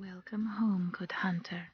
Welcome home, good hunter.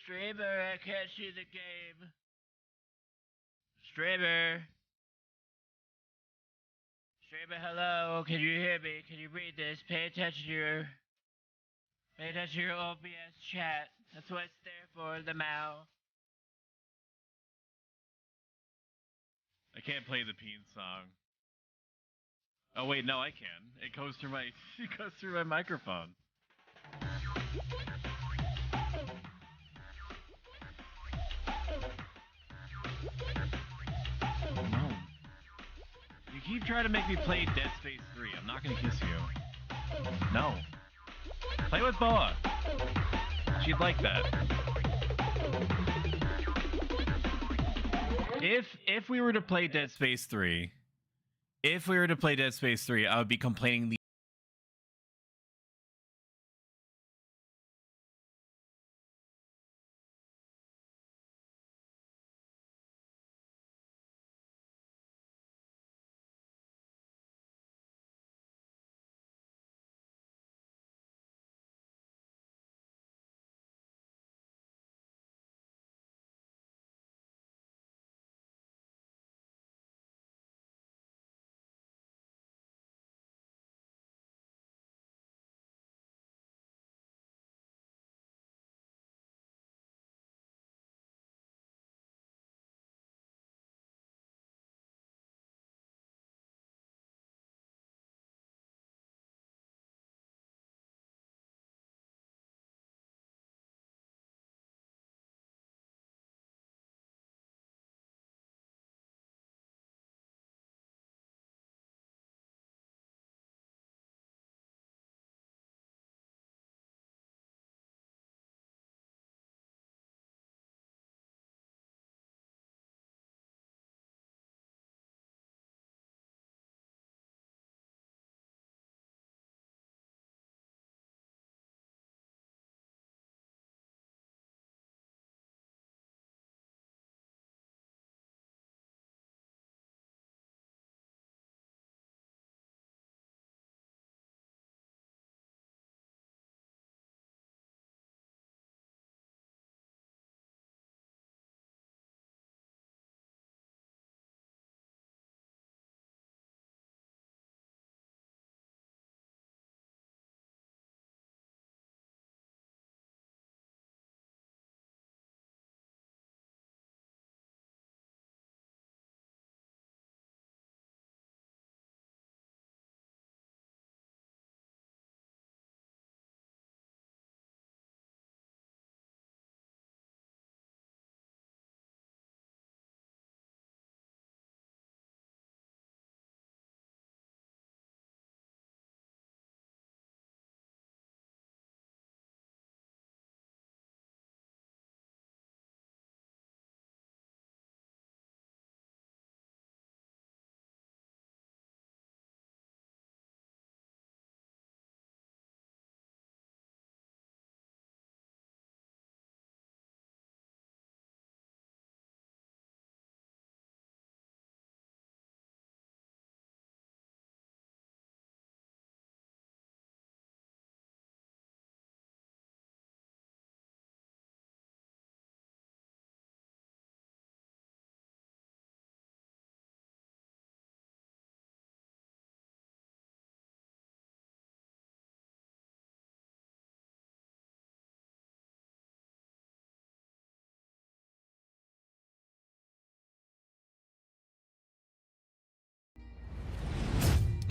Streamer, I can't see the game. Streamer. Streamer, hello. Can you hear me? Can you read this? Pay attention to your OBS chat. That's what it's there for, the mouse. I can't play the Peen song. Oh wait, no, I can. It goes through my microphone. No. You keep trying to make me play Dead Space 3. I'm not gonna kiss you. No. Play with Boa. She'd like that. If we were to play Dead Space 3, I would be complaining the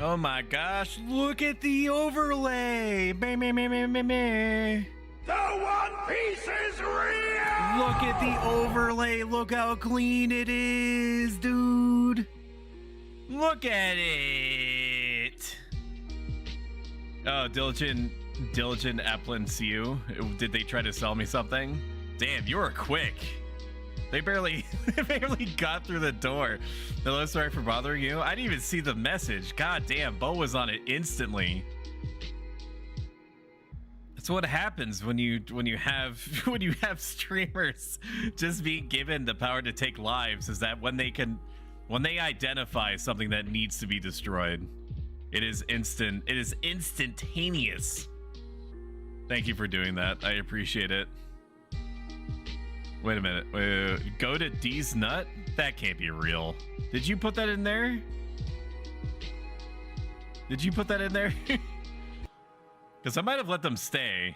Oh my gosh, look at the overlay. Meh, meh, meh, meh, meh, meh. The One Piece is real! Look at the overlay. Look how clean it is, dude. Look at it. Oh, Diligent Applin CU. Did they try to sell me something? Damn, you were quick. They barely got through the door. Hello, sorry for bothering you. I didn't even see the message. God damn, Bo was on it instantly. That's what happens when you have streamers just being given the power to take lives, is that when they identify something that needs to be destroyed, it is instantaneous. Thank you for doing that. I appreciate it. Wait a minute. Go to D's nut? That can't be real. Did you put that in there? Did you put that in there? Because I might have let them stay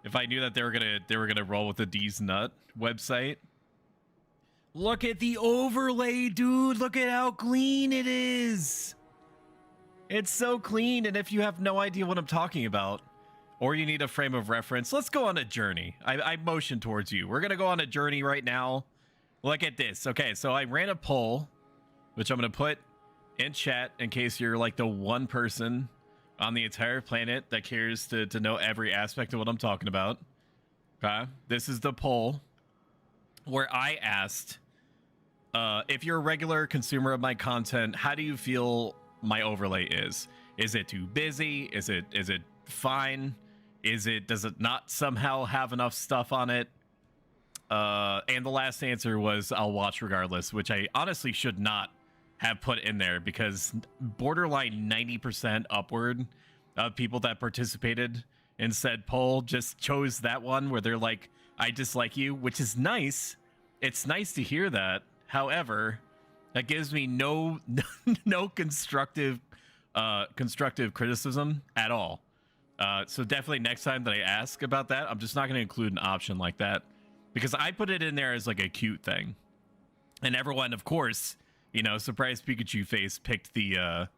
if I knew that they were gonna roll with the D's nut website. Look at the overlay, dude. Look at how clean it is. It's so clean, and if you have no idea what I'm talking about, or you need a frame of reference, let's go on a journey. I motion towards you. We're going to go on a journey right now. Look at this. Okay, so I ran a poll, which I'm going to put in chat in case you're like the one person on the entire planet that cares to know every aspect of what I'm talking about. Okay, this is the poll where I asked, if you're a regular consumer of my content, how do you feel my overlay is? Is it too busy? Is it fine? Does it not somehow have enough stuff on it? And the last answer was I'll watch regardless, which I honestly should not have put in there, because borderline 90% upward of people that participated in said poll just chose that one where they're like, I dislike you, which is nice. It's nice to hear that. However, that gives me no constructive criticism at all. So definitely next time that I ask about that, I'm just not going to include an option like that, because I put it in there as like a cute thing, and everyone, of course, you know, surprise Pikachu face picked the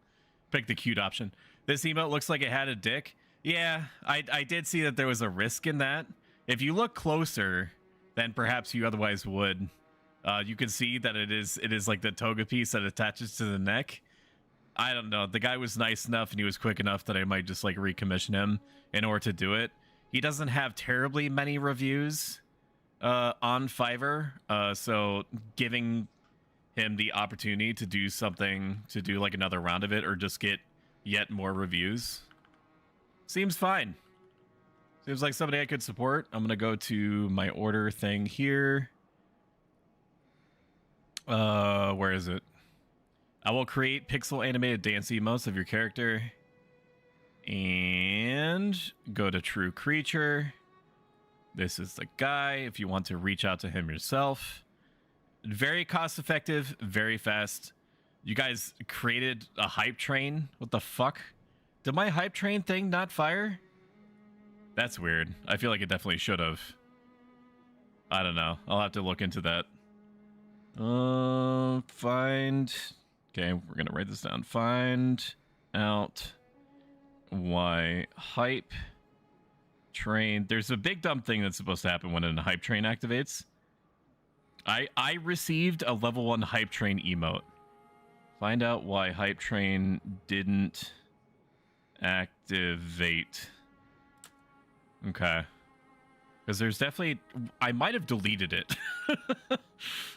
cute option. This emote looks like it had a dick. Yeah, I did see that there was a risk in that. If you look closer than perhaps you otherwise would, you can see that it is like the toga piece that attaches to the neck. I don't know. The guy was nice enough and he was quick enough that I might just like recommission him in order to do it. He doesn't have terribly many reviews on Fiverr, so giving him the opportunity to do something, to do like another round of it or just get yet more reviews, seems fine. Seems like somebody I could support. I'm gonna go to my order thing here. Where is it? I will create pixel animated dance emotes of your character and go to True Creature. This is the guy if you want to reach out to him yourself. Very cost effective, very fast. You guys created a hype train. What the fuck? Did my hype train thing not fire? That's weird. I feel like it definitely should have. I don't know. I'll have to look into that. Find... Okay, we're going to write this down. Find out why hype train... There's a big dumb thing that's supposed to happen when a hype train activates. I received a level 1 hype train emote. Find out why hype train didn't activate. Okay. Because there's definitely... I might have deleted it.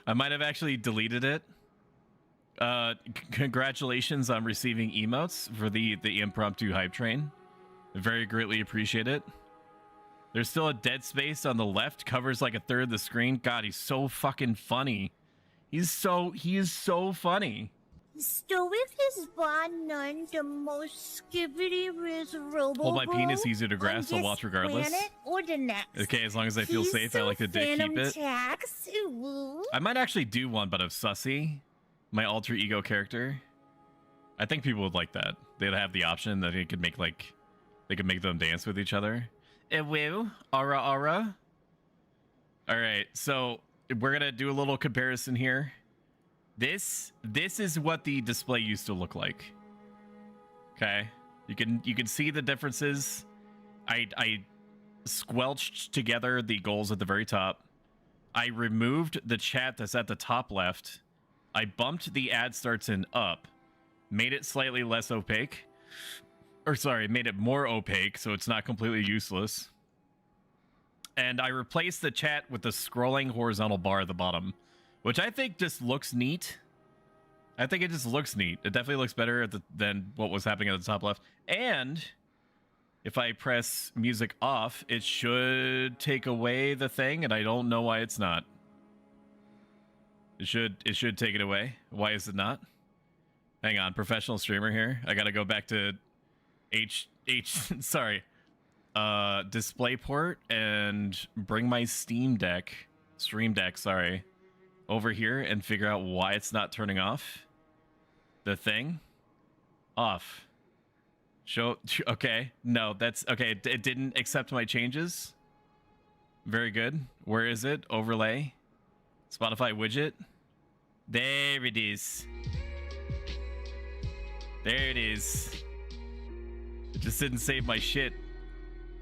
I might have actually deleted it. Congratulations on receiving emotes for the impromptu hype train. Very greatly appreciate it. There's still a dead space on the left, covers like a third of the screen. God, he's so fucking funny. He is so funny. So if his bond none the most skibbity miserable. Hold my penis easier to grasp, I'll watch regardless. Or the next. Okay, as long as I feel safe, I like to keep it. Tax. I might actually do one, but of Sussy, my alter ego character. I think people would like that. They'd have the option that they could make them dance with each other. Woo, aura aura. All right, so we're gonna do a little comparison here. This is what the display used to look like. Okay, you can see the differences. I squelched together the goals at the very top. I removed the chat that's at the top left. I bumped the ad starts in up, made it slightly less opaque. Or sorry, made it more opaque so it's not completely useless. And I replaced the chat with the scrolling horizontal bar at the bottom, which I think just looks neat. I think it just looks neat. It definitely looks better than what was happening at the top left. And if I press music off, it should take away the thing, and I don't know why it's not. It should take it away. Why is it not? Hang on, professional streamer here. I gotta go back to sorry. DisplayPort and bring my Stream Deck, sorry, over here and figure out why it's not turning off. The thing off. Show. Okay, no, that's okay. It didn't accept my changes. Very good. Where is it? Overlay. Spotify widget. There it is. There it is. It just didn't save my shit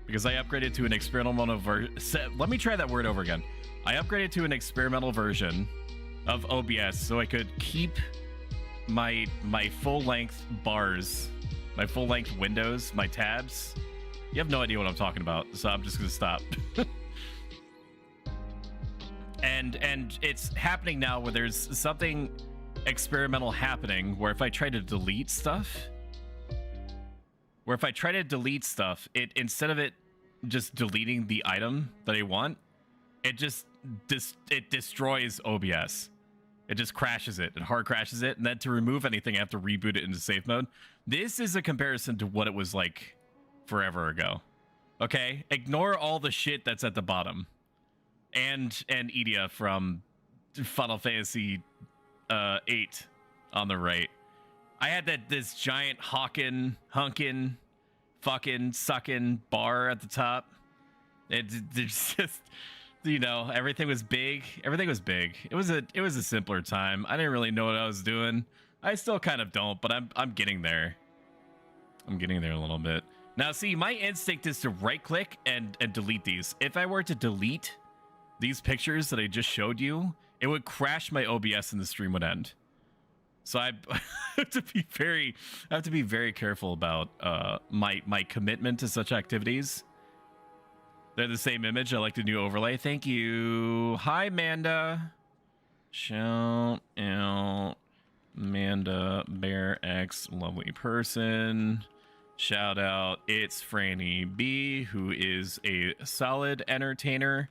because I upgraded to an experimental version. Let me try that word over again. I upgraded to an experimental version of OBS so I could keep my full-length bars, my full-length windows, my tabs. You have no idea what I'm talking about, so I'm just gonna stop. and it's happening now where there's something experimental happening where if I try to delete stuff, it instead of it just deleting the item that I want, it just it destroys OBS. It just crashes it. It hard crashes it, and then to remove anything, I have to reboot it into safe mode. This is a comparison to what it was like forever ago. Okay, ignore all the shit that's at the bottom, and Idia from Final Fantasy 8 on the right. I had this giant hunkin, fucking sucking bar at the top. It's just, you know, everything was big. Everything was big. It was a simpler time. I didn't really know what I was doing. I still kind of don't, but I'm getting there. I'm getting there a little bit. Now, see, my instinct is to right click and delete these. If I were to delete these pictures that I just showed you, it would crash my OBS and the stream would end. So I have to be very careful about my commitment to such activities. They're the same image. I like the new overlay. Thank you. Hi, Manda. Shout out Manda Bear X, lovely person. Shout out, it's Franny B, who is a solid entertainer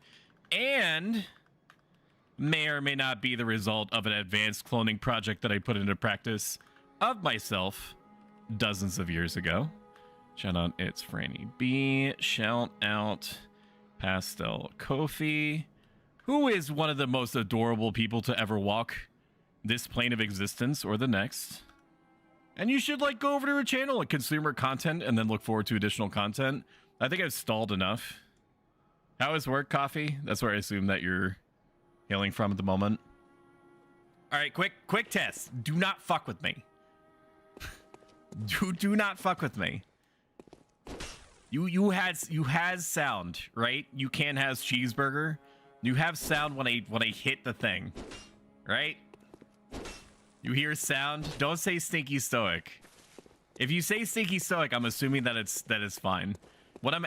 and may or may not be the result of an advanced cloning project that I put into practice of myself dozens of years ago. Shout out, it's Franny B. Shout out, Pastel Kofi, who is one of the most adorable people to ever walk this plane of existence or the next. And you should like go over to her channel and consume her content and then look forward to additional content. I think I've stalled enough. How is work, Coffee? That's where I assume that you're hailing from at the moment. All right, quick test. Do not fuck with me. do not fuck with me. You has sound, right? You can has cheeseburger. You have sound when I hit the thing, right? You hear sound. Don't say stinky stoic. If you say stinky stoic, I'm assuming that it's fine. What I'm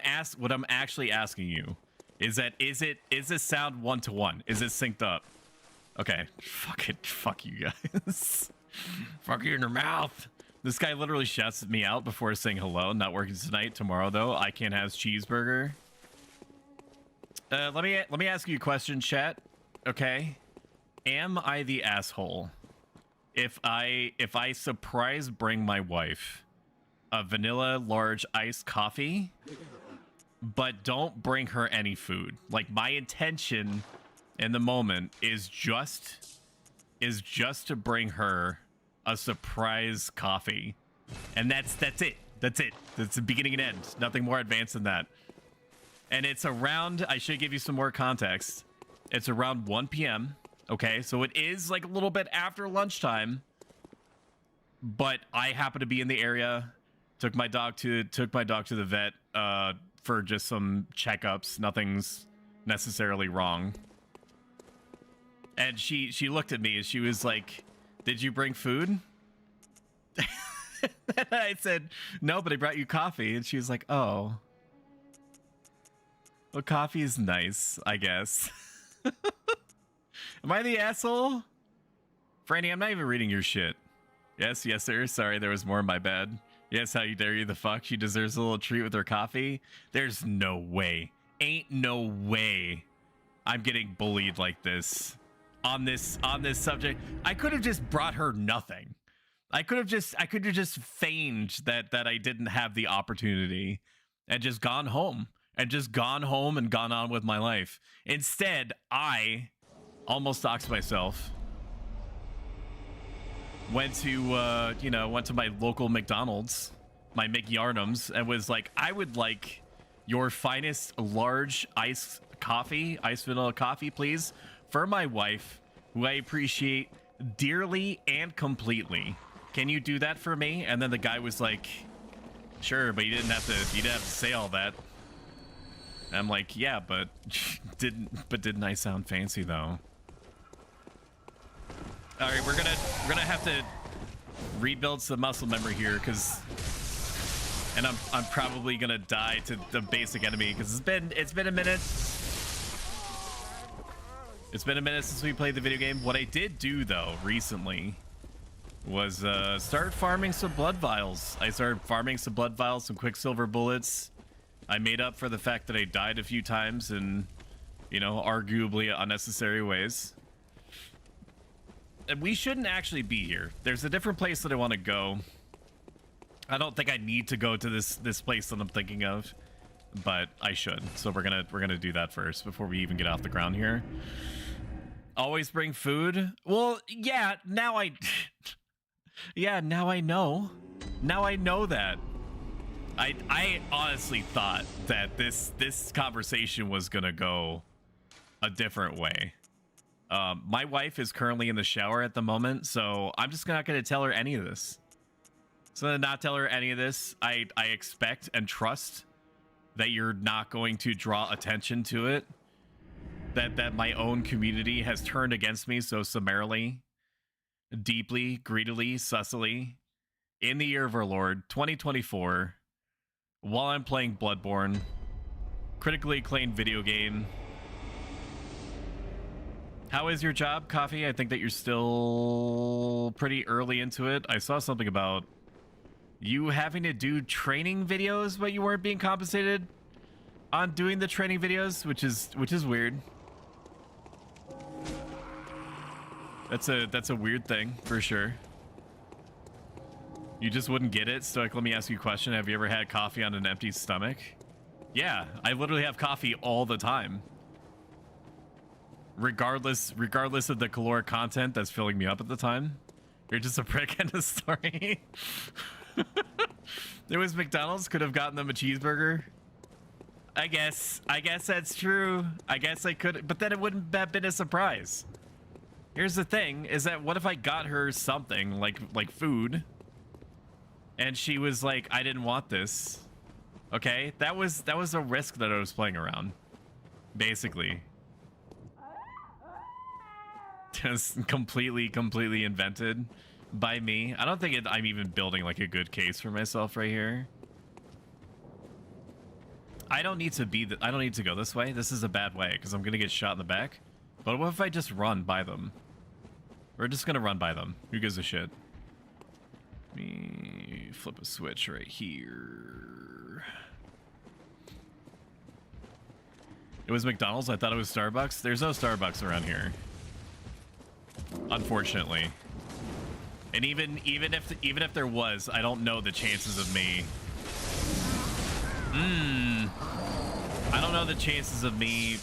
actually asking you is that is this sound 1-to-1? Is it synced up? Okay. Fuck you guys. Fuck you in your mouth. This guy literally shouts me out before saying hello. Not working tonight. Tomorrow though, I can't have cheeseburger. Let me ask you a question, chat. Okay. Am I the asshole if I surprise bring my wife a vanilla large iced coffee, but don't bring her any food? Like, my intention in the moment is just to bring her a surprise coffee, and that's it. That's the beginning and end. Nothing more advanced than that. And it's around, I should give you some more context. It's around 1 p.m. Okay, so it is like a little bit after lunchtime, but I happen to be in the area. Took my dog to the vet for just some checkups. Nothing's necessarily wrong. And she looked at me and she was like, "Did you bring food?" And I said, "No, but I brought you coffee." And she was like, "Oh. Well, coffee is nice, I guess." Am I the asshole? Franny, I'm not even reading your shit. Yes, sir. Sorry, there was more in my bed. Yes, how you dare you the fuck? She deserves a little treat with her coffee. There's no way. Ain't no way I'm getting bullied like this on this subject. I could have just brought her nothing. I could have just feigned that I didn't have the opportunity and just gone home and gone on with my life. Instead, I almost doxed myself. Went to my local McDonald's, my McYarnums, and was like, "I would like your finest large iced vanilla coffee, please, for my wife, who I appreciate dearly and completely. Can you do that for me?" And then the guy was like, "Sure, but you didn't have to say all that." And I'm like, "Yeah, but didn't I sound fancy though?" All right, we're gonna have to rebuild some muscle memory here, and I'm probably gonna die to the basic enemy because it's been a minute. It's been a minute since we played the video game. What I did do though recently was start farming some blood vials. I started farming some blood vials, some quicksilver bullets. I made up for the fact that I died a few times in, arguably unnecessary ways. And we shouldn't actually be here. There's a different place that I want to go. I don't think I need to go to this place that I'm thinking of, but I should. So we're gonna do that first before we even get off the ground here. Always bring food. Well, yeah. Now I know. Now I know that. I honestly thought that this conversation was gonna go a different way. My wife is currently in the shower at the moment, so I'm just not going to tell her any of this. So to not tell her any of this, I expect and trust that you're not going to draw attention to it. That my own community has turned against me so summarily, deeply, greedily, sussily, in the year of our Lord, 2024, while I'm playing Bloodborne, critically acclaimed video game. How is your job, Coffee? I think that you're still pretty early into it. I saw something about you having to do training videos, but you weren't being compensated on doing the training videos, which is weird. That's a weird thing for sure. You just wouldn't get it. Stoic, let me ask you a question. Have you ever had coffee on an empty stomach? Yeah, I literally have coffee all the time. Regardless of the caloric content that's filling me up at the time. You're just a prick in the story. There was McDonald's, could have gotten them a cheeseburger. I guess that's true. I guess I could, but then it wouldn't have been a surprise. Here's the thing, is that what if I got her something like food and she was like, "I didn't want this." Okay? That was a risk that I was playing around. Basically. Just completely invented by me. I don't think I'm even building like a good case for myself right here. I don't need to go this way. This is a bad way because I'm gonna get shot in the back. But what if I just run by them? We're just gonna run by them. Who gives a shit? Let me flip a switch right here. It was McDonald's. I thought it was Starbucks. There's no Starbucks around here, unfortunately. And even if there was, I don't know the chances of me. I don't know the chances of me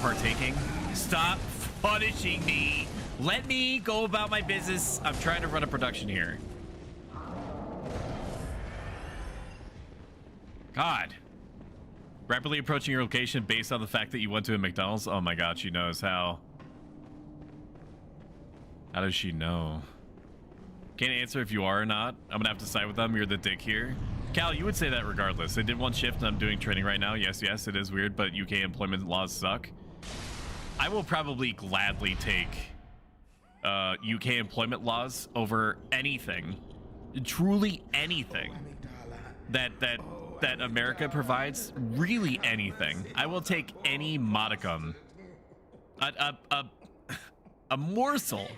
partaking. Stop punishing me. Let me go about my business. I'm trying to run a production here. God. Rapidly approaching your location based on the fact that you went to a McDonald's. Oh my God, she knows how. How does she know? Can't answer if you are or not. I'm gonna have to side with them. You're the dick here. Cal, you would say that regardless. I did one shift and I'm doing training right now. Yes, it is weird, but UK employment laws suck. I will probably gladly take UK employment laws over anything, truly anything that America provides. Really anything. I will take any modicum, a morsel,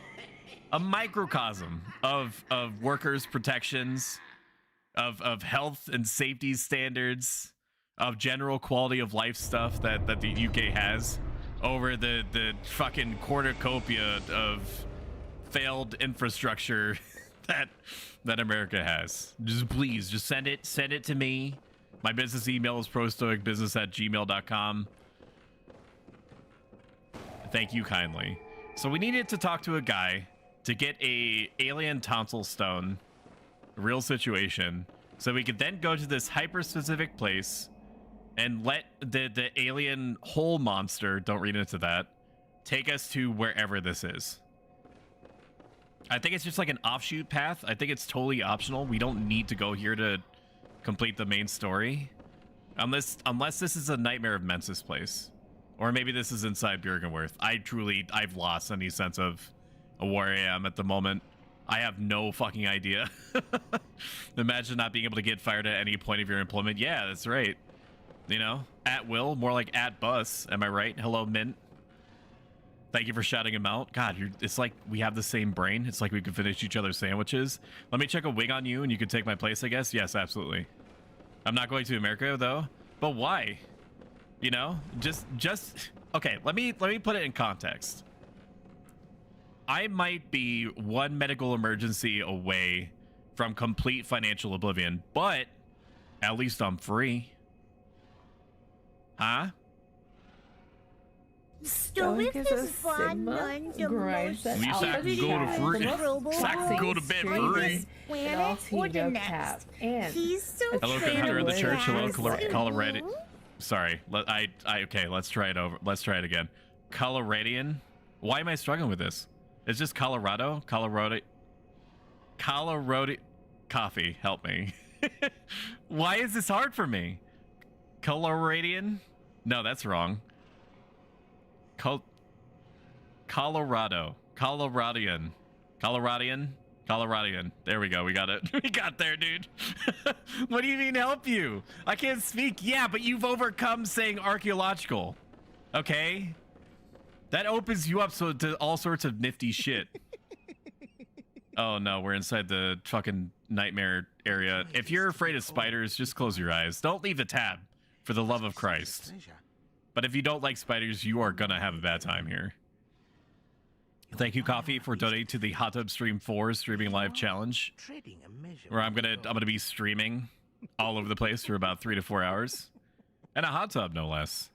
a microcosm of workers' protections, of health and safety standards, of general quality of life stuff that the UK has over the fucking cornucopia of failed infrastructure that America has. Just please, just send it to me. My business email is prostoicbusiness@gmail.com. Thank you kindly. So we needed to talk to a guy to get a alien tonsil stone, real situation, so we could then go to this hyper specific place and let the alien hole monster, don't read into that, take us to wherever this is. I think it's just like an offshoot path. I think it's totally optional. We don't need to go here to complete the main story, unless this is a Nightmare of Mensis place, or maybe this is inside Bjergenworth. I've lost any sense of where I am at the moment. I have no fucking idea. Imagine not being able to get fired at any point of your employment. Yeah, that's right. You know, at will, more like at bus. Am I right? Hello, Mint. Thank you for shouting him out. God, it's like we have the same brain. It's like we could finish each other's sandwiches. Let me check a wig on you and you could take my place, I guess. Yes, absolutely. I'm not going to America though. But why? You know, just okay, let me put it in context. I might be one medical emergency away from complete financial oblivion, but at least I'm free. Huh? Stoic is one of the most At least I can go to free. I can go to bed free. Planet or the next. He's so Hello, Hunter of the Church. Hello, Colorado. Sorry. Okay, let's try it over. Let's try it again. Coloradian. Why am I struggling with this? It's just Colorado. Colorado. Coffee. Help me. Why is this hard for me? Coloradian? No, that's wrong. Colorado. Coloradian. There we go. We got it. We got there, dude. What do you mean help you? I can't speak. Yeah, but you've overcome saying archaeological. Okay? That opens you up to all sorts of nifty shit. Oh no, we're inside the fucking nightmare area. If you're afraid of spiders, just close your eyes. Don't leave the tab, for the love of Christ. But if you don't like spiders, you are gonna have a bad time here. Thank you, Coffee, for donating to the Hot Tub Stream 4 streaming live challenge, where I'm gonna be streaming all over the place for about 3 to 4 hours, and a hot tub, no less.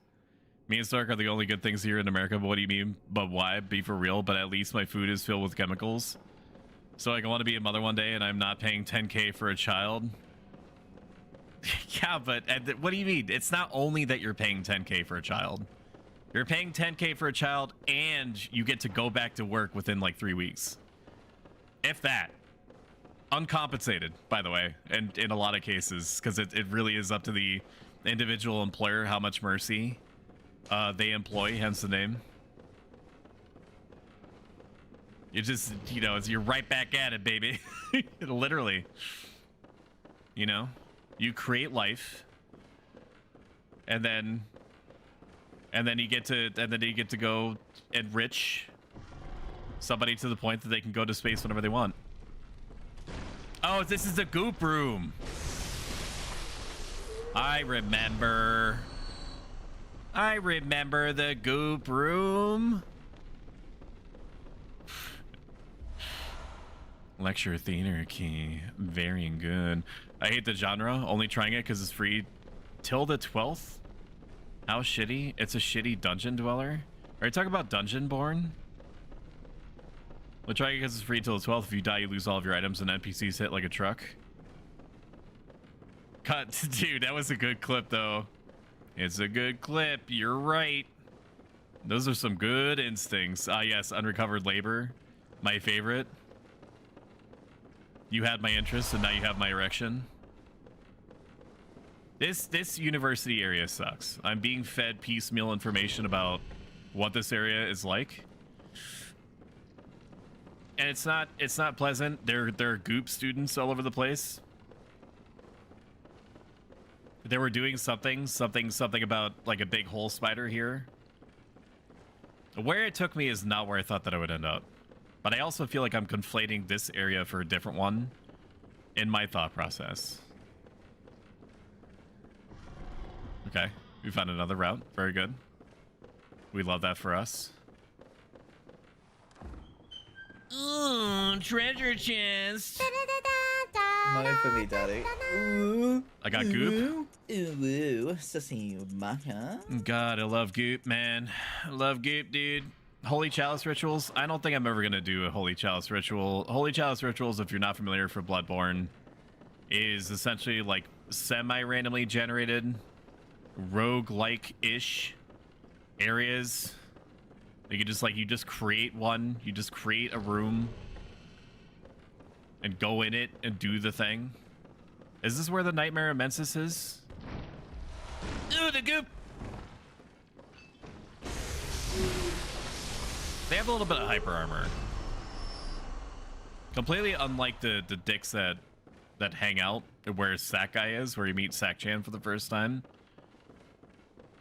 Me and Stark are the only good things here in America. But what do you mean? But why? Be for real. But at least my food is filled with chemicals, so I can want to be a mother one day, and I'm not paying 10K for a child. Yeah, but what do you mean? It's not only that you're paying 10K for a child. You're paying 10K for a child, and you get to go back to work within like 3 weeks. If that. Uncompensated, by the way, and in a lot of cases, because it really is up to the individual employer how much mercy they employ, hence the name. You just, you know, you're right back at it, baby. Literally. You know? You create life, and then you get to go enrich somebody to the point that they can go to space whenever they want. Oh, this is the goop room. I remember the goop room. Lecture theater key. Very good. I hate the genre. Only trying it because it's free till the 12th. How shitty. It's a shitty dungeon dweller. Are you talking about Dungeonborn? We'll try it because it's free till the 12th. If you die, you lose all of your items and NPCs hit like a truck. Cut. Dude, that was a good clip, though. It's a good clip. You're right. Those are some good instincts. Ah, yes. Unrecovered labor. My favorite. You had my interest, and now you have my erection. This university area sucks. I'm being fed piecemeal information about what this area is like, and it's not pleasant. There are goop students all over the place. They were doing something about like a big hole spider here. Where it took me is not where I thought that I would end up. But I also feel like I'm conflating this area for a different one in my thought process. Okay, we found another route. Very good. We love that for us. Ooh, treasure chest. Money for me, daddy. Ooh. I got goop. Ooh. Maka. God, I love goop, man. I love goop, dude. Holy Chalice rituals. I don't think I'm ever going to do a Holy Chalice ritual. Holy Chalice rituals, if you're not familiar for Bloodborne, is essentially like semi-randomly generated, rogue-like-ish areas. You just create one. You just create a room and go in it and do the thing. Is this where the Nightmare Immensis is? Ooh, the goop! They have a little bit of hyper armor. Completely unlike the dicks that hang out where Sack Guy is, where you meet Sack Chan for the first time.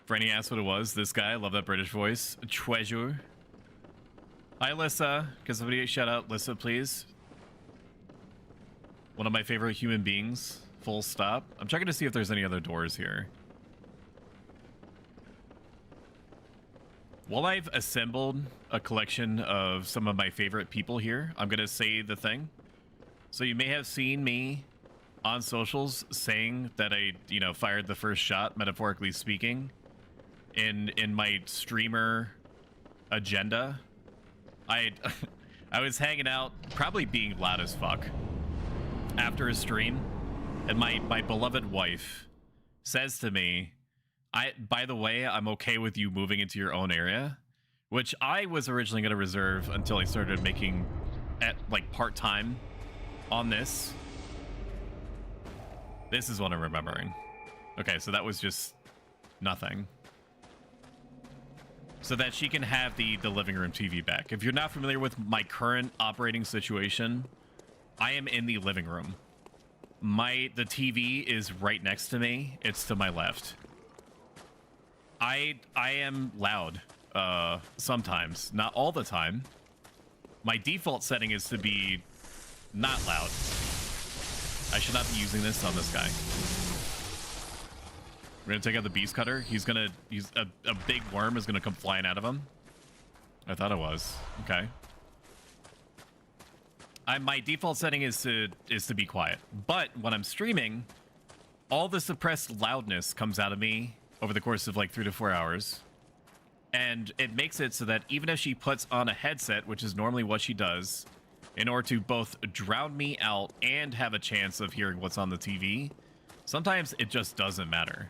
Franny asked what it was. This guy, I love that British voice. Treasure. Hi, Lissa. Can somebody shout out Lissa, please? One of my favorite human beings. Full stop. I'm checking to see if there's any other doors here. While I've assembled a collection of some of my favorite people here, I'm going to say the thing. So you may have seen me on socials saying that I, fired the first shot, metaphorically speaking, in my streamer agenda. I was hanging out, probably being loud as fuck, after a stream, and my beloved wife says to me, by the way, I'm okay with you moving into your own area, which I was originally going to reserve until I started making part-time on this. This is what I'm remembering. Okay, so that was just nothing. So that she can have the living room TV back. If you're not familiar with my current operating situation, I am in the living room. The TV is right next to me. It's to my left. I am loud sometimes, not all the time. My default setting is to be not loud. I should not be using this on this guy. We're gonna take out the beast cutter. He's a big worm is gonna come flying out of him. I thought it was. Okay. My default setting is to be quiet. But when I'm streaming, all the suppressed loudness comes out of me over the course of like 3 to 4 hours. And it makes it so that even if she puts on a headset, which is normally what she does, in order to both drown me out and have a chance of hearing what's on the TV, sometimes it just doesn't matter.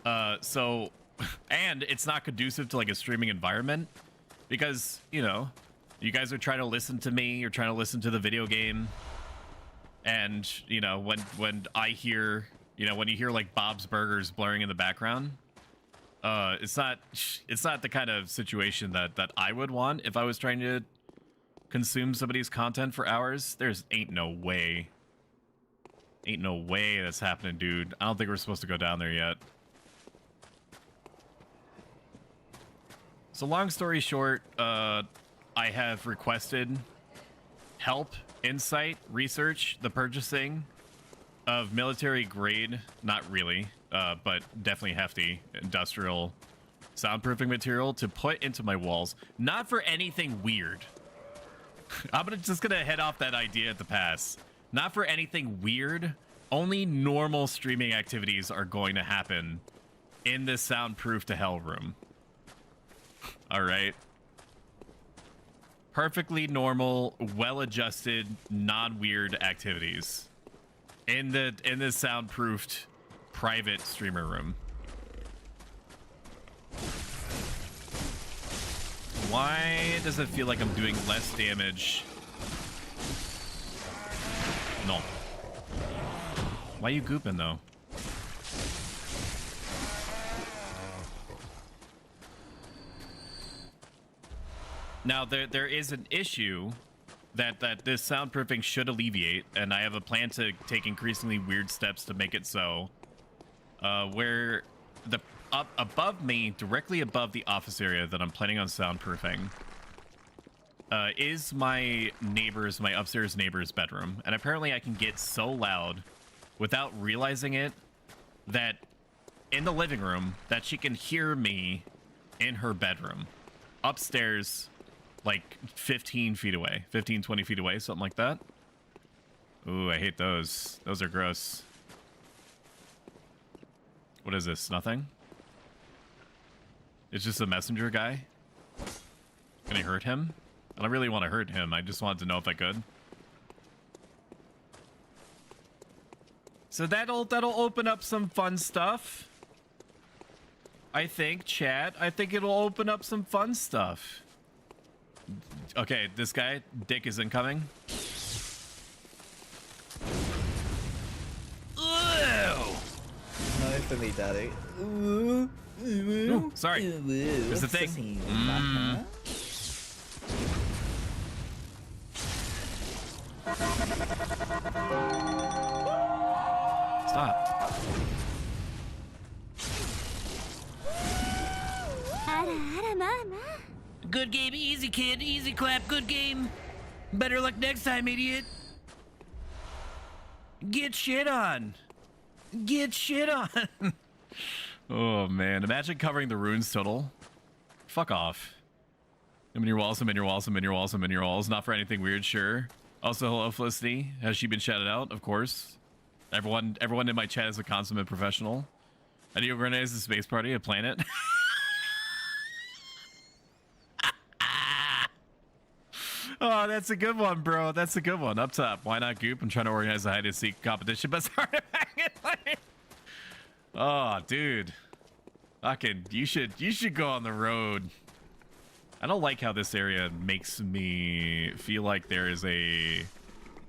And it's not conducive to like a streaming environment because, you guys are trying to listen to me, you're trying to listen to the video game. And, when I hear, when you hear like Bob's Burgers blaring in the background, it's not the kind of situation that I would want if I was trying to consume somebody's content for hours. Ain't no way that's happening, dude. I don't think we're supposed to go down there yet. So long story short, I have requested help, insight, research, the purchasing of military grade, not really, but definitely hefty industrial soundproofing material to put into my walls. Not for anything weird. I'm just gonna head off that idea at the pass. Not for anything weird. Only normal streaming activities are going to happen in this soundproof to hell room. All right. Perfectly normal, well-adjusted, non-weird activities in this soundproofed private streamer room. Why does it feel like I'm doing less damage? No. Why are you gooping though? Now there is an issue that this soundproofing should alleviate, and I have a plan to take increasingly weird steps to make it so. Where the up above me, directly above the office area that I'm planning on soundproofing, is my upstairs neighbor's bedroom, and apparently I can get so loud without realizing it that in the living room that she can hear me in her bedroom upstairs, like 15 feet away, 20 feet away, something like that. Ooh, I hate those. Those are gross. What is this? Nothing? It's just a messenger guy? Can I hurt him? I don't really want to hurt him. I just wanted to know if I could. So that'll open up some fun stuff. I think, chat. I think it'll open up some fun stuff. Okay, this guy, Dick, is incoming. Ooh! No for me, daddy. Ooh, sorry. There's the thing. Stop. Good game, easy kid, easy clap, good game. Better luck next time, idiot. Get shit on. Get shit on. Oh man, imagine covering the runes total. Fuck off. I'm in your walls, I'm in your walls, I'm in your walls, I'm in your walls. Not for anything weird, sure. Also, hello Felicity. Has she been shouted out? Of course. Everyone in my chat is a consummate professional. I do organize a space party, a planet. Oh, that's a good one, bro. That's a good one. Up top. Why not Goop? I'm trying to organize a hide and seek competition, but it's hard to pack. Oh, dude. Fucking, you should go on the road. I don't like how this area makes me feel like there is a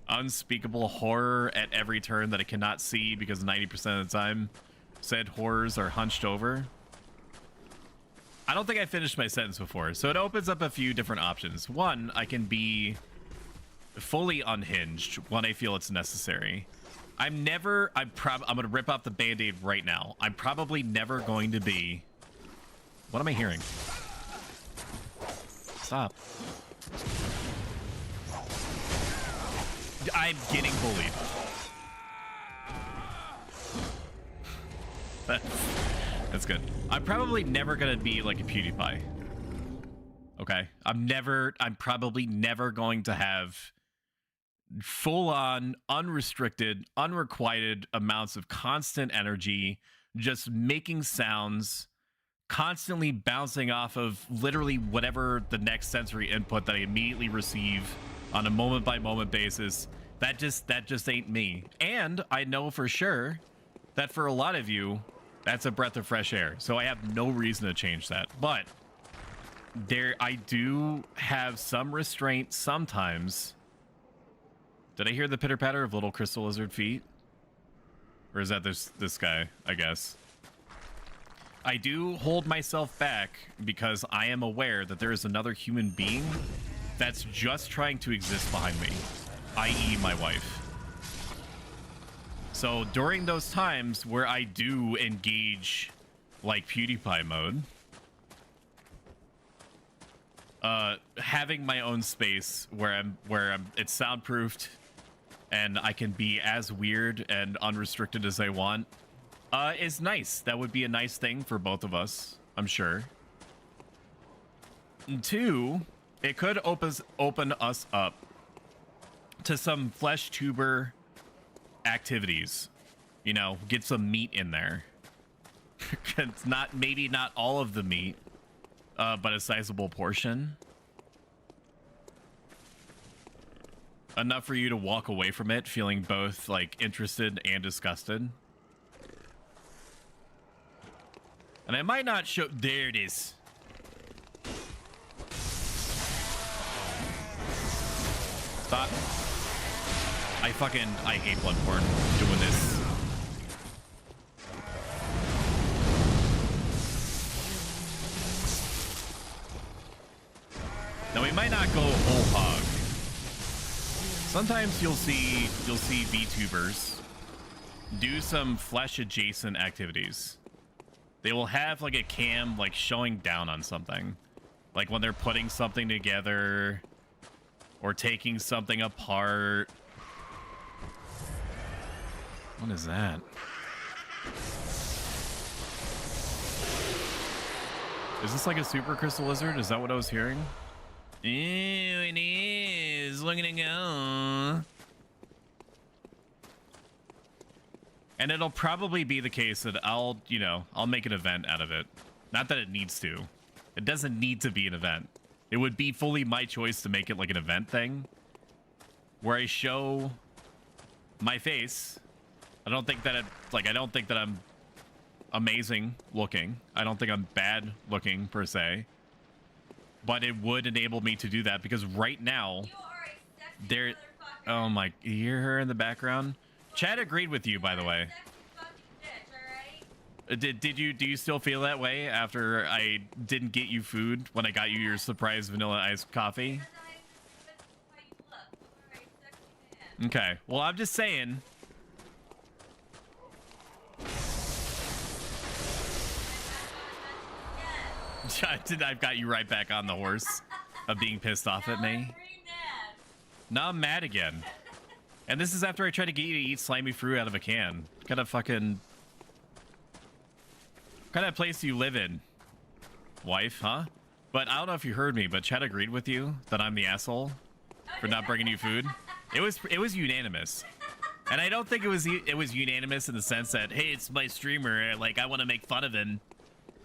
unspeakable horror at every turn that I cannot see because 90% of the time said horrors are hunched over. I don't think I finished my sentence before, so it opens up a few different options. One, I can be fully unhinged when I feel it's necessary. I'm gonna rip off the band-aid right now. I'm probably never going to be... What am I hearing? Stop. I'm getting bullied. That's good. I'm probably never gonna be like a PewDiePie. Okay? I'm probably never going to have full-on, unrestricted, unrequited amounts of constant energy, just making sounds, constantly bouncing off of literally whatever the next sensory input that I immediately receive on a moment-by-moment basis. That just ain't me. And I know for sure that for a lot of you, that's a breath of fresh air. So I have no reason to change that. But I do have some restraint sometimes. Did I hear the pitter-patter of little crystal lizard feet? Or is that this guy, I guess? I do hold myself back because I am aware that there is another human being that's just trying to exist behind me, i.e. my wife. So during those times where I do engage like PewDiePie mode, having my own space where it's soundproofed and I can be as weird and unrestricted as I want is nice. That would be a nice thing for both of us, I'm sure. And two, it could open us up to some flesh tuber activities, you know, get some meat in there. It's maybe not all of the meat, but a sizable portion, enough for you to walk away from it feeling both like interested and disgusted. And I might not show... There it is. Stop. I hate Bloodborne doing this. Now we might not go whole hog. Sometimes you'll see VTubers do some flesh adjacent activities. They will have like a cam like showing down on something. Like when they're putting something together or taking something apart. What is that? Is this like a super crystal lizard? Is that what I was hearing? Ew, it is. Look at it go. And it'll probably be the case that I'll make an event out of it. Not that it needs to. It doesn't need to be an event. It would be fully my choice to make it like an event thing where I show my face. I don't think that I'm amazing looking. I don't think I'm bad looking per se. But it would enable me to do that because right now there. Oh my! You hear her in the background? Chad agreed with you, by the way. Do you still feel that way after I didn't get you food when I got you your surprise vanilla iced coffee? Okay. Well, I'm just saying. I've got you right back on the horse of being pissed off at me. Now I'm mad again. And this is after I tried to get you to eat slimy fruit out of a can. What kind of place do you live in, wife, huh? But I don't know if you heard me, but Chad agreed with you that I'm the asshole for not bringing you food. It was unanimous. And I don't think it was unanimous in the sense that, hey, it's my streamer, like I want to make fun of him.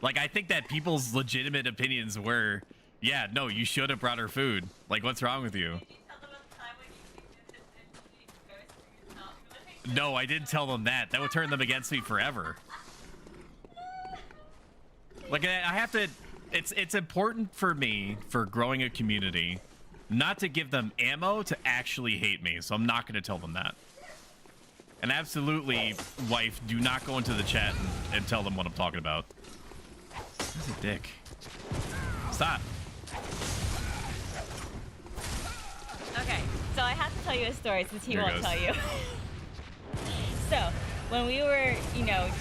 Like, I think that people's legitimate opinions were, yeah, no, you should have brought her food. Like, what's wrong with you? No, I didn't tell them that. That would turn them against me forever. Like, I have to... It's important for me, for growing a community, not to give them ammo to actually hate me. So I'm not going to tell them that. And absolutely, wife, do not go into the chat and tell them what I'm talking about. He's a dick. Stop. Okay, so I have to tell you a story since he won't tell you. So, when we were,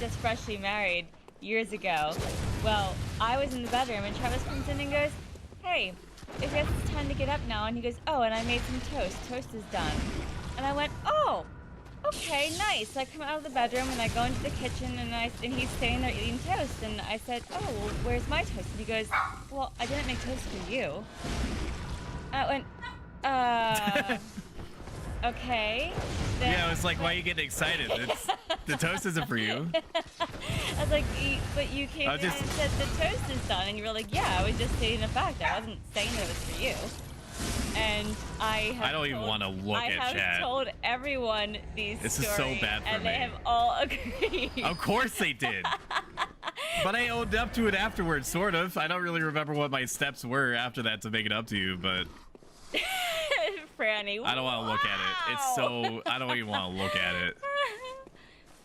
just freshly married years ago, well, I was in the bedroom and Travis comes in and goes, hey, I guess it's time to get up now. And he goes, oh, and I made some toast. Toast is done. And I went, oh, okay, nice. So I come out of the bedroom and I go into the kitchen and he's sitting there eating toast. And I said, oh, well, where's my toast? And he goes, well, I didn't make toast for you. And I went, okay. Then, yeah, I was like, why are you getting excited? The toast isn't for you. I was like, but you came in and said the toast is done. And you were like, yeah, I was just stating a fact. I wasn't saying that it was for you. And I don't even want to look at chat. I have told everyone these stories. This is so bad for me. And they have all agreed. Of course they did. But I owned up to it afterwards, sort of. I don't really remember what my steps were after that to make it up to you, but... Franny, I don't want to look at it. It's so... I don't even want to look at it.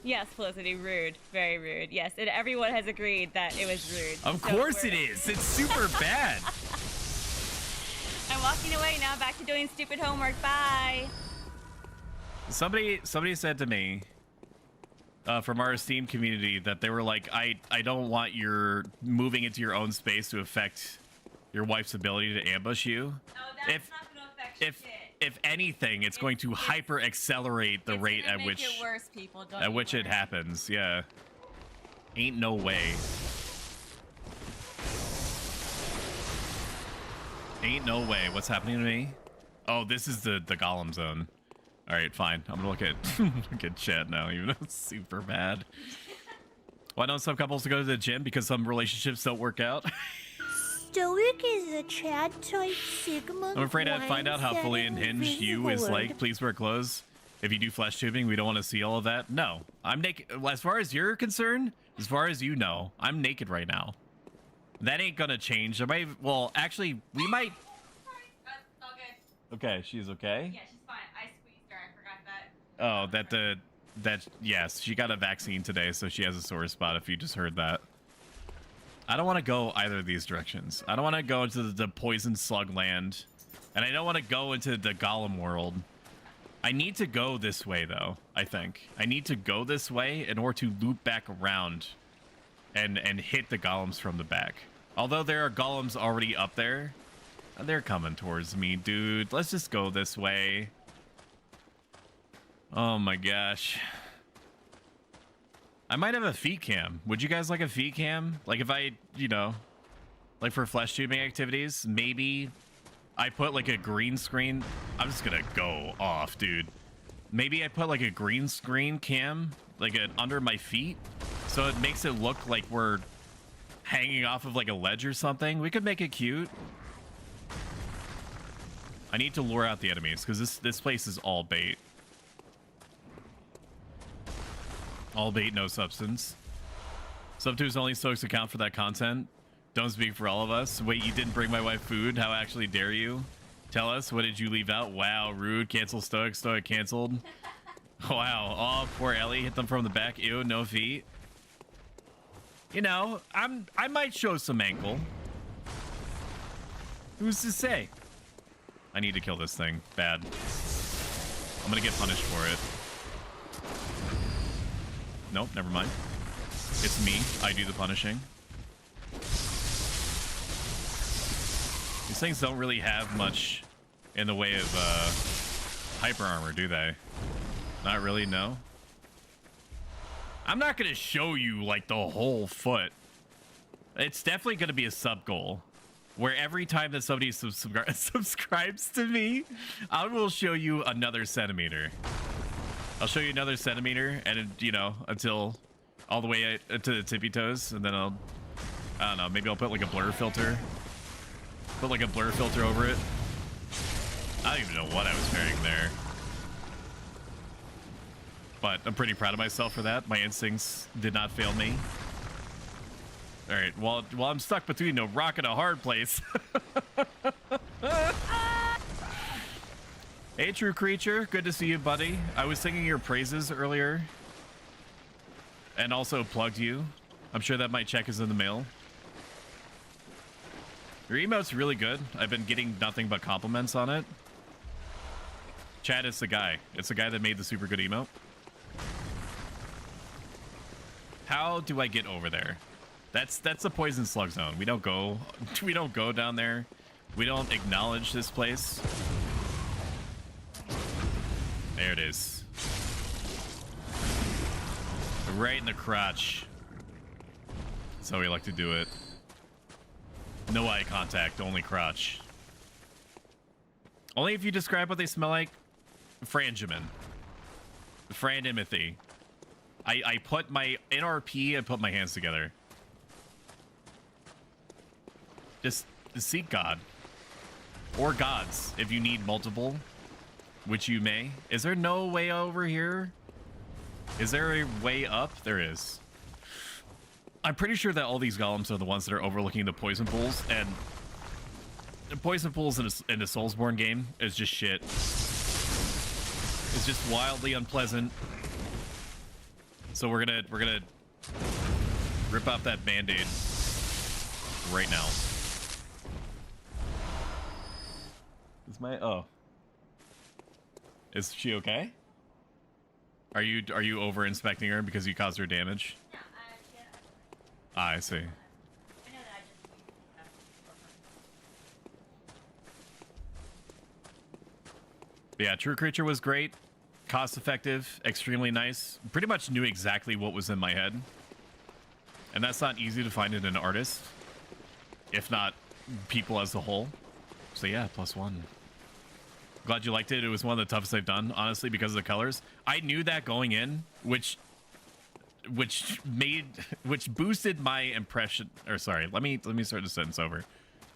Yes, Felicity, rude. Very rude. Yes, and everyone has agreed that it was rude. Of course it is. It's super bad. I'm walking away now, back to doing stupid homework. Bye. Somebody said to me from our esteemed community that they were like, I don't want your moving into your own space to affect your wife's ability to ambush you. Oh, that's not going to affect shit. If anything, it's going to hyper accelerate the rate at which it worse, people. Don't at which it happens. Yeah. Ain't no way. Ain't no way. What's happening to me? Oh, this is the golem zone. All right, fine. I'm gonna look at chat now, even though it's super bad. Why don't some couples go to the gym because some relationships don't work out? Stoic is a Chad type Sigma. I'm afraid I'd find out how fully unhinged you is like. Please wear clothes. If you do flesh tubing, we don't want to see all of that. No, I'm naked. As far as you're concerned, as far as you know, I'm naked right now. That ain't gonna change. Well, actually, we might. Sorry, that's all good. Okay, she's okay. Yeah, she's Oh, yes, she got a vaccine today, so she has a sore spot. If you just heard that. I don't want to go either of these directions. I don't want to go into the poison slug land, and I don't want to go into the golem world. I need to go this way, though. I think I need to go this way in order to loop back around, and hit the golems from the back. Although there are golems already up there, they're coming towards me, dude. Let's just go this way. Oh my gosh. I might have a feet cam. Would you guys like a feet cam? Like if I, you know, like for flesh tubing activities, maybe I put like a green screen. I'm just gonna go off, dude. Maybe I put like a green screen cam, like under my feet, so it makes it look like we're hanging off of like a ledge or something. We could make it cute. I need to lure out the enemies because this place is all bait. All bait, no substance. Subtubes only Stoics account for that content. Don't speak for all of us. Wait, you didn't bring my wife food? How actually dare you? Tell us, what did you leave out? Wow, rude. Cancel Stoic. Stoic canceled. Wow. Oh, poor Ellie. Hit them from the back. Ew, no feet. You know, I might show some ankle. Who's to say? I need to kill this thing. Bad. I'm gonna get punished for it. Nope, never mind. It's me. I do the punishing. These things don't really have much in the way of hyper armor, do they? Not really, no. I'm not gonna show you like the whole foot. It's definitely gonna be a sub goal where every time that somebody subscribes to me, I will show you another centimeter. I'll show you another centimeter, and you know, until all the way to the tippy toes, and then I don't know, maybe I'll put like a blur filter. Put like a blur filter over it. I don't even know what I was wearing there. But I'm pretty proud of myself for that. My instincts did not fail me. All right, while I'm stuck between a rock and a hard place. Hey, True Creature, good to see you, buddy. I was singing your praises earlier, and also plugged you. I'm sure that my check is in the mail. Your emote's really good. I've been getting nothing but compliments on it. Chad, it's the guy. It's the guy that made the super good emote. How do I get over there? That's the poison slug zone. We don't go down there. We don't acknowledge this place. There it is. Right in the crotch. That's how we like to do it. No eye contact, only crotch. Only if you describe what they smell like. Frangiman. Franimothy. I put my NRP and put my hands together. Just seek God. Or gods, if you need multiple. Which you may. Is there no way over here? Is there a way up? There is. I'm pretty sure that all these golems are the ones that are overlooking the poison pools, and the poison pools in a Soulsborne game is just shit. It's just wildly unpleasant. So we're gonna rip off that band-aid right now. Is my Is she okay? Are you over inspecting her because you caused her damage? No, I see. I know that Yeah, True Creature was great. Cost effective, extremely nice. Pretty much knew exactly what was in my head. And that's not easy to find in an artist. If not people as a whole. So yeah, +1. Glad you liked it. It was one of the toughest I've done, honestly, because of the colors. I knew that going in, which boosted my impression. Or sorry, let me start the sentence over.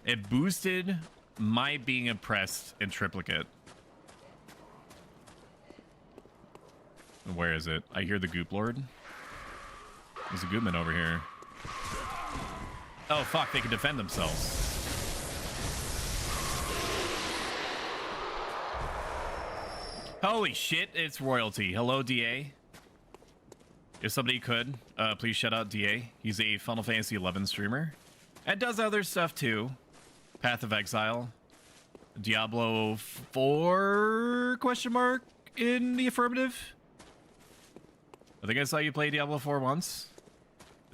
It boosted my being impressed in triplicate. Where is it? I hear the Goop Lord. There's a Goopman over here. Oh fuck! They can defend themselves. Holy shit, it's royalty. Hello, DA. If somebody could, please shout out DA. He's a Final Fantasy XI streamer. And does other stuff too. Path of Exile. Diablo 4 question mark in the affirmative. I think I saw you play Diablo 4 once.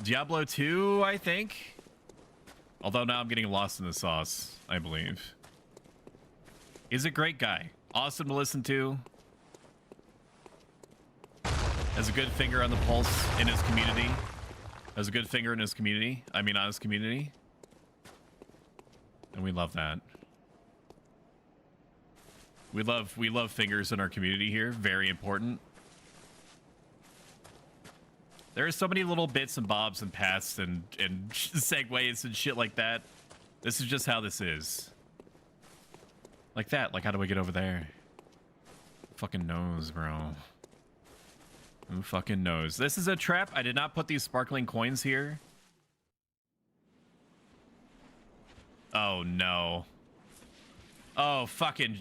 Diablo 2, I think. Although now I'm getting lost in the sauce, I believe. He's a great guy. Awesome to listen to. Has a good finger on the pulse in his community. Has a good finger in his community. I mean, on his community. And we love that. We love fingers in our community here. Very important. There are so many little bits and bobs and paths and segues and shit like that. This is just how this is. Like that. Like, how do I get over there? Fucking knows, bro. Who fucking knows? This is a trap. I did not put these sparkling coins here. Oh, no. Oh, fucking...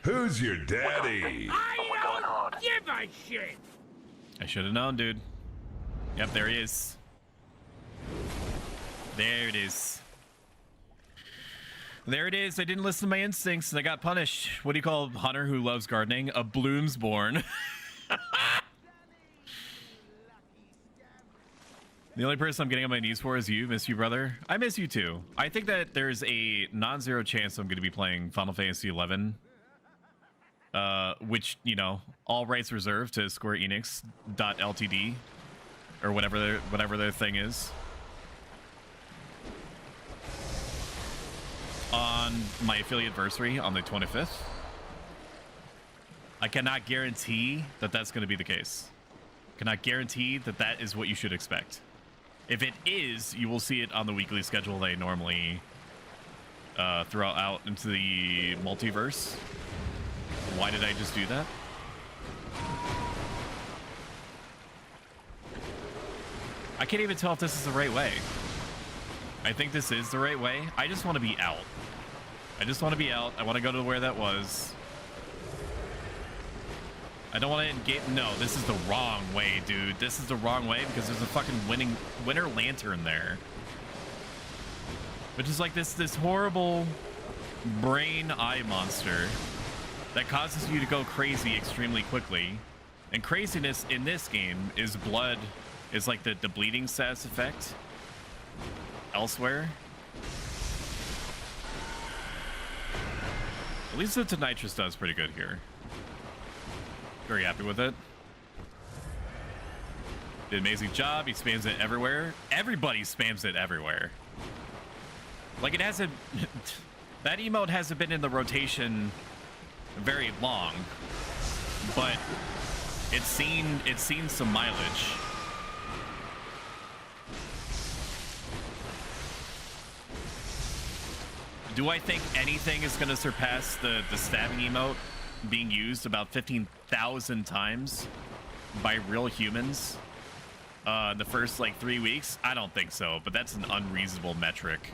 Who's your daddy? I don't give a shit. I should have known, dude. Yep, there he is. There it is. There it is. I didn't listen to my instincts and I got punished. What do you call a hunter who loves gardening? A Bloomsborn. The only person I'm getting on my knees for is you. Miss you, brother. I miss you too. I think that there's a non-zero chance I'm going to be playing Final Fantasy XI. Which, you know, all rights reserved to Square Enix .ltd or whatever their thing is. On my affiliate anniversary on the 25th. I cannot guarantee that that's going to be the case. Cannot guarantee that that is what you should expect. If it is, you will see it on the weekly schedule they normally throw out into the multiverse. Why did I just do that? I can't even tell if this is the right way. I think this is the right way. I just want to be out. I just want to be out. I want to go to where that was. I don't want to get... No, this is the wrong way, dude. This is the wrong way because there's a fucking winter lantern there. Which is like this horrible brain eye monster that causes you to go crazy extremely quickly. And craziness in this game is blood, is like the bleeding status effect elsewhere. At least the Nitrous does pretty good here. Very happy with it. Did an amazing job. He spams it everywhere. Everybody spams it everywhere. Like, it hasn't... that emote hasn't been in the rotation very long, but it's seen some mileage. Do I think anything is going to surpass the stabbing emote being used about 15,000 times by real humans the first like 3 weeks? I don't think so, but that's an unreasonable metric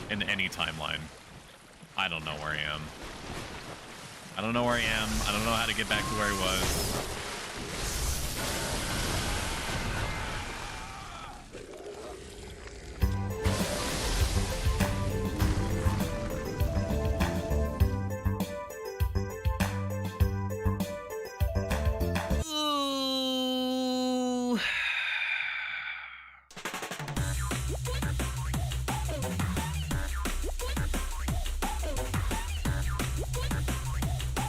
in any timeline. I don't know where I am. I don't know where I am. I don't know how to get back to where I was.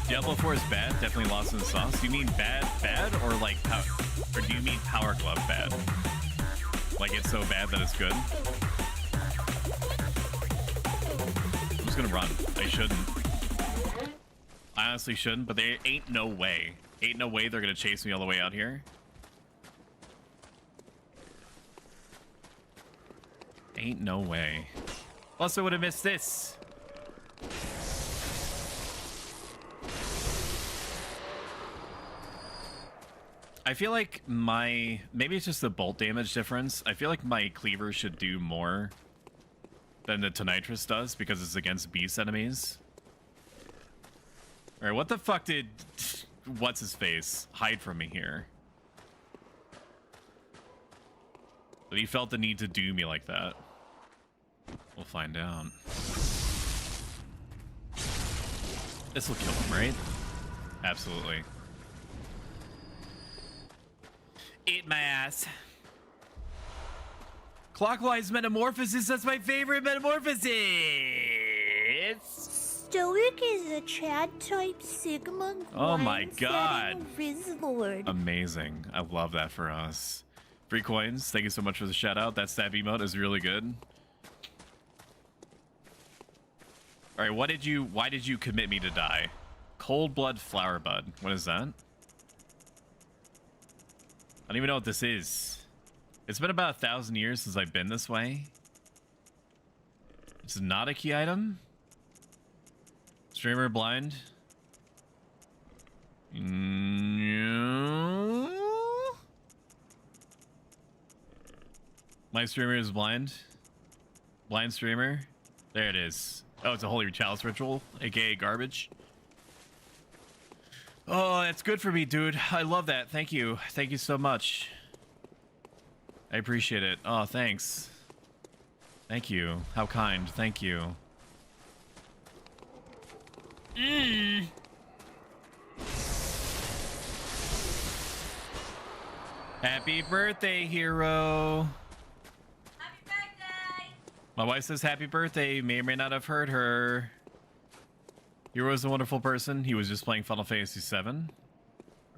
Diablo 4 is bad, definitely lost in the sauce. Do you mean bad or like or do you mean Power Glove bad? Like it's so bad that it's good? I'm just gonna run. I shouldn't. I honestly shouldn't, but there ain't no way. Ain't no way they're gonna chase me all the way out here. Ain't no way. Plus I would have missed this. I feel like maybe it's just the bolt damage difference. I feel like my cleaver should do more than the Tonitrus does because it's against beast enemies. All right, what the fuck did what's his face hide from me here? But he felt the need to do me like that. We'll find out. This will kill him, right? Absolutely. Eat my ass. Clockwise metamorphosis, that's my favorite metamorphosis. Stoic is a Chad type Sigma. Oh my god. Lord. Amazing. I love that for us. Free coins. Thank you so much for the shout out. That stab emote is really good. All right, why did you commit me to die? Cold blood flower bud. What is that? I don't even know what this is. It's been about 1,000 years since I've been this way. It's not a key item. Streamer blind. My streamer is blind. Blind streamer. There it is. Oh, it's a holy chalice ritual, aka garbage. Oh, that's good for me, dude. I love that. Thank you. Thank you so much. I appreciate it. Oh, thanks. Thank you. How kind. Thank you. Happy birthday, hero. Happy birthday! My wife says happy birthday. You may or may not have heard her. Hero is a wonderful person. He was just playing Final Fantasy VII.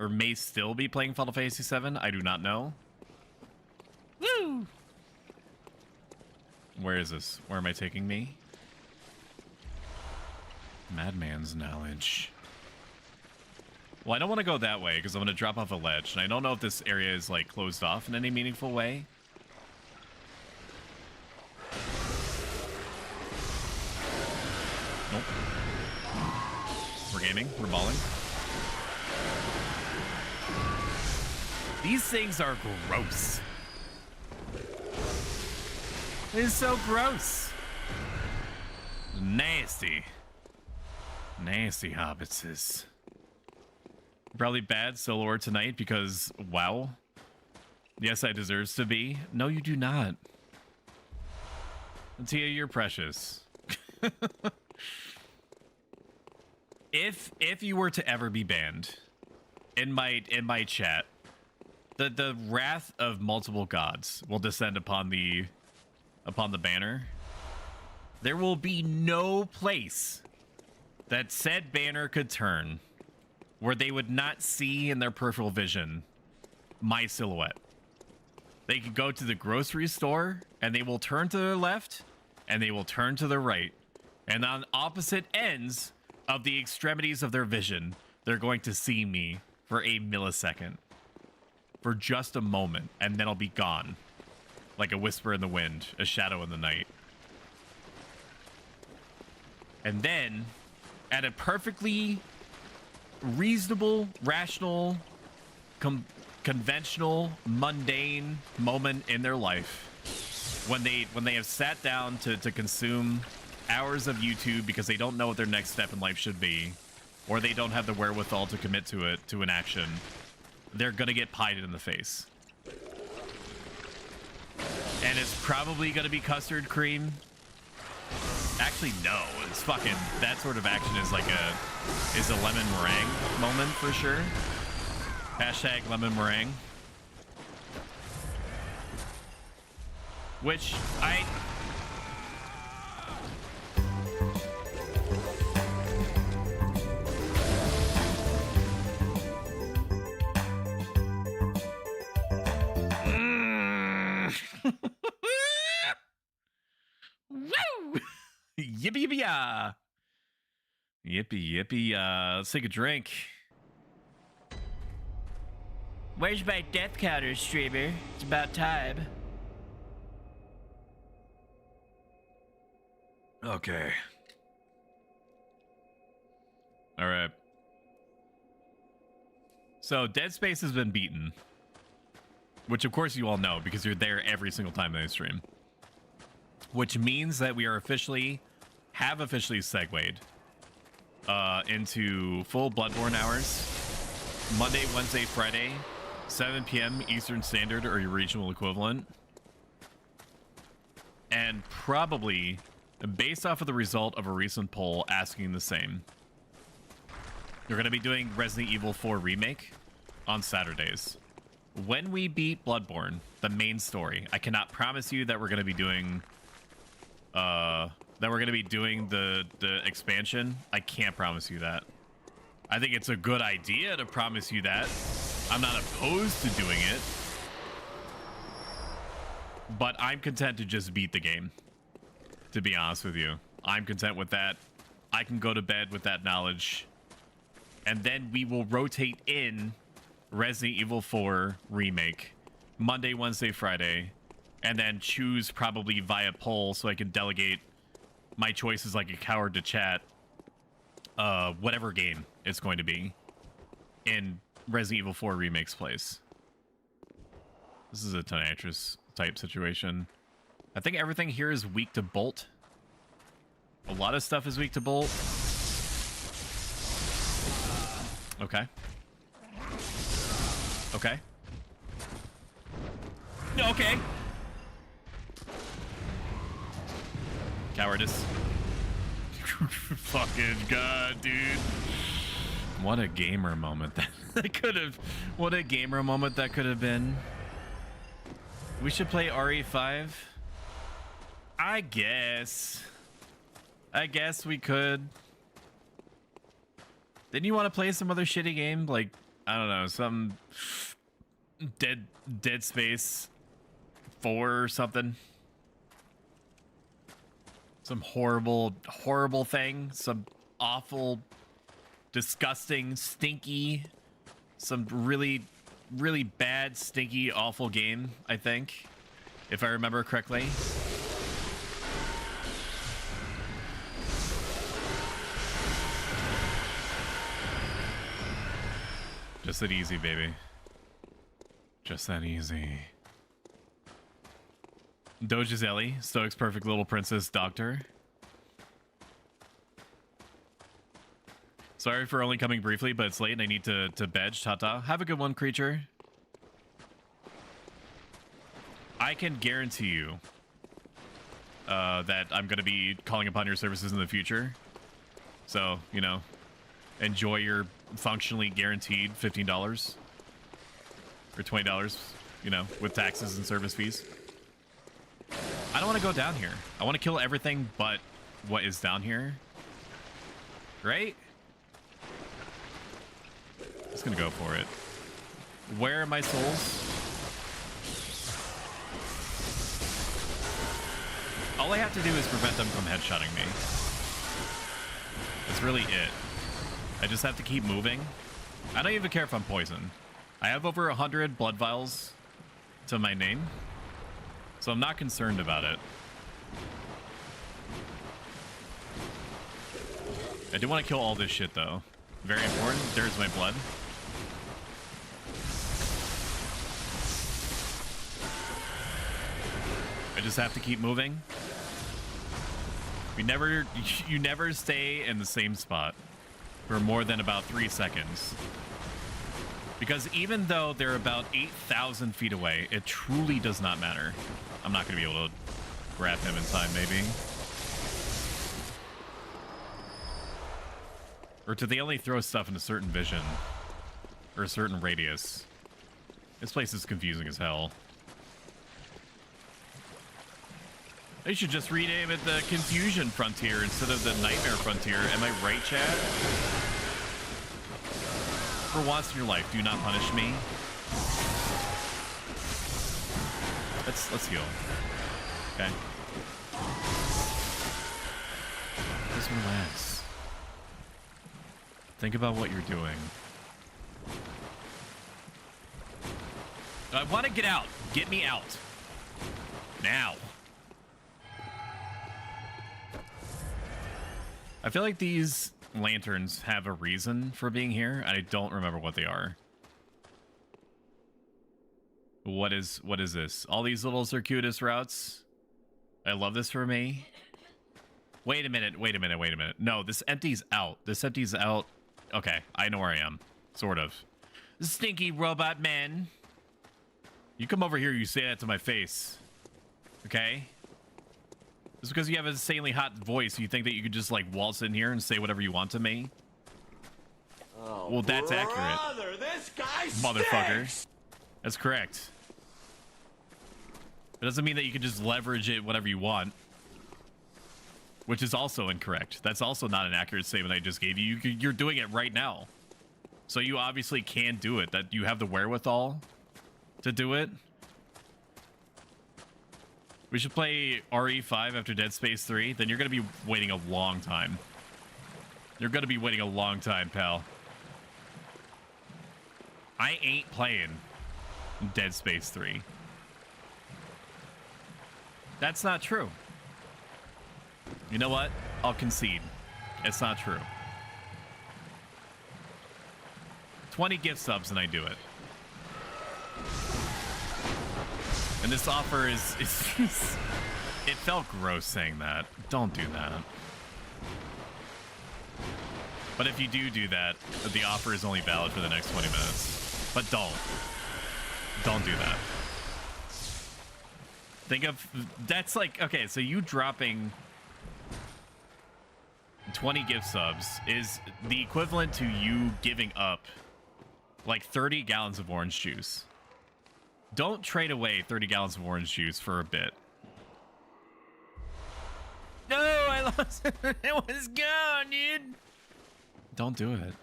Or may still be playing Final Fantasy VII. I do not know. Woo! Where is this? Where am I taking me? Madman's knowledge. Well, I don't want to go that way because I'm going to drop off a ledge. And I don't know if this area is like closed off in any meaningful way. Nope. We're gaming. We're balling. These things are gross. It is so gross. Nasty. Nasty hobbitses. Probably bad soloer tonight because, wow. Yes, I deserves to be. No, you do not. Tia, you're precious. If you were to ever be banned in my chat, the wrath of multiple gods will descend upon the banner. There will be no place that said banner could turn where they would not see in their peripheral vision my silhouette. They could go to the grocery store and they will turn to their left and they will turn to their right. And on opposite ends of the extremities of their vision, they're going to see me for a millisecond. For just a moment, and then I'll be gone. Like a whisper in the wind, a shadow in the night. And then, at a perfectly reasonable, rational, conventional, mundane moment in their life, when they have sat down to consume hours of YouTube because they don't know what their next step in life should be, or they don't have the wherewithal to commit to an action, they're gonna get pied in the face. And it's probably gonna be custard cream. Actually, no. It's fucking, that sort of action is like a lemon meringue moment for sure. Hashtag lemon meringue. Which I... Woo! Yippee yippee ya! Yippee yippee ya! Let's take a drink. Where's my death counter, streamer? It's about time. Okay. All right. So Dead Space has been beaten, which of course you all know because you're there every single time they stream. Which means that we are have officially segued into full Bloodborne hours. Monday, Wednesday, Friday, 7 p.m. Eastern Standard or your regional equivalent. And probably, based off of the result of a recent poll asking the same, you're going to be doing Resident Evil 4 Remake on Saturdays. When we beat Bloodborne, the main story, I cannot promise you that we're going to be doing the expansion. I can't promise you that. I think it's a good idea to promise you that. I'm not opposed to doing it. But I'm content to just beat the game. To be honest with you. I'm content with that. I can go to bed with that knowledge. And then we will rotate in Resident Evil 4 Remake. Monday, Wednesday, Friday. And then choose probably via poll so I can delegate my choices like a coward to chat. Whatever game it's going to be in Resident Evil 4 Remake's place. This is a Tonitrus type situation. I think everything here is weak to Bolt. A lot of stuff is weak to Bolt. Okay. Okay. Okay. Cowardice. Fucking god, dude. What a gamer moment that could have. What a gamer moment that could have been. We should play RE5. I guess we could. Didn't you want to play some other shitty game? Like, I don't know, some Dead Space 4 or something? Some horrible thing. Some awful, disgusting, stinky, some really bad, stinky, awful game, I think, if I remember correctly. Just that easy, baby. Just that easy. Doja's Ellie, Stoic's perfect little princess doctor. Sorry for only coming briefly, but it's late and I need to bed. Tata. Have a good one, creature. I can guarantee you that I'm going to be calling upon your services in the future. So, you know, enjoy your functionally guaranteed $15 or $20, you know, with taxes and service fees. I don't want to go down here. I want to kill everything but what is down here. Right? Just gonna go for it. Where are my souls? All I have to do is prevent them from headshotting me. That's really it. I just have to keep moving. I don't even care if I'm poisoned. I have over 100 blood vials to my name, so I'm not concerned about it. I do want to kill all this shit, though. Very important. There's my blood. I just have to keep moving. You never stay in the same spot for more than about 3 seconds. Because even though they're about 8,000 feet away, it truly does not matter. I'm not going to be able to grab him in time, maybe. Or do they only throw stuff in a certain vision? Or a certain radius? This place is confusing as hell. They should just rename it the Confusion Frontier instead of the Nightmare Frontier. Am I right, Chad? For once in your life, do not punish me. Let's heal. Okay. Just relax. Think about what you're doing. I want to get out. Get me out. Now. I feel like these lanterns have a reason for being here. I don't remember what they are. What is this? All these little circuitous routes. I love this for me. Wait a minute. No, this empties out. Okay, I know where I am. Sort of. Stinky robot man. You come over here, you say that to my face. Okay? Just because you have an insanely hot voice, you think that you could just, like, waltz in here and say whatever you want to me? Oh, well, that's brother, accurate. this guy Motherfucker. stinks! That's correct. It doesn't mean that you can just leverage it whatever you want. Which is also incorrect. That's also not an accurate statement I just gave you. You're doing it right now. So you obviously can do it. That you have the wherewithal to do it. We should play RE5 after Dead Space 3. Then you're going to be waiting a long time. You're going to be waiting a long time, pal. I ain't playing Dead Space 3. That's not true. You know what? I'll concede. It's not true. 20 gift subs and I do it. And this offer is it felt gross saying that. Don't do that. But if you do that, the offer is only valid for the next 20 minutes. But don't do that. Think of, that's like, okay, so you dropping 20 gift subs is the equivalent to you giving up like 30 gallons of orange juice. Don't trade away 30 gallons of orange juice for a bit. No, I lost it. It was gone, dude. Don't do it.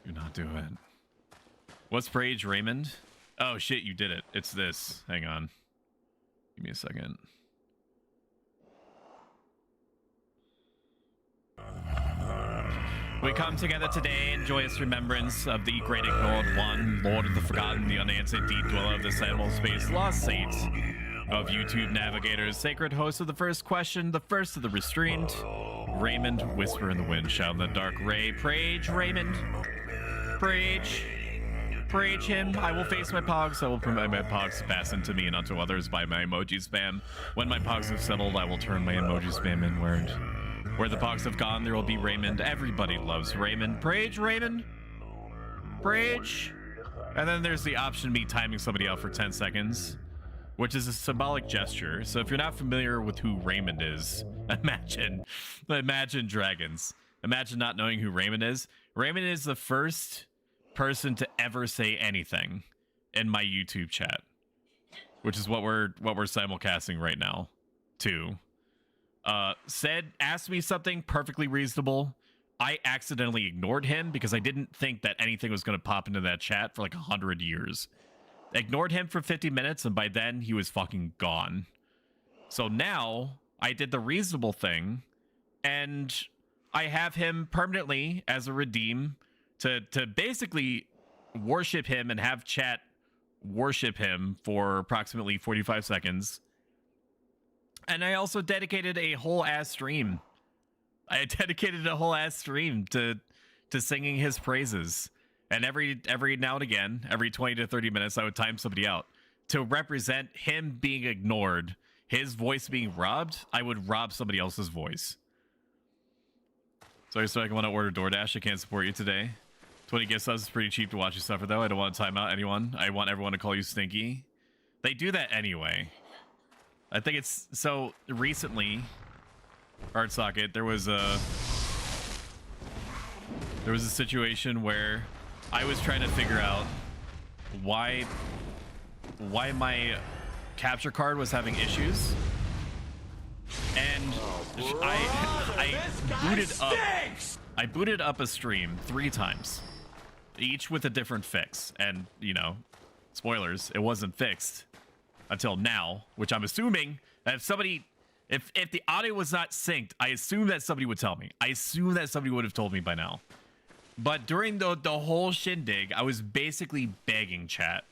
Do not do it. What's Prage, Raymond? Oh, shit, you did it. It's this. Hang on. Give me a second. We come together today in joyous remembrance of the great ignored one, Lord of the Forgotten, the unanswered deep dweller of the Sample Space, lost saint of YouTube navigators, sacred host of the first question, the first of the restrained, Raymond, whisper in the wind, shout in the dark ray, Prage, Raymond, Prage him, I will face my pogs, I will permit my pogs to pass into me and unto others by my emoji spam. When my pogs have settled, I will turn my emoji spam inward. Where the pogs have gone, there will be Raymond. Everybody loves Raymond. Prage, Raymond. Prage. And then there's the option of me timing somebody out for 10 seconds, which is a symbolic gesture. So if you're not familiar with who Raymond is, imagine dragons. Imagine not knowing who Raymond is. Raymond is the first person to ever say anything in my YouTube chat, which is what we're simulcasting right now, too. Asked me something perfectly reasonable. I accidentally ignored him because I didn't think that anything was going to pop into that chat for like 100 years. Ignored him for 50 minutes, and by then he was fucking gone. So now I did the reasonable thing, and I have him permanently as a redeem to basically worship him and have chat worship him for approximately 45 seconds. And I also dedicated a whole ass stream. I dedicated a whole ass stream to singing his praises. And every now and again, every 20 to 30 minutes, I would time somebody out to represent him being ignored, his voice being robbed. I would rob somebody else's voice. Sorry, so I want to order DoorDash. I can't support you today. 20 gift subs is pretty cheap to watch you suffer, though. I don't want to time out anyone. I want everyone to call you stinky. They do that anyway. I think it's so recently. Art Socket, there was a situation where I was trying to figure out why my capture card was having issues, and I booted up a stream 3 times, each with a different fix, and you know, spoilers, it wasn't fixed until now, which I'm assuming that if the audio was not synced, I assume that somebody would tell me. I assume that somebody would have told me by now. But during the whole shindig, I was basically begging chat.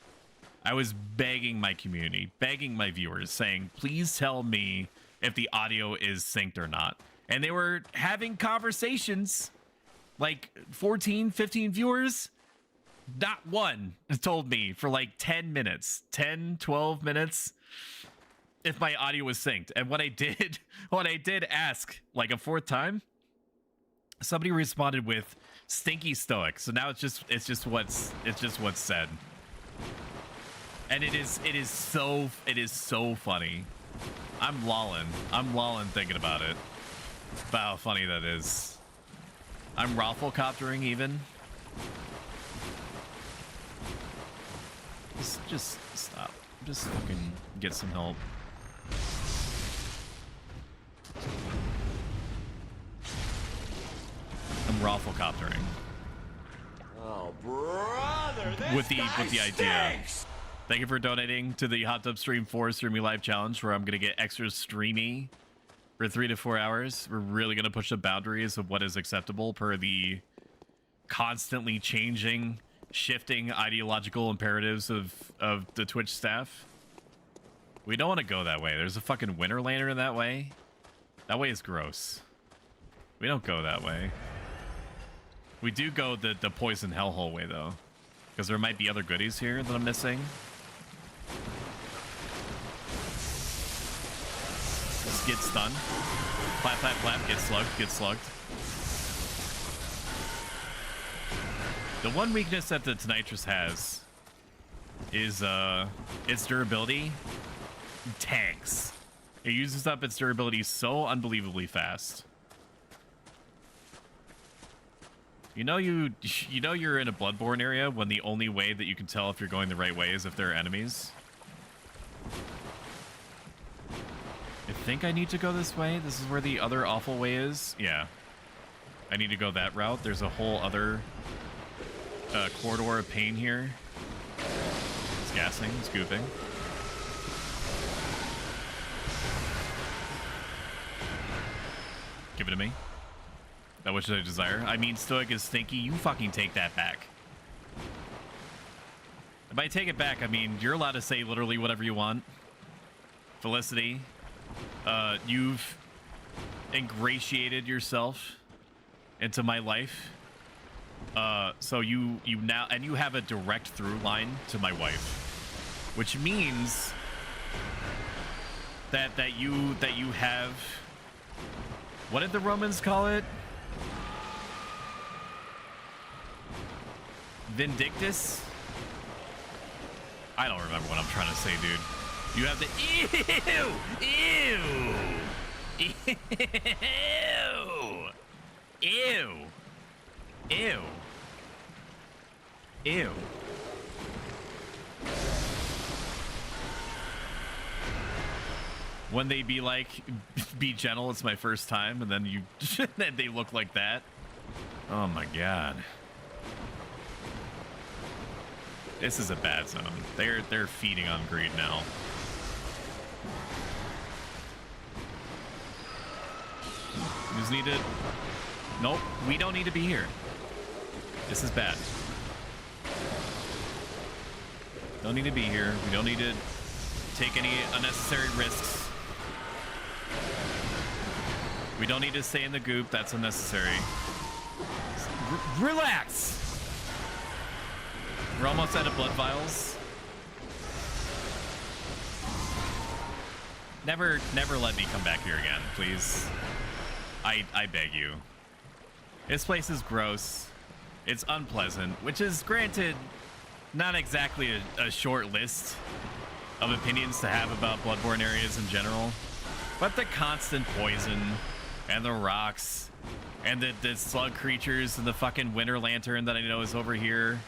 I was begging my community, begging my viewers, saying, please tell me if the audio is synced or not. And they were having conversations, like 14, 15 viewers. Not one told me for like 10 minutes, 10, 12 minutes. if my audio was synced. And when I did ask like a fourth time, somebody responded with stinky stoic. So now it's just what's said. And it is so funny. I'm lolling thinking about it. About how funny that is. I'm rafflecoptering even. Just stop. Just fucking get some help. I'm rafflecoptering. Oh, brother, this with the idea. stinks. Thank you for donating to the Hot Tub Stream 4 Streamy Live Challenge, where I'm gonna get extra streamy for 3 to 4 hours. We're really gonna push the boundaries of what is acceptable per the constantly changing, shifting ideological imperatives of the Twitch staff. We don't want to go that way. There's a fucking winter lantern that way. That way is gross. We don't go that way. We do go the poison hellhole way though, because there might be other goodies here that I'm missing. Just get stunned. Clap, clap, clap. Get slugged. Get slugged. The one weakness that the Tonitrus has is its durability tanks. It uses up its durability so unbelievably fast. You know you're in a Bloodborne area when the only way that you can tell if you're going the right way is if there are enemies. I think I need to go this way. This is where the other awful way is. Yeah. I need to go that route. There's a whole other corridor of pain here. It's gassing, it's gooping. Give it to me. That which I desire. I mean, Stoic is stinky. You fucking take that back. If I take it back, I mean, you're allowed to say literally whatever you want. Felicity, you've ingratiated yourself into my life. So you now, and you have a direct through line to my wife, which means that you have, what did the Romans call it? Vindictus? I don't remember what I'm trying to say, dude. You have the ew. When they be like, be gentle, it's my first time, and then then they look like that. Oh my god. This is a bad zone. They're feeding on greed now. You just need to... Nope, we don't need to be here. This is bad. Don't need to be here. We don't need to take any unnecessary risks. We don't need to stay in the goop. That's unnecessary. Relax! We're almost out of blood vials. Never let me come back here again, please. I beg you. This place is gross. It's unpleasant, which is, granted, not exactly a short list of opinions to have about Bloodborne areas in general. But the constant poison, and the rocks, and the slug creatures, and the fucking winter lantern that I know is over here.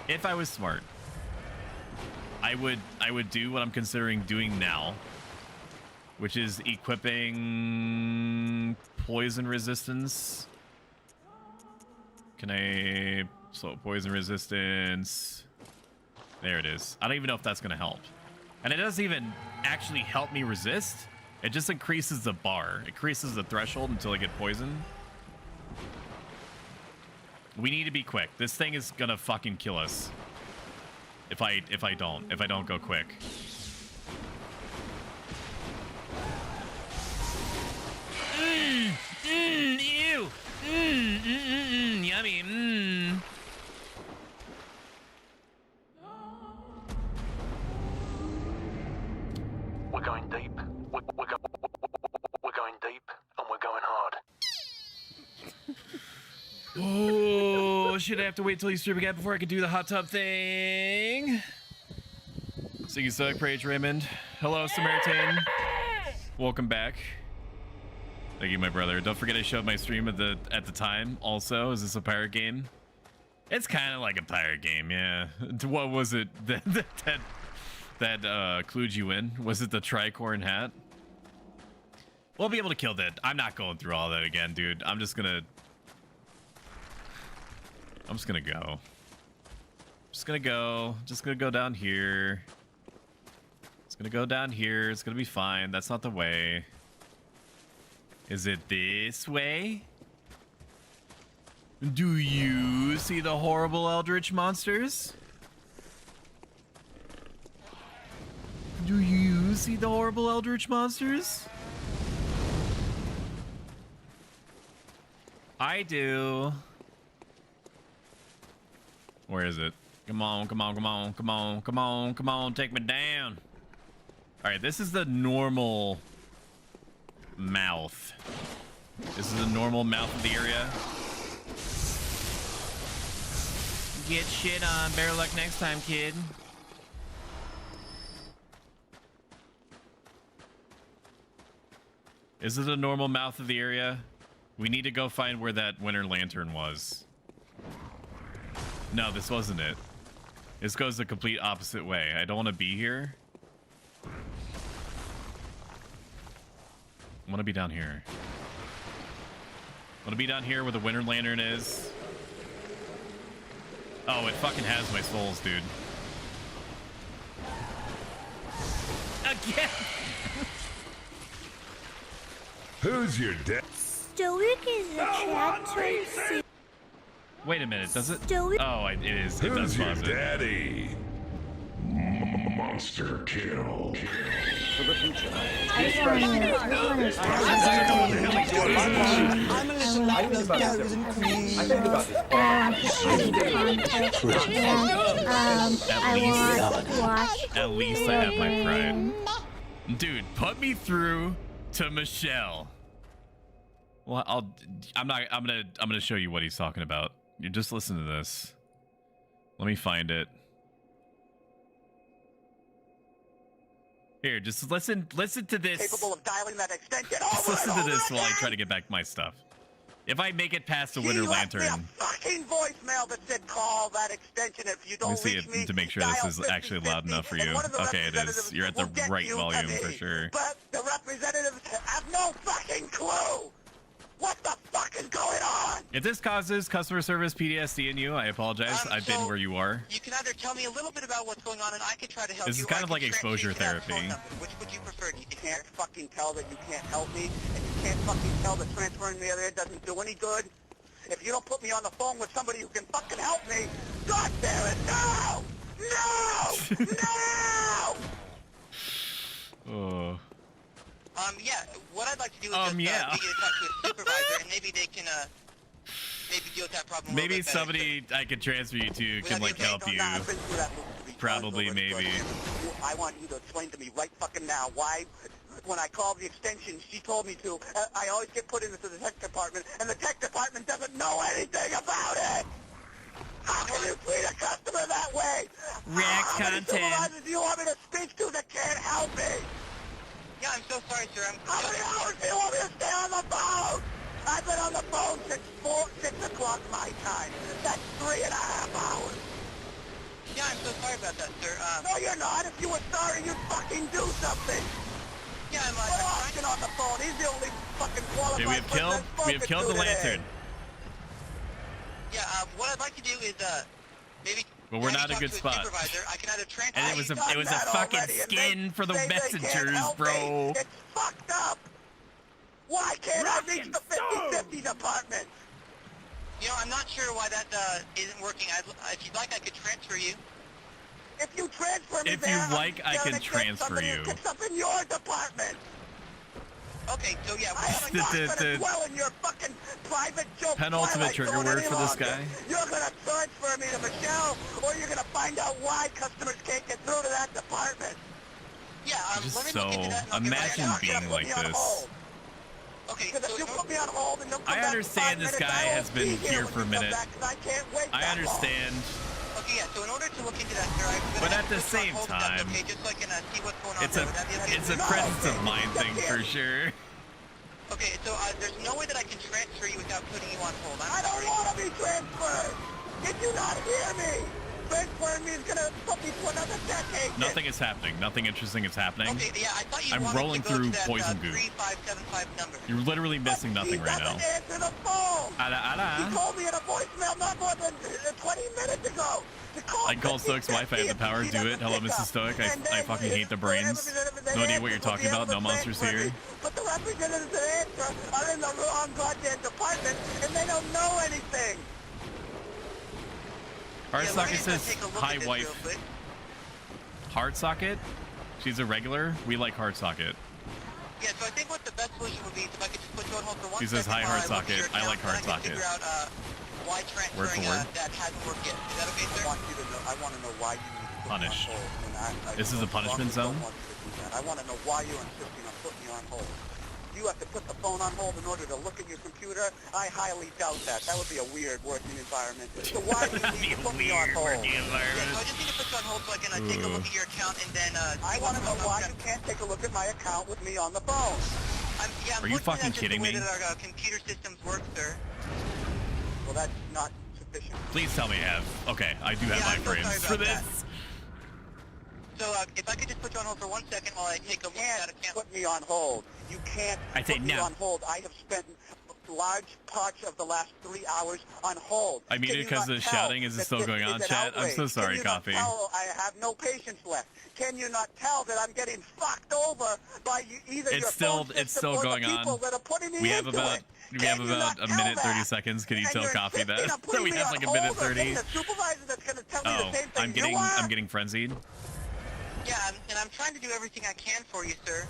If I was smart, I would do what I'm considering doing now, which is equipping poison resistance. Can I slow poison resistance? There it is. I don't even know if that's gonna help. And it doesn't even actually help me resist. It just increases the bar. It increases the threshold until I get poisoned. We need to be quick. This thing is gonna fucking kill us. If I don't go quick. Ew. Yummy. Oh, should I have to wait till you stream again before I can do the hot tub thing? Siggy Suck, Praise Raymond. Hello, Samaritan. Welcome back. Thank you, my brother. Don't forget I showed my stream at the time also. Is this a pirate game? It's kind of like a pirate game, yeah. What was it that clued you in? Was it the tricorn hat? We'll be able to kill that. I'm not going through all that again, dude. I'm just gonna go. Just gonna go down here. It's gonna go down here. It's gonna be fine. That's not the way. Is it this way? Do you see the horrible eldritch monsters? Do you see the horrible eldritch monsters? I do. Where is it? Come on, come on, come on, come on, come on, come on, take me down. All right, this is the normal mouth. This is the normal mouth of the area. Get shit on. Better luck next time, kid. Is it a normal mouth of the area? We need to go find where that winter lantern was. No, this wasn't it. This goes the complete opposite way. I don't want to be here. I want to be down here. I want to be down here where the winter lantern is. Oh, it fucking has my souls, dude. Again! Who's your dad? Stoic is a chat. Wait a minute, does it? Stoic. Oh, it is. It does Who's your pause it. daddy? Monster kill. For the future. I just want At least I have my pride. Dude, put me through to Michelle. Well, I'm gonna show you what he's talking about. You just listen to this. Let me find it. Here, just listen to this. Capable of dialing that extension. Just listen to this while I try to get back my stuff. If I make it past the winter lantern. Left me a fucking voicemail that said call that extension if you don't Let me see reach it me, to make sure this is actually loud enough for you. Okay, it is. You're at the right volume for sure. But the representatives have no fucking clue. What the fuck is going on? If this causes customer service PTSD in you, I apologize. I've been where you are. You can either tell me a little bit about what's going on and I can try to help This you. is kind of like exposure therapy. Which would you prefer? You can't fucking tell that you can't help me, and you can't fucking tell that transferring me there doesn't do any good. If you don't put me on the phone with somebody who can fucking help me, God damn it, no! No! No! Oh. Yeah, what I'd like to do is yeah. get in touch with a supervisor, and maybe they can, maybe deal with that problem. Maybe somebody I could transfer you to can like help you. Probably, maybe. I want you to explain to me right fucking now why, when I called the extension, she told me to. I always get put into the tech department, and the tech department doesn't know anything about it. How can you treat a customer that way? React How many content. supervisors do you want me to speak to that can't help me? Yeah, I'm so sorry, sir. How many hours do you want me to stay on the phone? I've been on the phone since 6 o'clock my time. That's 3.5 hours. Yeah, I'm so sorry about that, sir. No, you're not. If you were sorry, you'd fucking do something. Yeah, I'm Austin on the phone. He's the only fucking qualified Okay, we have killed the lantern. Yeah, what I'd like to do is, maybe... But we're not in a good spot. I can either transfer. And it was a fucking skin for the messengers, bro. It's fucked up. Why can't I reach the 50-50 department? You know, I'm not sure why that isn't working. If you'd like, I could transfer you. If you transfer me If you like, I can transfer you. It's up in your department. Okay, so yeah, I'm not gonna dwell in your fucking private joke. Penultimate trigger word for this guy. You're gonna transfer me to Michelle, or you're gonna find out why customers can't get through to that department. Yeah, Just let me so look into that and I'll get imagine back to you. being like this. Okay, because if you put me on hold and you'll come I back understand in 5 this minutes, guy I has won't been be here when for a you come minute. back, 'cause I can't wait I that understand. long. Okay, yeah, so in order to look into that, sir, I'm gonna But have at to the put you on same hold if that's time, okay, just so I can see what's going on It's there. a Would that be okay? it's a No, presence of okay. mind You thing can't. for sure. Okay, so there's no way that I can transfer you without putting you on hold. I don't want to be transferred. Did you not hear me? Transferring me is gonna put me to another decade. Nothing is happening. Nothing interesting is happening. Okay, yeah, I thought you I'm wanted rolling to go through to that poison goo. 3575 number. You're literally missing nothing right now. He doesn't answer the phone. Ala He ala. called me in a voicemail not more than 20 minutes ago. I can call Stoic Wife. I have the power. Do it. Hello, Mrs. Stoic. I fucking hate the brains. No idea what you're talking about. No monsters here. But the representatives that answer are in the wrong goddamn department, and they don't know anything. Hard Socket says, hi, wife. Hard Socket? She's a regular? We like Hard Socket. Yeah, so I think what the best solution would be is if I could just put you on hold for 1 She second. says, hi, while Hard I look at your Socket. I like account, Hard and I can Socket. figure out why transferring that hasn't worked yet. Is that okay, sir? I want to know why you need to put Punish. me on hold. This is a punishment zone? I want to know why you're insisting on putting me on hold. You have to put the phone on hold in order to look at your computer? I highly doubt that. That would be a weird working environment. So why do you need to put me on hold? Yeah, so I just need to put you on hold so I can take a look at your account and then... I want to know why you can't take a look at my account with me on the phone. Are you fucking kidding me? That's just the way that our computer systems work, sir. Well, that's not sufficient. Please tell me I have. Okay, I do have my frames for this. So, if I could just put you on hold for 1 second while I take a look at that account. Put me on hold. You can't put me on hold. I have spent large parts of the last 3 hours on hold. I mean, because the shouting is still going on, chat. I'm so sorry, Coffee. I have no patience left. Can you not tell that I'm getting fucked over by either your phone system it's still or going the people on. that are putting me We have into about it? we have about a minute 30 seconds. Can you tell Coffee that? So we have like a minute 30. Oh, I'm getting frenzied. Yeah, and I'm trying to do everything I can for you, sir.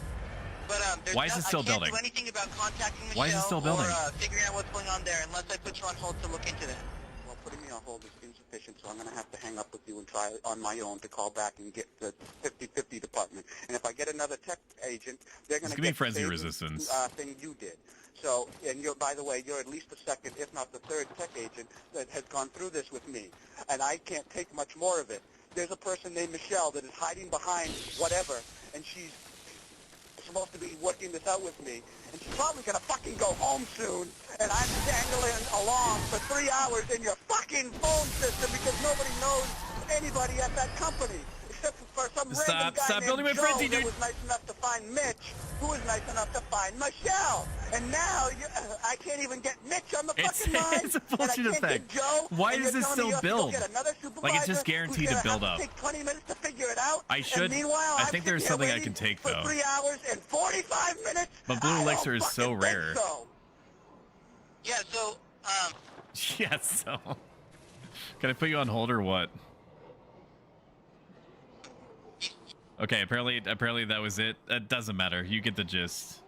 But why is it still building? I can't do anything about contacting Michelle Why is it still building? or figuring out what's going on there unless I put you on hold to look into that. Well, putting me on hold is insufficient, so I'm going to have to hang up with you and try on my own to call back and get the 50-50 department. And if I get another tech agent, they're going to get frenzy the same resistance. Thing you did. So, and you're, by the way, you're at least the second, if not the third tech agent that has gone through this with me. And I can't take much more of it. There's a person named Michelle that is hiding behind whatever, and she's supposed to be working this out with me, and she's probably going to fucking go home soon, and I'm dangling along for 3 hours in your fucking phone system because nobody knows anybody at that company, except for some random guy named Joe that was nice enough to find Mitch, who was nice enough to find Michelle. And now I can't even get Mitch on the fucking line. It's a bullshit effect. Why does this still build? Like, it's just guaranteed to build up. Take 20 minutes to figure it out. I think there's something I can take, though. For 3 hours and 45 minutes. But Blue Elixir is so rare. So. Yeah, so, Yeah, so... Can I put you on hold or what? Okay, apparently that was it. That doesn't matter. You get the gist.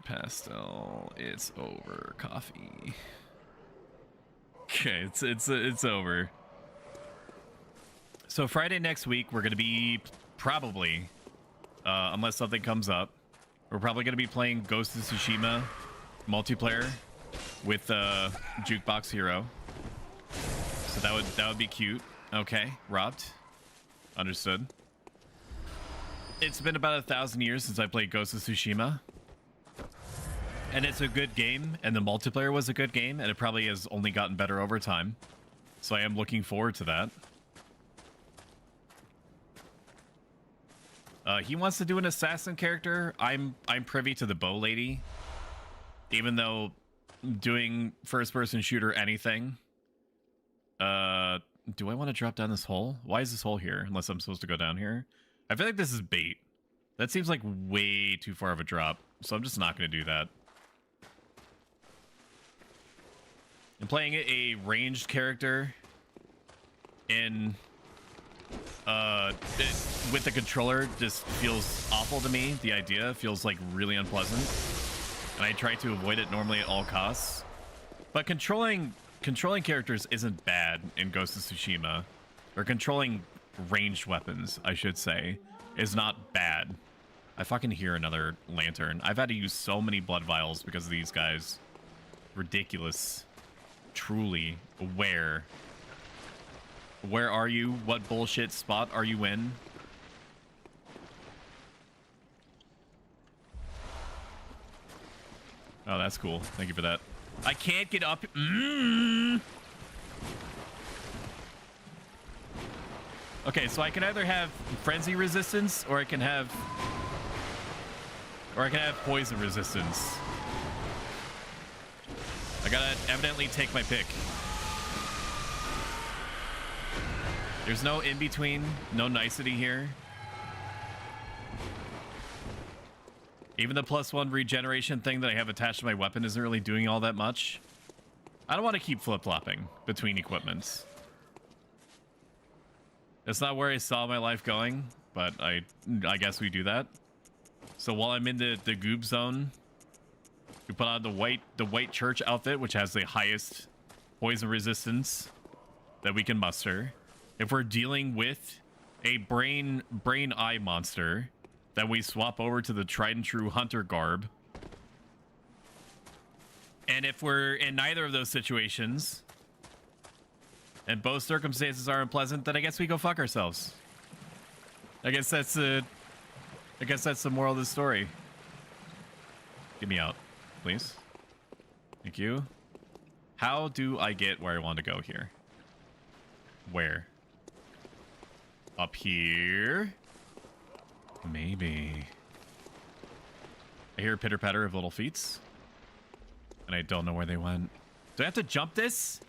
Pastel, it's over. Coffee. Okay, it's over. So Friday next week we're gonna be probably, unless something comes up, we're probably gonna be playing Ghost of Tsushima multiplayer with Jukebox Hero. So that would be cute. Okay, robbed. Understood. It's been about 1,000 years since I played Ghost of Tsushima. And it's a good game, and the multiplayer was a good game, and it probably has only gotten better over time. So I am looking forward to that. He wants to do an assassin character. I'm privy to the bow lady. Even though doing first-person shooter anything. Do I want to drop down this hole? Why is this hole here? Unless I'm supposed to go down here. I feel like this is bait. That seems like way too far of a drop. So I'm just not going to do that. I'm playing a ranged character in with the controller just feels awful to me. The idea feels like really unpleasant, and I try to avoid it normally at all costs. But controlling characters isn't bad in Ghost of Tsushima, or controlling ranged weapons, I should say, is not bad. I fucking hear another lantern. I've had to use so many blood vials because of these guys. Ridiculous. Truly. Where are you? What bullshit spot are you in? Oh, that's cool. Thank you for that. I can't get up. Okay, so I can either have frenzy resistance or I can have poison resistance. I gotta evidently take my pick. There's no in between, no nicety here. Even the +1 regeneration thing that I have attached to my weapon isn't really doing all that much. I don't want to keep flip-flopping between equipments. That's not where I saw my life going, but I guess we do that. So while I'm in the goob zone, we put on the white church outfit, which has the highest poison resistance that we can muster. If we're dealing with a brain eye monster, then we swap over to the tried and true hunter garb. And if we're in neither of those situations, and both circumstances are unpleasant, then I guess we go fuck ourselves. I guess that's the moral of the story. Get me out, please. Thank you. How do I get where I want to go here? Where? Up here? Maybe. I hear pitter-patter of little feet. And I don't know where they went. Do I have to jump this?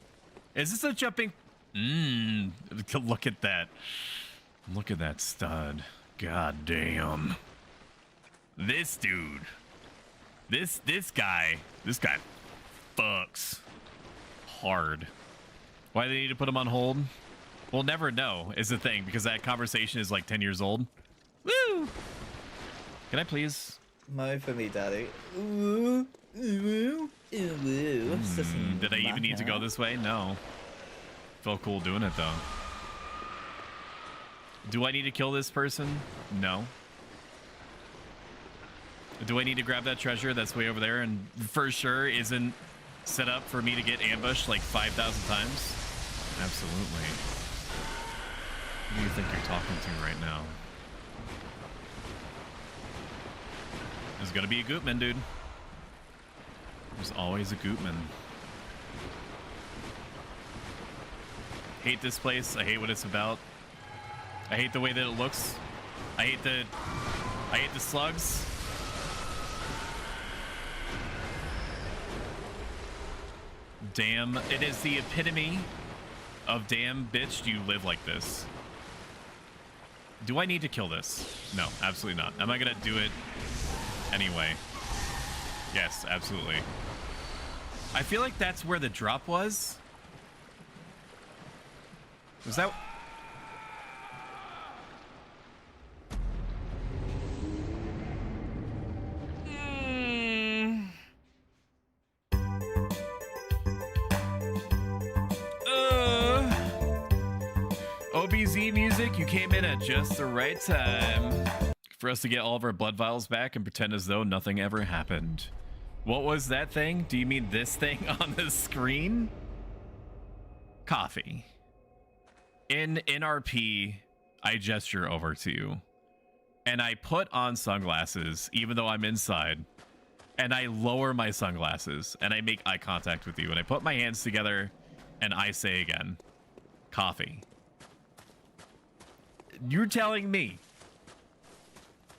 Is this a jumping? Look at that. Look at that stud. God damn. This dude. This guy fucks hard. Why do they need to put him on hold? We'll never know is the thing, because that conversation is like 10 years old. Woo! Can I please? No for me, daddy. Ooh. Ooh. Ooh. Did I even need to go this way? No. Felt cool doing it though. Do I need to kill this person? No. Do I need to grab that treasure that's way over there and for sure isn't set up for me to get ambushed like 5,000 times? Absolutely. Who do you think you're talking to right now? There's gonna be a Gootman, dude. There's always a Gootman. Hate this place. I hate what it's about. I hate the way that it looks. I hate the slugs. Damn, it is the epitome of damn bitch, do you live like this? Do I need to kill this? No, absolutely not. Am I gonna do it anyway? Yes, absolutely. I feel like that's where the drop was. Was that? OBZ music, you came in at just the right time for us to get all of our blood vials back and pretend as though nothing ever happened. What was that thing? Do you mean this thing on the screen? Coffee. In NRP, I gesture over to you and I put on sunglasses even though I'm inside, and I lower my sunglasses and I make eye contact with you and I put my hands together and I say again, coffee. You're telling me,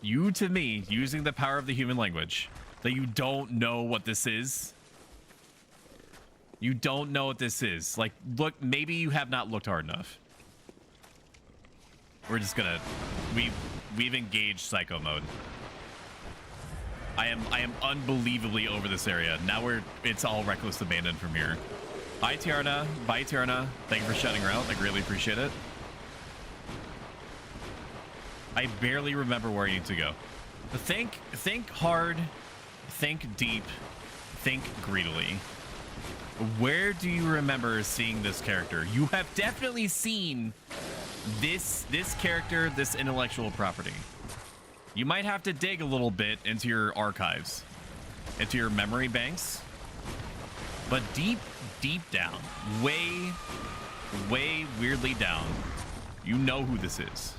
you to me, using the power of the human language, that you don't know what this is? You don't know what this is. Like, look, maybe you have not looked hard enough. We're just gonna, we've engaged psycho mode. I am unbelievably over this area. Now it's all reckless abandon from here. Hi Tiarna, bye Tiarna. Thank you for shutting her out. I greatly appreciate it. I barely remember where I need to go. Think hard, think deep, think greedily. Where do you remember seeing this character? You have definitely seen this character, this intellectual property. You might have to dig a little bit into your archives, into your memory banks. But deep, deep down, way, way weirdly down, you know who this is.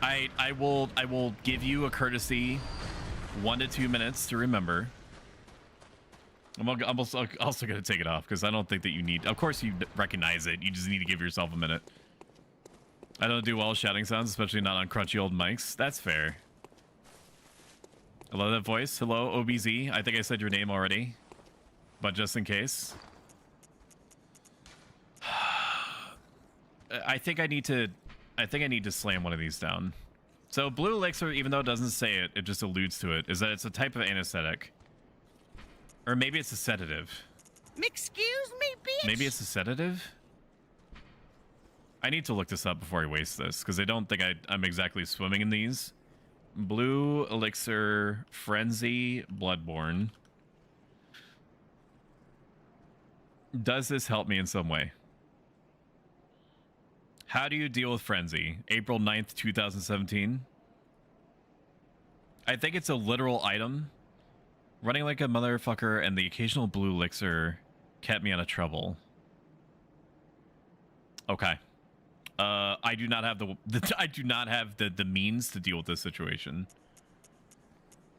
I will give you a courtesy 1 to 2 minutes to remember. I'm also going to take it off because I don't think that you need... Of course you recognize it. You just need to give yourself a minute. I don't do well with shouting sounds, especially not on crunchy old mics. That's fair. I love that voice. Hello, OBZ. I think I said your name already. But just in case. I think I need to slam one of these down. So blue elixir, even though it doesn't say it, it just alludes to it, is that it's a type of anesthetic. Or maybe it's a sedative. Excuse me, bitch. Maybe it's a sedative? I need to look this up before I waste this, because I don't think I'm exactly swimming in these. Blue elixir, frenzy, bloodborne. Does this help me in some way? How do you deal with frenzy? April 9th, 2017. I think it's a literal item. Running like a motherfucker and the occasional blue elixir kept me out of trouble. Okay. I do not have the means to deal with this situation.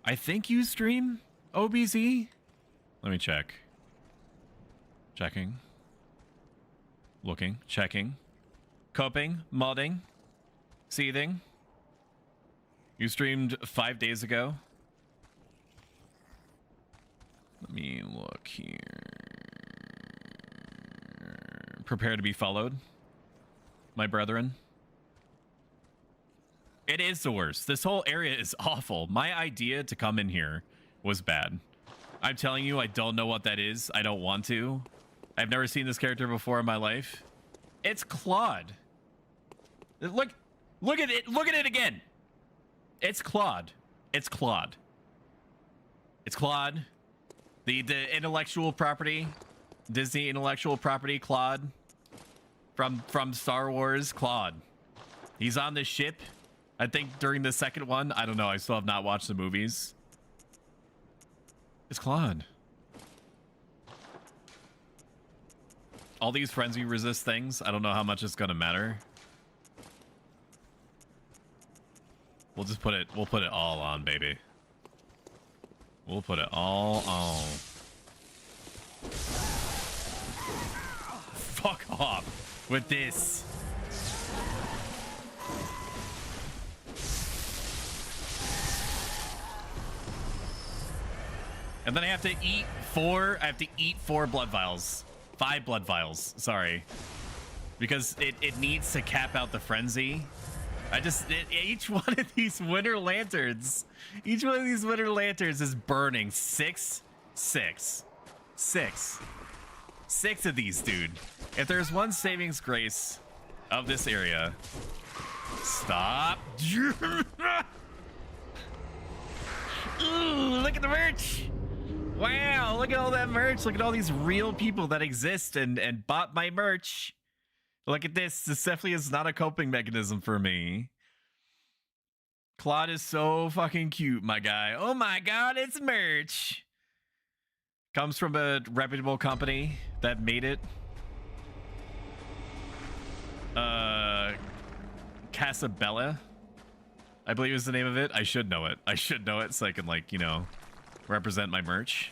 I think you stream OBZ. Let me check. Checking. Looking. Checking. Coping, modding, seething. You streamed 5 days ago. Let me look here. Prepare to be followed, my brethren. It is the worst. This whole area is awful. My idea to come in here was bad. I'm telling you, I don't know what that is. I don't want to. I've never seen this character before in my life. It's Claude. Look at it. Look at it again. It's Claude. It's Claude. It's Claude. The intellectual property, Disney intellectual property, Claude. From Star Wars, Claude. He's on this ship. I think during the second one. I don't know. I still have not watched the movies. It's Claude. All these frenzy resist things. I don't know how much it's gonna matter. We'll just put it. We'll put it all on, baby. We'll put it all on. Fuck off with this. And then I have to eat 4. I have to eat 4 blood vials. 5 blood vials. Sorry, because it needs to cap out the frenzy. Each one of these winter lanterns, each one of these winter lanterns is burning 6 of these, dude. If there's one savings grace of this area, stop. Ooh, look at the merch. Wow, look at all that merch. Look at all these real people that exist and bought my merch. Look at this. This definitely is not a coping mechanism for me. Claude is so fucking cute, my guy. Oh my god, it's merch. Comes from a reputable company that made it. Casabella, I believe is the name of it. I should know it. I should know it so I can, like, you know, represent my merch.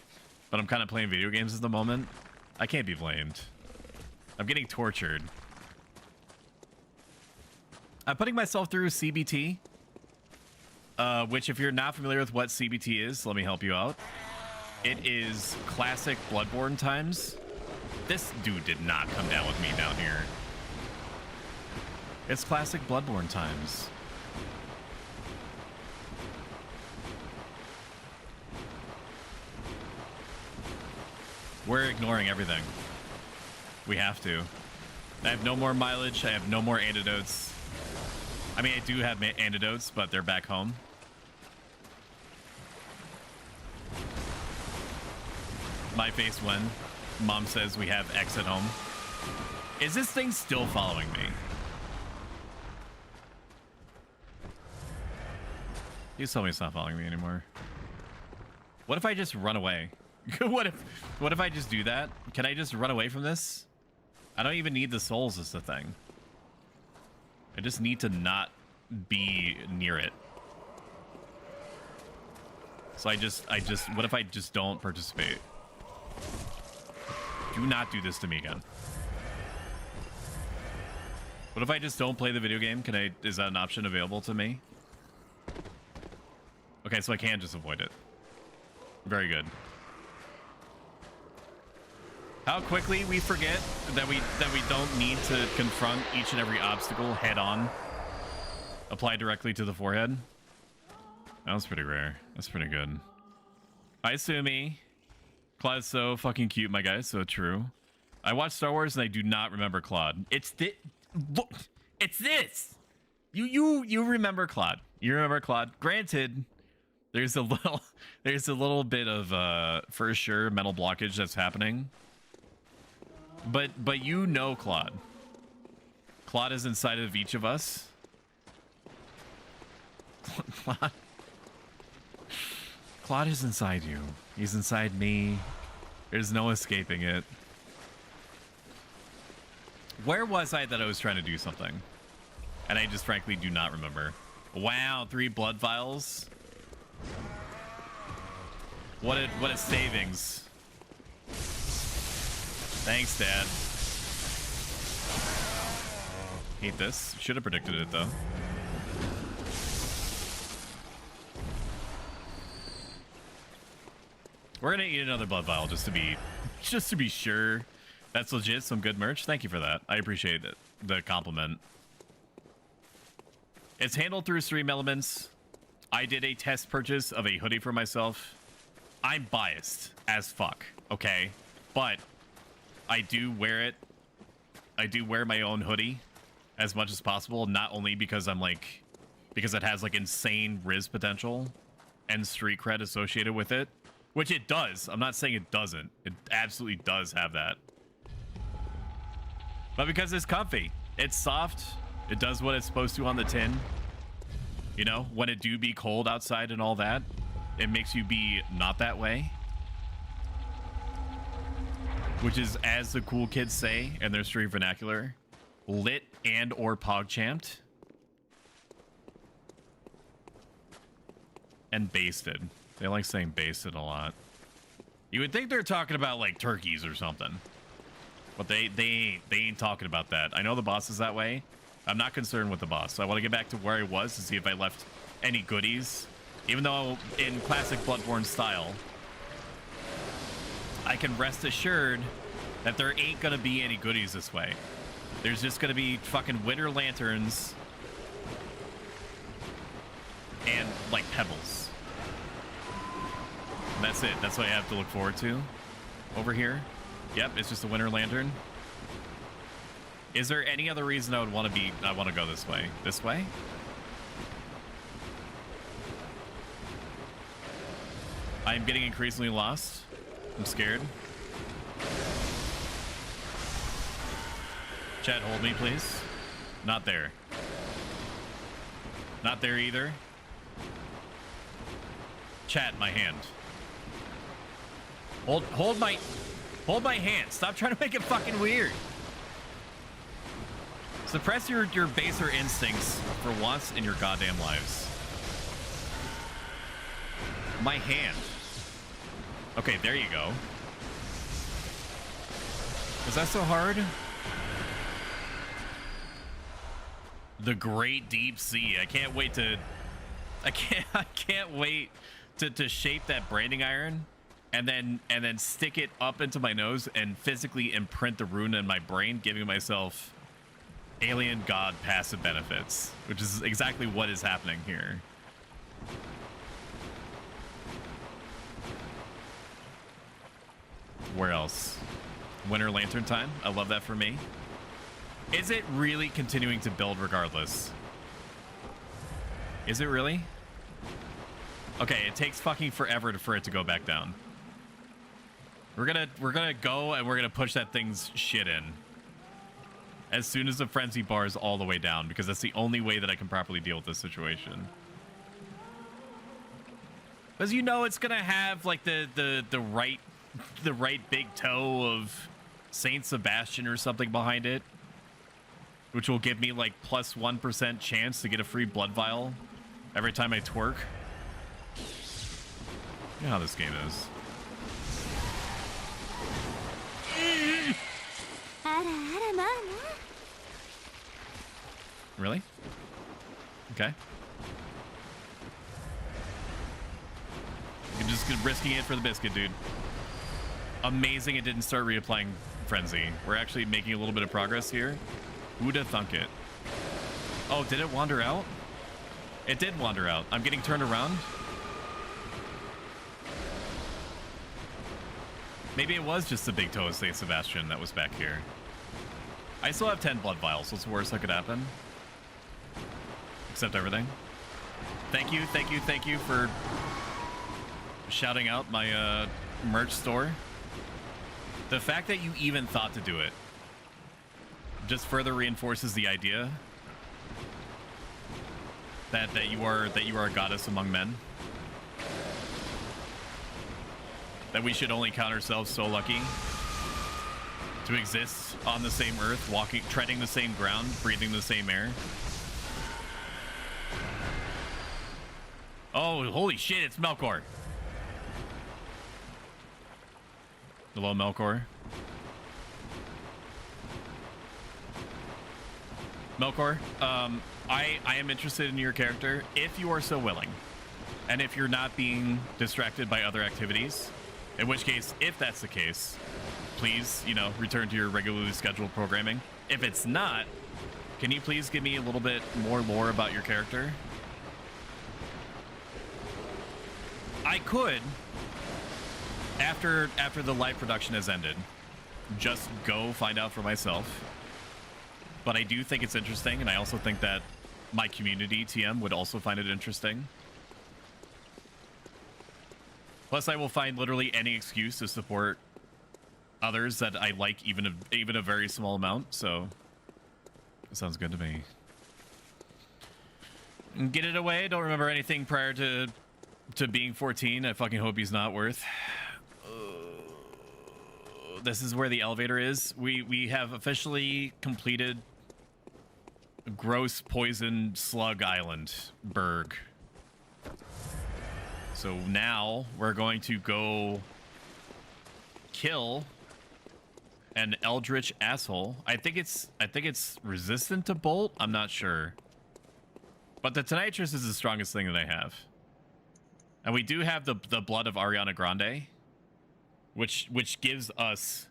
But I'm kind of playing video games at the moment. I can't be blamed. I'm getting tortured. I'm putting myself through CBT, which, if you're not familiar with what CBT is, let me help you out. It is classic Bloodborne times. This dude did not come down with me down here. It's classic Bloodborne times. We're ignoring everything. We have to. I have no more mileage. I have no more antidotes. I mean, I do have antidotes, but they're back home. My face when Mom says we have X at home. Is this thing still following me? Please tell me it's not following me anymore. What if I just run away? What if I just do that? Can I just run away from this? I don't even need the souls as the thing. I just need to not be near it. So what if I just don't participate? Do not do this to me again. What if I just don't play the video game? Is that an option available to me? Okay, so I can just avoid it. Very good. How quickly we forget that we don't need to confront each and every obstacle head on. Apply directly to the forehead. That was pretty rare. That's pretty good. Hi, Sumi. Claude's so fucking cute, my guy. So true. I watched Star Wars and I do not remember Claude. It's this. You remember Claude. You remember Claude. Granted, there's a little bit of for sure mental blockage that's happening. But you know Claude. Claude is inside of each of us. Claude is inside you. He's inside me. There's no escaping it. Where was I that I was trying to do something? And I just frankly do not remember. Wow, 3 blood vials. What a savings. Thanks, Dad. Hate this. Should have predicted it though. We're gonna eat another blood vial just to be sure. That's legit. Some good merch. Thank you for that. I appreciate it. The compliment. It's handled through Stream Elements. I did a test purchase of a hoodie for myself. I'm biased as fuck, okay? But I do wear it. I do wear my own hoodie as much as possible, not only because because it has like insane Riz potential and street cred associated with it, which it does. I'm not saying it doesn't. It absolutely does have that. But because it's comfy, it's soft, it does what it's supposed to on the tin. You know, when it do be cold outside and all that, it makes you be not that way. Which is, as the cool kids say in their street vernacular, lit and or pogchamped. And basted. They like saying basted a lot. You would think they're talking about like turkeys or something. But they ain't talking about that. I know the boss is that way. I'm not concerned with the boss. So I want to get back to where I was to see if I left any goodies. Even though in classic Bloodborne style, I can rest assured that there ain't gonna be any goodies this way. There's just gonna be fucking winter lanterns and like pebbles. And that's it. That's what I have to look forward to over here. Yep, it's just a winter lantern. Is there any other reason I want to go this way? This way? I'm getting increasingly lost. I'm scared. Chat, hold me, please. Not there. Not there either. Chat, my hand. Hold my hand. Stop trying to make it fucking weird. Suppress your baser instincts for once in your goddamn lives. My hand. Okay, there you go. Was that so hard? The Great Deep Sea. I can't wait to shape that branding iron and then stick it up into my nose and physically imprint the rune in my brain, giving myself alien god passive benefits, which is exactly what is happening here. Where else? Winter Lantern time. I love that for me. Is it really continuing to build regardless? Is it really? Okay, it takes fucking forever for it to go back down. We're gonna go and we're gonna push that thing's shit in. as soon as the frenzy bar is all the way down, because that's the only way that I can properly deal with this situation. Because you know it's gonna have like the right big toe of Saint Sebastian or something behind it, which will give me like plus 1% chance to get a free blood vial every time I twerk. You know how this game is. Really? Okay. You're just risking it for the biscuit, dude. Amazing it didn't start reapplying Frenzy. We're actually making a little bit of progress here. Who'd have thunk it? Oh, did it wander out? It did wander out. I'm getting turned around. Maybe it was just the big toe of Saint Sebastian that was back here. I still have 10 blood vials. What's the worst that could happen? Except everything. Thank you for shouting out my merch store. The fact that you even thought to do it just further reinforces the idea that you are a goddess among men. That we should only count ourselves so lucky to exist on the same earth, treading the same ground, breathing the same air. Oh, holy shit, it's Melkor. Hello, Melkor. Melkor, I am interested in your character if you are so willing. And if you're not being distracted by other activities, in which case, if that's the case, please, you know, return to your regularly scheduled programming. If it's not, can you please give me a little bit more lore about your character? I could, after the live production has ended, just go find out for myself. But I do think it's interesting, and I also think that my community, TM, would also find it interesting. Plus, I will find literally any excuse to support others that I like, even a very small amount. So, it sounds good to me. Get it away. Don't remember anything prior to being 14. I fucking hope he's not worth. This is where the elevator is. We have officially completed Gross Poison Slug Island, Berg. So now we're going to go kill an eldritch asshole. I think it's resistant to bolt. I'm not sure, but the Tonitrus is the strongest thing that I have, and we do have the blood of Ariana Grande, which gives us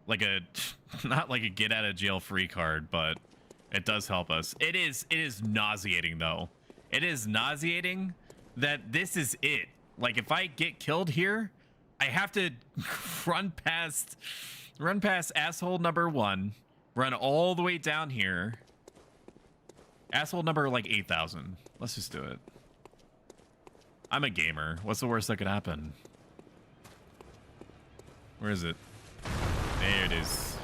like a not like a get out of jail free card, but it does help us. It is nauseating though. It is nauseating that this is it. Like, if I get killed here, I have to run past asshole number 1, run all the way down here. Asshole number like 8,000. Let's just do it. I'm a gamer. What's the worst that could happen? Where is it? There it is.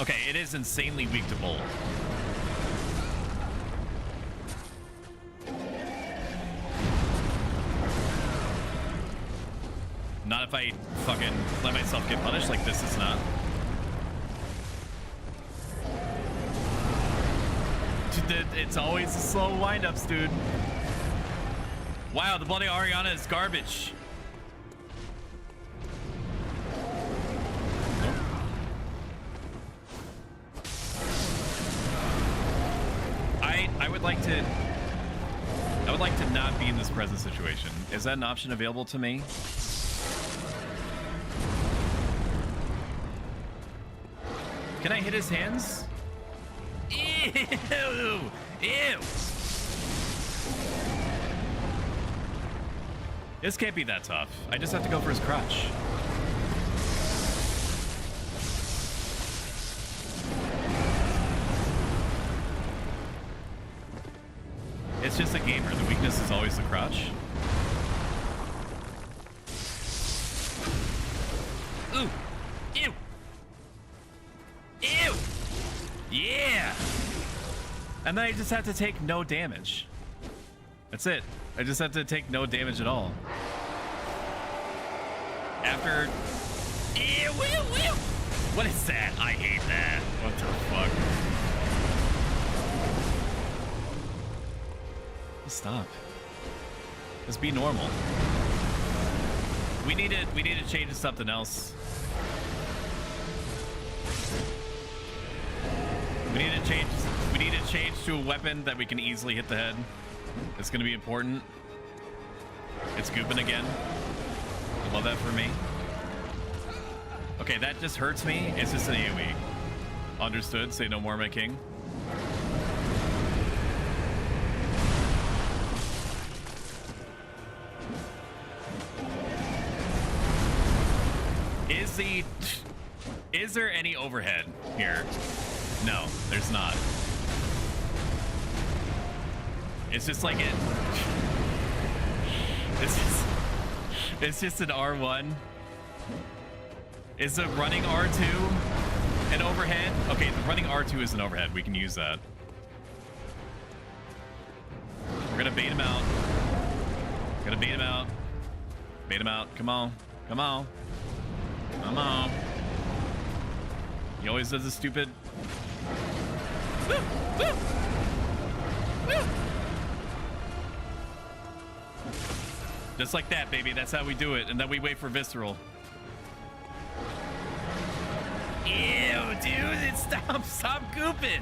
Okay, it is insanely weak to bolt. Not if I fucking let myself get punished like this is not. It's always the slow windups, dude. Wow, the bloody Ariana is garbage. I would like to not be in this present situation. Is that an option available to me? Can I hit his hands? Ew! Ew! This can't be that tough. I just have to go for his crotch. It's just a gamer. The weakness is always the crotch. And then I just have to take no damage. That's it. I just have to take no damage at all. After... Ew, ew, ew. What is that? I hate that. What the fuck? Stop. Just be normal. We need to change to something else. We need to change to a weapon that we can easily hit the head. It's gonna be important. It's gooping again. I love that for me. Okay, that just hurts me. It's just an AoE. Understood. Say no more, my king. Is there any overhead here? No, there's not. It's just like it. It's just an R1. Is the running R2 an overhead? Okay, the running R2 is an overhead. We can use that. We're gonna bait him out. Gonna bait him out. Bait him out. Come on. Come on. Come on. He always does a stupid... Woo! Woo! Woo! Just like that, baby. That's how we do it. And then we wait for Visceral. Ew, dude. Stop gooping.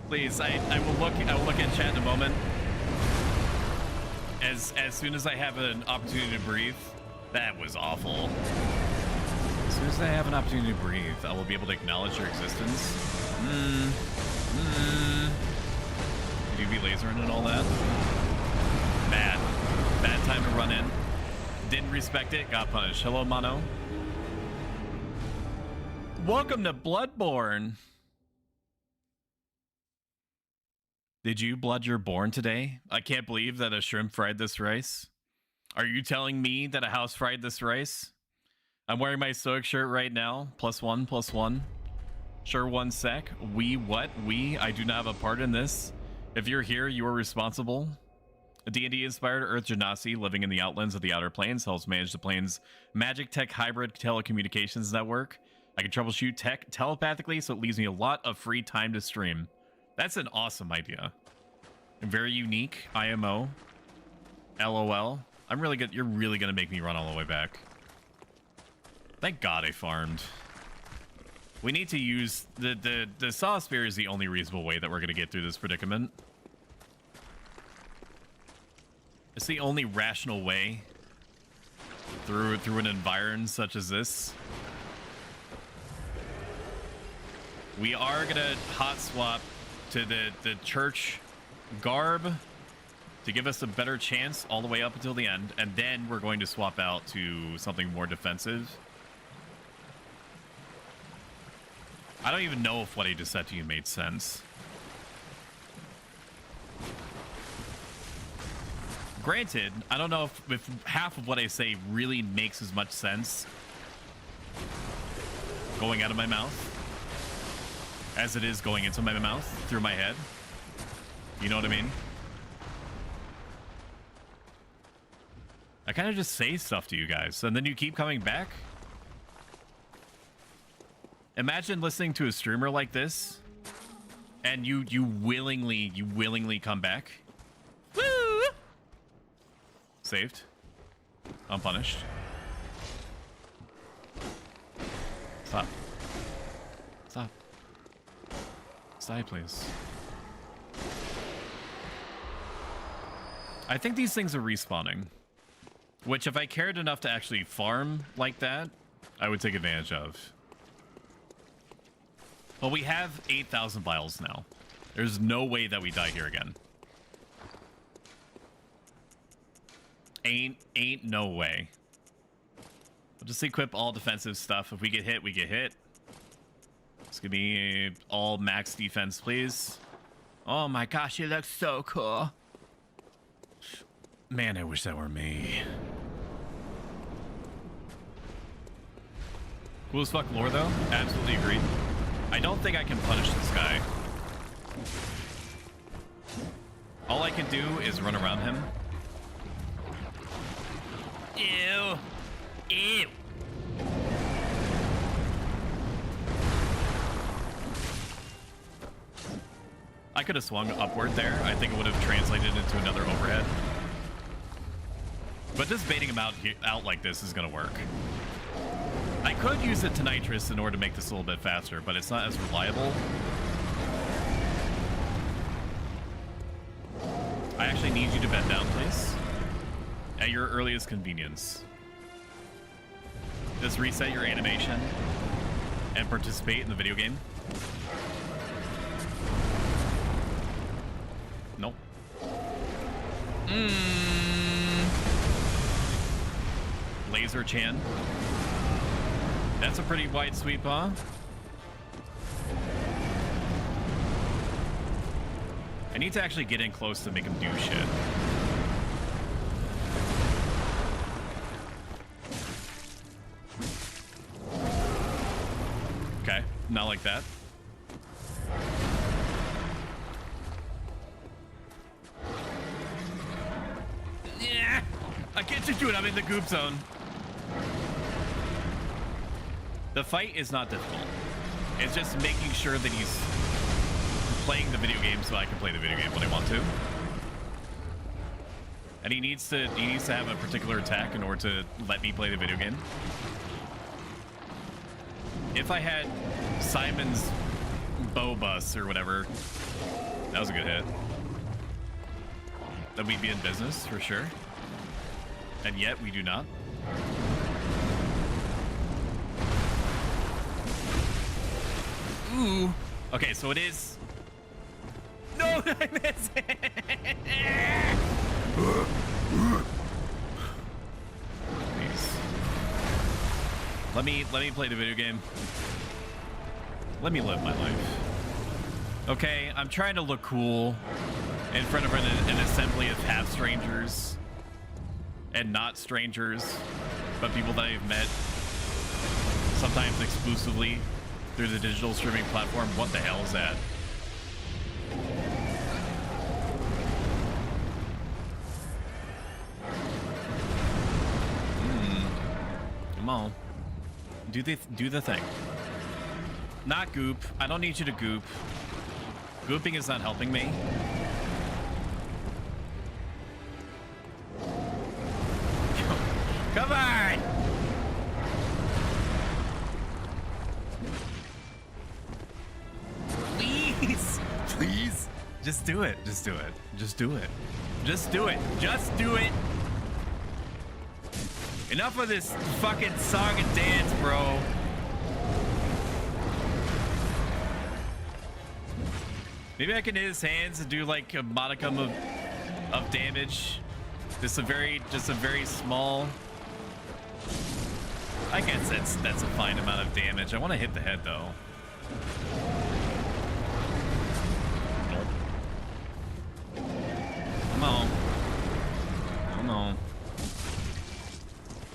Please, I will look in chat in a moment. As soon as I have an opportunity to breathe. That was awful. As soon as I have an opportunity to breathe, I will be able to acknowledge your existence. UV lasering and all that. Bad time to run in. Didn't respect it, got punished. Hello, Mono. Welcome to Bloodborne. Did you blood your born today? I can't believe that a shrimp fried this rice. Are you telling me that a house fried this rice? I'm wearing my Stoic shirt right now. +1, +1. Sure, 1 sec. We what? We? I do not have a part in this. If you're here, you are responsible. A D&D inspired Earth Genasi living in the outlands of the Outer Planes helps manage the plane's magic tech hybrid telecommunications network. I can troubleshoot tech telepathically, so it leaves me a lot of free time to stream. That's an awesome idea. Very unique. IMO. LOL. I'm really good. You're really gonna make me run all the way back. Thank God I farmed. We need to use the Saw Spear is the only reasonable way that we're gonna get through this predicament. It's the only rational way through an environment such as this. We are gonna hot swap to the church garb to give us a better chance all the way up until the end, and then we're going to swap out to something more defensive. I don't even know if what I just said to you made sense. Granted, I don't know if half of what I say really makes as much sense going out of my mouth as it is going into my mouth through my head. You know what I mean? I kind of just say stuff to you guys, and then you keep coming back. Imagine listening to a streamer like this, and you willingly come back. Woo! Saved. Unpunished. Stop. Stop. Stop, please. I think these things are respawning. Which, if I cared enough to actually farm like that, I would take advantage of. Well, we have 8,000 vials now. There's no way that we die here again. Ain't no way. We'll just equip all defensive stuff. If we get hit, we get hit. It's gonna be all max defense, please. Oh my gosh, it looks so cool. Man, I wish that were me. Cool as fuck lore, though. Absolutely agreed. I don't think I can punish this guy. All I can do is run around him. Ew. Ew. I could have swung upward there. I think it would have translated into another overhead. But just baiting him out like this is going to work. I could use it to nitrous in order to make this a little bit faster, but it's not as reliable. I actually need you to bend down, please. At your earliest convenience. Just reset your animation and participate in the video game. Nope. Laser Chan. That's a pretty wide sweep, huh? I need to actually get in close to make him do shit. Okay, not like that. Yeah, I can't just do it. I'm in the goop zone. The fight is not difficult. It's just making sure that he's playing the video game so I can play the video game when I want to. And he needs to have a particular attack in order to let me play the video game. If I had Simon's bow bus or whatever, that was a good hit. Then we'd be in business for sure. And yet we do not. Ooh. Okay, so it is. No, I missed it. Please. Let me play the video game. Let me live my life. Okay, I'm trying to look cool in front of an assembly of half strangers and not strangers, but people that I've met sometimes exclusively through the digital streaming platform. What the hell is that? Come on. Do the thing. Not goop. I don't need you to goop. Gooping is not helping me. Come on! Please! Please! Just do it. Just do it. Just do it. Just do it. Just do it. Enough of this fucking song and dance, bro. Maybe I can hit his hands and do like a modicum of damage. Just a very small. I guess that's a fine amount of damage. I want to hit the head though. Come on. Come on.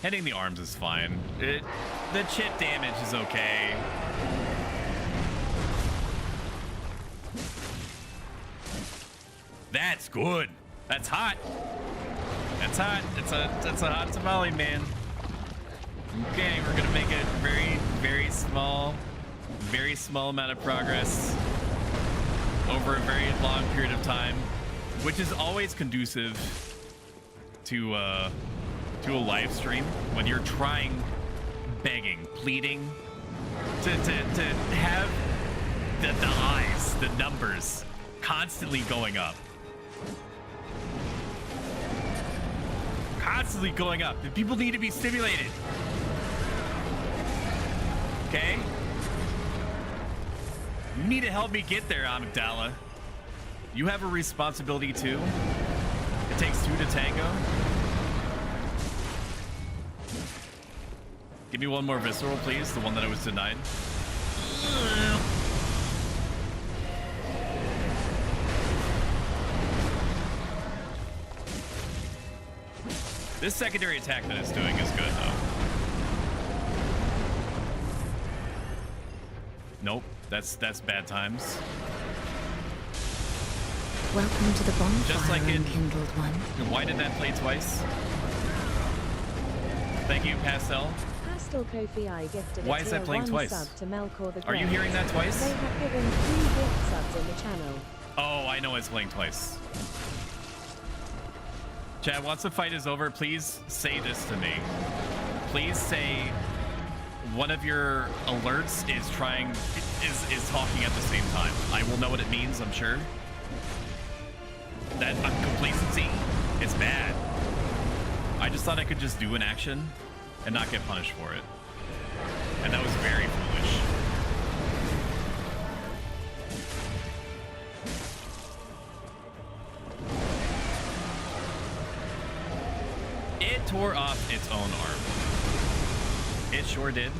Hitting the arms is fine. The chip damage is okay. That's good. That's hot. That's hot. It's a hot tamale, man. Okay, we're gonna make a very small amount of progress over a very long period of time, which is always conducive to a live stream when you're trying, begging, pleading to have the eyes, the numbers constantly going up. Constantly going up. And people need to be stimulated. Okay? You need to help me get there, Amygdala. You have a responsibility too. It takes two to tango. Give me one more visceral, please. The one that I was denied. This secondary attack that it's doing is good, though. Nope, that's bad times. Welcome to the bonfire, Just like in unkindled one. Why did that play twice? Thank you, Pastel. Pastel Kofi I gifted Why is that playing twice? sub to Melkor the Are you Great. hearing that twice? They have given 3 gift subs in the channel. Oh, I know it's playing twice. Chad, once the fight is over, please say this to me. Please say one of your alerts is talking at the same time. I will know what it means, I'm sure. That complacency is bad. I just thought I could just do an action and not get punished for it. And that was very foolish. It tore off its own arm. It sure did.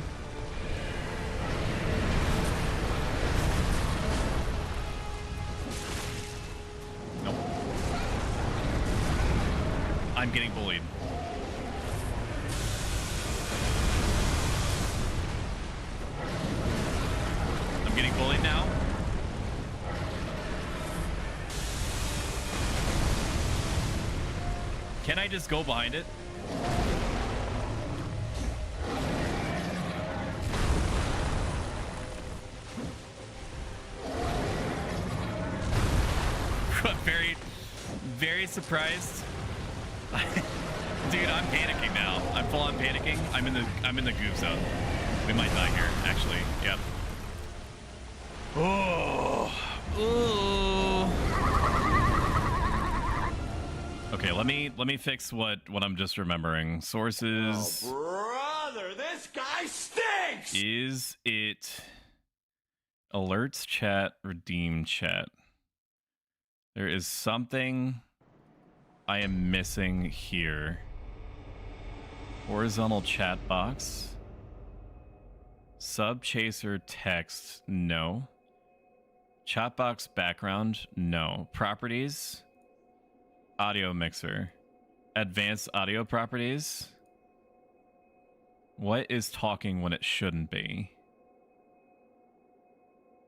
Nope. I'm getting bullied. I'm getting bullied now. Can I just go behind it? Very, very surprised. Dude, I'm panicking now. I'm full on panicking. I'm in the goof zone. We might die here, actually. Yep. Oh. Ooh. Okay, let me fix what I'm just remembering. Sources. Oh, brother, this guy stinks! Is it alerts chat, redeem chat? There is something I am missing here. Horizontal chat box. Sub chaser text, no. Chat box background, no. Properties. Audio mixer. Advanced audio properties. What is talking when it shouldn't be?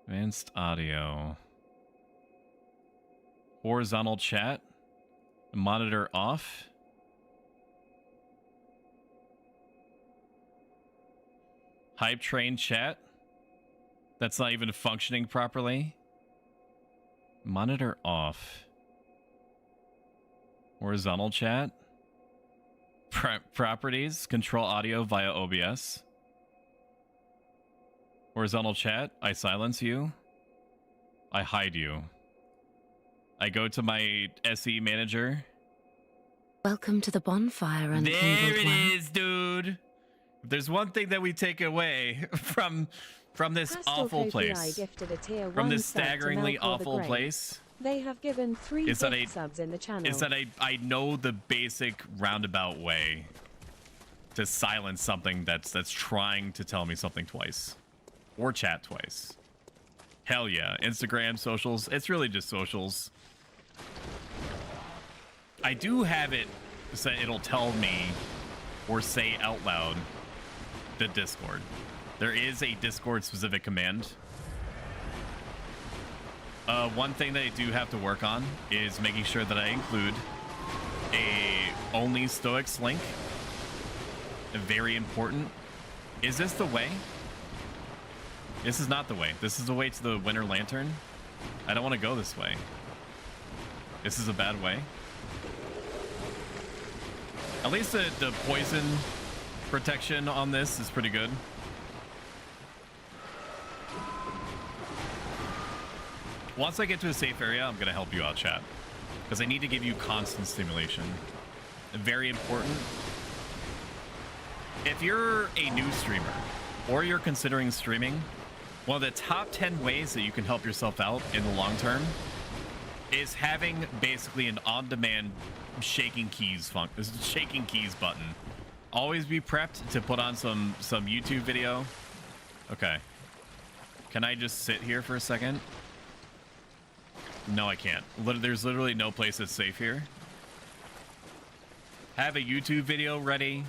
Advanced audio. Horizontal chat. Monitor off. Hype train chat. That's not even functioning properly. Monitor off. Horizontal chat. Properties. Control audio via OBS. Horizontal chat. I silence you. I hide you. I go to my SE manager. Welcome to the bonfire, unkindled There it one. is, dude. If there's one thing that we take away from this Pastel awful Kofi I place, gifted a tier from 1 this sub to staggeringly Melkor the awful Great. place, They have given 3 is that gift subs in the channel. is that I know the basic roundabout way to silence something that's trying to tell me something twice, or chat twice. Hell yeah, Instagram, socials. It's really just socials. I do have it so it'll tell me or say out loud the Discord. There is a Discord specific command. One thing that I do have to work on is making sure that I include a only Stoics link. Very important. Is this the way? This is not the way. This is the way to the Winter Lantern. I don't want to go this way. This is a bad way. At least the poison protection on this is pretty good. Once I get to a safe area, I'm going to help you out, chat. Because I need to give you constant stimulation. Very important. If you're a new streamer, or you're considering streaming, one of the top 10 ways that you can help yourself out in the long term is having basically an on-demand shaking keys button. Always be prepped to put on some YouTube video. Okay. Can I just sit here for a second? No, I can't. There's literally no place that's safe here. Have a YouTube video ready.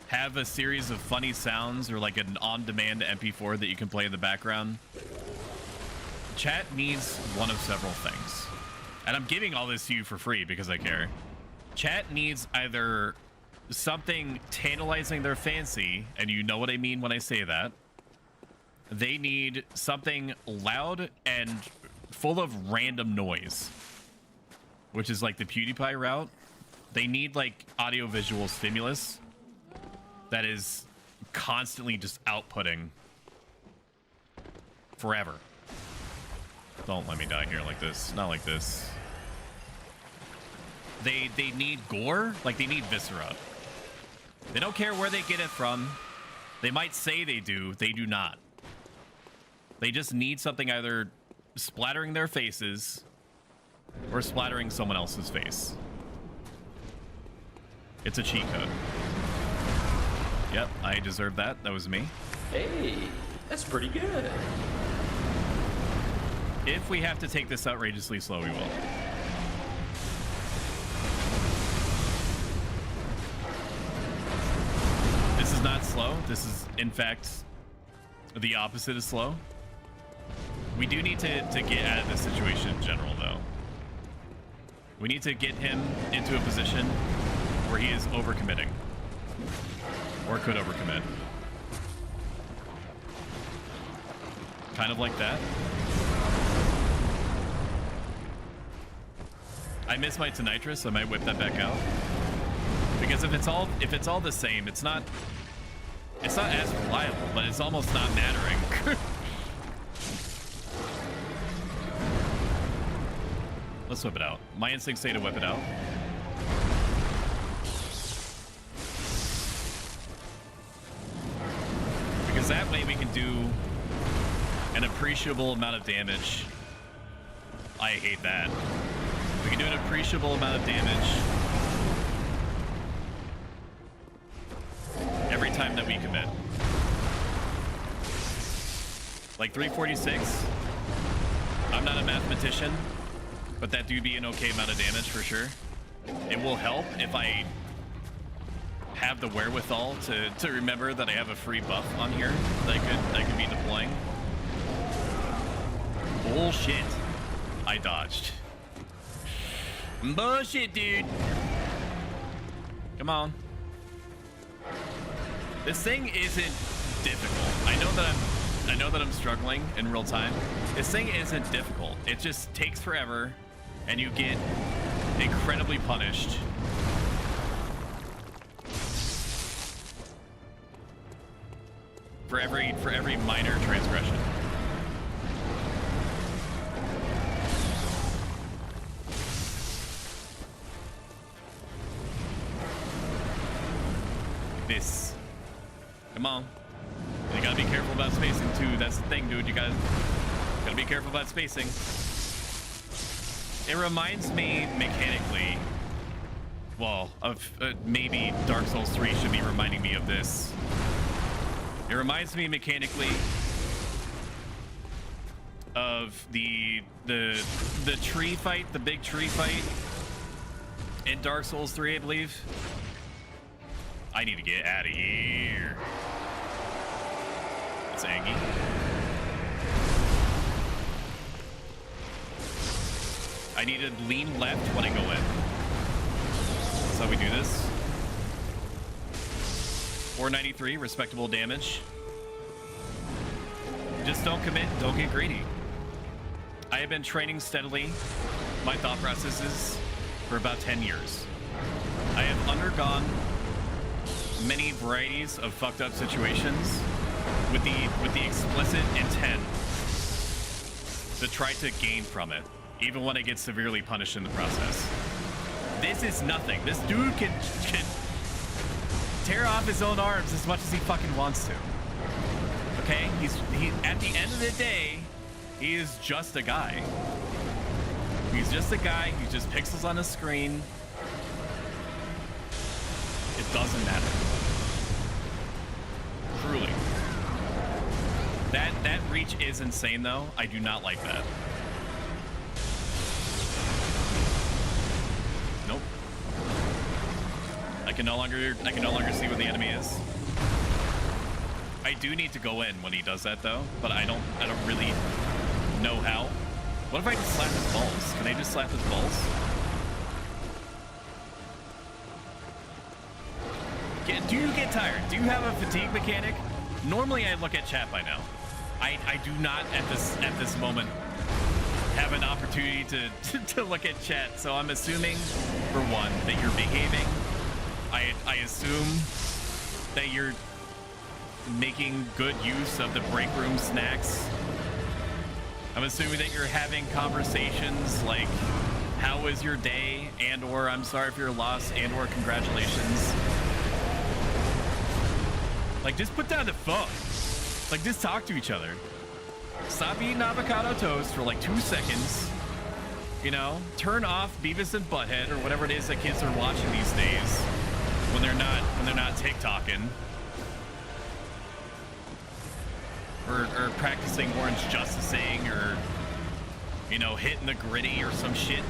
Have a series of funny sounds or like an on-demand MP4 that you can play in the background. Chat needs one of several things. And I'm giving all this to you for free because I care. Chat needs either something tantalizing their fancy, and you know what I mean when I say that. They need something loud and full of random noise, which is like the PewDiePie route. They need like audio-visual stimulus that is constantly just outputting forever. Don't let me die here like this. Not like this. They need gore. Like, they need viscera. They don't care where they get it from. They might say they do. They do not. They just need something either splattering their faces or splattering someone else's face. It's a cheat code. Yep, I deserve that. That was me. Hey, that's pretty good. If we have to take this outrageously slow, we will. This is not slow. This is, in fact, the opposite of slow. We do need to get out of this situation in general, though. We need to get him into a position where he is overcommitting. Or could overcommit. Kind of like that. I miss my Tonitrus. I might whip that back out. Because if it's all the same, it's not as reliable, but it's almost not mattering. Let's whip it out. My instincts say to whip it out. Because that way we can do an appreciable amount of damage. I hate that. We can do an appreciable amount of damage every time that we commit. Like 346. I'm not a mathematician, but that do be an okay amount of damage for sure. It will help if I have the wherewithal to remember that I have a free buff on here that I could be deploying. Bullshit. I dodged. Bullshit, dude. Come on. This thing isn't difficult. I know that I'm struggling in real time. This thing isn't difficult. It just takes forever and you get incredibly punished. For every minor transgression. This. Come on. You gotta be careful about spacing too. That's the thing, dude. You gotta be careful about spacing. It reminds me mechanically, well, of maybe Dark Souls 3 should be reminding me of this. It reminds me mechanically of the tree fight, the big tree fight in Dark Souls 3, I believe. I need to get out of here. It's Angie. I need to lean left when I go in. That's how we do this. 493, respectable damage. Just don't commit, don't get greedy. I have been training steadily my thought processes for about 10 years. I have undergone many varieties of fucked up situations with the explicit intent to try to gain from it, even when I get severely punished in the process. This is nothing. This dude can tear off his own arms as much as he fucking wants to. Okay? He at the end of the day, he is just a guy. He's just a guy. He's just pixels on a screen. It doesn't matter. Truly. That reach is insane though. I do not like that. Nope. I can no longer see where the enemy is. I do need to go in when he does that though, but I don't really know how. What if I just slap his balls? Can I just slap his balls? Do you get tired? Do you have a fatigue mechanic? Normally I look at chat by now. I do not at this moment have an opportunity to look at chat, so I'm assuming, for one, that you're behaving. I assume that you're making good use of the break room snacks. I'm assuming that you're having conversations like, how was your day? And or I'm sorry for your loss, and or congratulations. Like, just put down the phone. Like, just talk to each other. Stop eating avocado toast for like 2 seconds. You know, turn off Beavis and Butthead or whatever it is that kids are watching these days when they're not TikToking. Or practicing orange justicing, or, you know, hitting the gritty or some shit.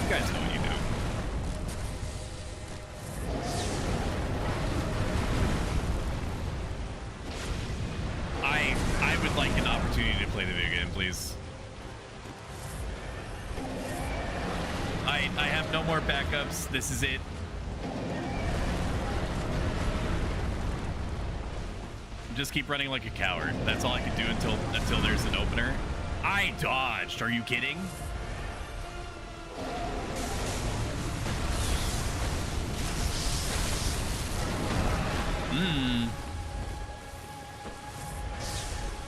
You guys know what you do. I would like an opportunity to play the video game, please. I have no more backups. This is it. Just keep running like a coward. That's all I can do until there's an opener. I dodged. Are you kidding?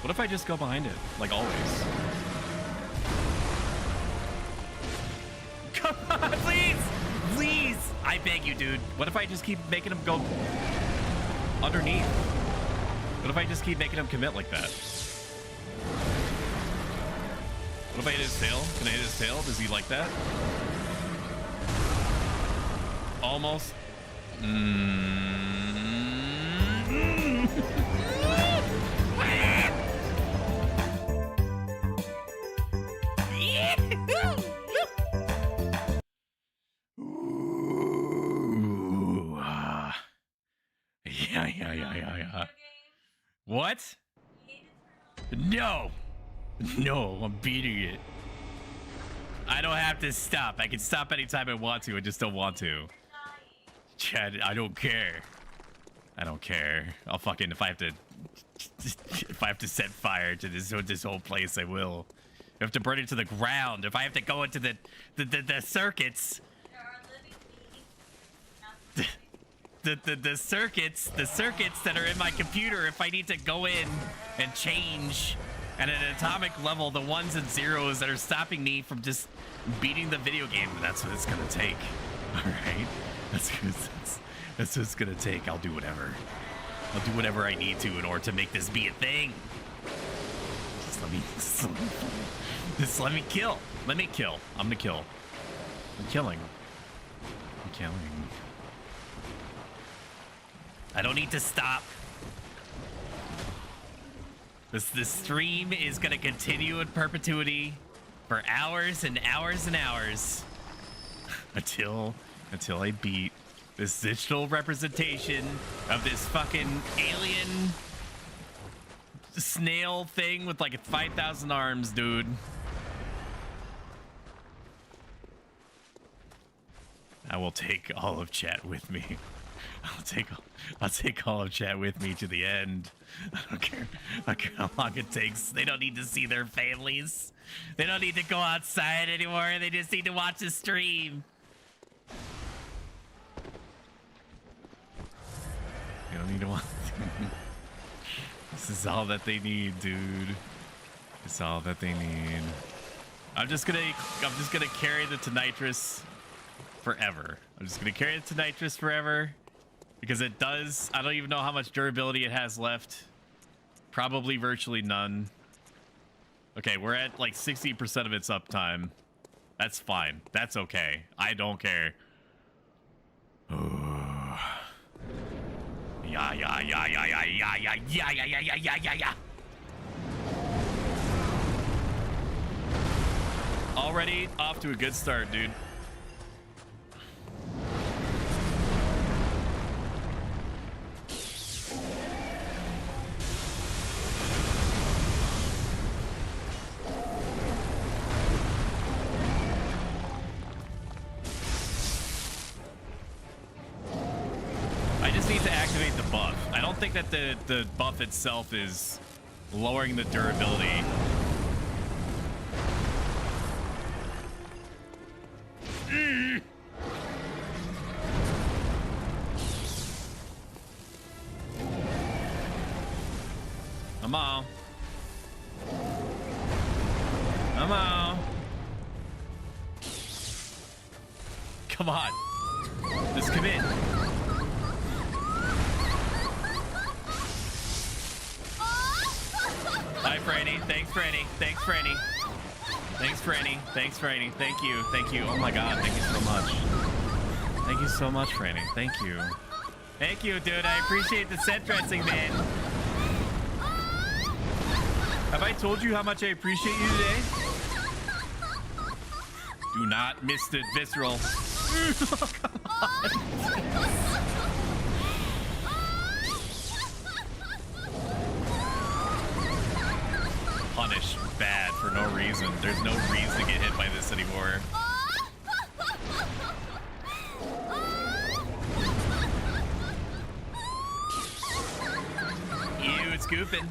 What if I just go behind it, like always? Come on, please! Please! I beg you, dude. What if I just keep making him go underneath? What if I just keep making him commit like that? What if I hit his tail? Can I hit his tail? Does he like that? Almost. Yeah. What? No. No, I'm beating it. I don't have to stop. I can stop anytime I want to. I just don't want to. Chad, I don't care. I don't care. I'll fucking, if I have to set fire to this whole place, I will. If I have to burn it to the ground, if I have to go into the circuits. The circuits that are in my computer, if I need to go in and change at an atomic level the ones and zeros that are stopping me from just beating the video game, that's what it's gonna take. All right, that's what it's gonna take. I'll do whatever. I'll do whatever I need to in order to make this be a thing. Just let me kill. Let me kill. I'm gonna kill. I'm killing. I'm killing. I don't need to stop. This stream is gonna continue in perpetuity for hours and hours and hours until I beat this digital representation of this fucking alien snail thing with like 5,000 arms, dude. I will take all of chat with me. I'll take all of chat with me to the end. I don't care how long it takes. They don't need to see their families. They don't need to go outside anymore. They just need to watch the stream. They don't need to watch. This is all that they need, dude. It's all that they need. I'm just gonna carry the Tonitrus forever. I'm just gonna carry the Tonitrus forever. Because it does, I don't even know how much durability it has left. Probably virtually none. Okay, we're at like 60% of its uptime. That's fine. That's okay. I don't care. Yeah. Already off to a good start, dude. think that the buff itself is lowering the durability. Come on. Come on. Come on. Just come in. Hi, Franny. Thanks, Franny. Thanks, Franny. Thanks, Franny. Thanks, Franny. Thank you. Thank you. Oh my god, thank you so much. Thank you so much, Franny. Thank you. Thank you, dude. I appreciate the set dressing, man. Have I told you how much I appreciate you today? Do not miss the visceral. Oh, come on. Punish bad for no reason. There's no reason to get hit by this anymore. Ew, it's gooping.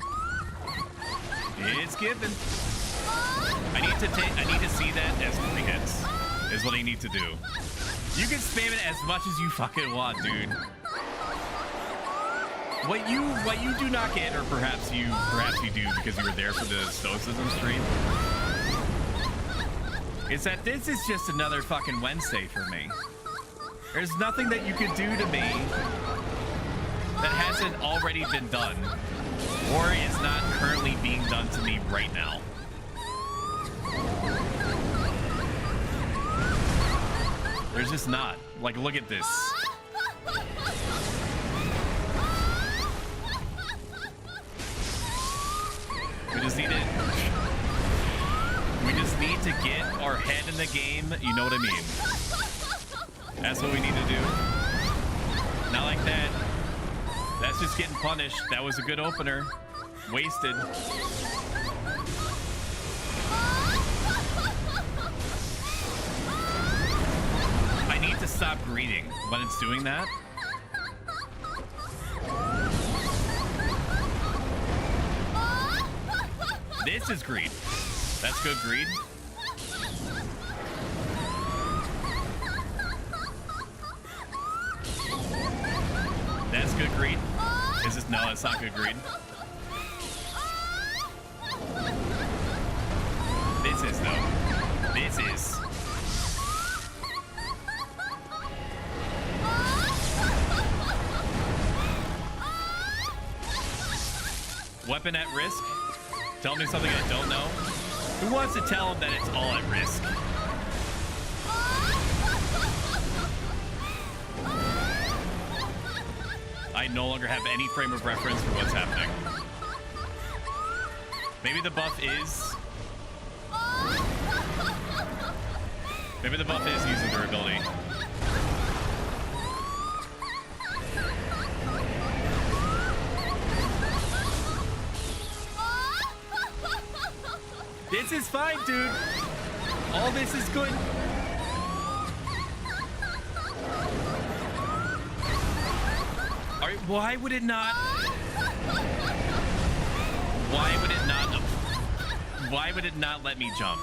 It's skipping. I need to see that as 3 hits. Is what I need to do. You can spam it as much as you fucking want, dude. What you do not get, or perhaps you do because you were there for the Stoicism stream, is that this is just another fucking Wednesday for me. There's nothing that you could do to me that hasn't already been done, or is not currently being done to me right now. There's just not. Like, look at this. We just need to get our head in the game. You know what I mean? That's what we need to do. Not like that. That's just getting punished. That was a good opener. Wasted. I need to stop greeting when it's doing that. This is greed. That's good greed. That's good greed. Is this? No, it's not good greed. This is, though. This is. Weapon at risk? Tell me something I don't know. Who wants to tell him that it's all at risk? I no longer have any frame of reference for what's happening. Maybe the buff is... Maybe the buff is using durability. This is fine, dude. All this is good. Why would it not? Why would it not? Why would it not let me jump?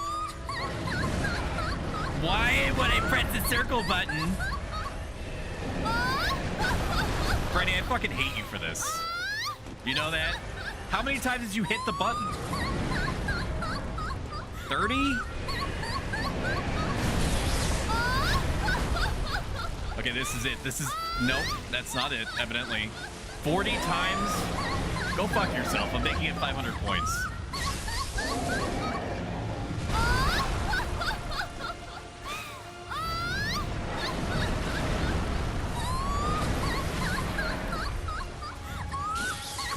Why would I press the circle button? Freddy, I fucking hate you for this. You know that? How many times did you hit the button? 30? Okay, this is it. This is... Nope, that's not it, evidently. 40 times? Go fuck yourself. I'm making it 500 points.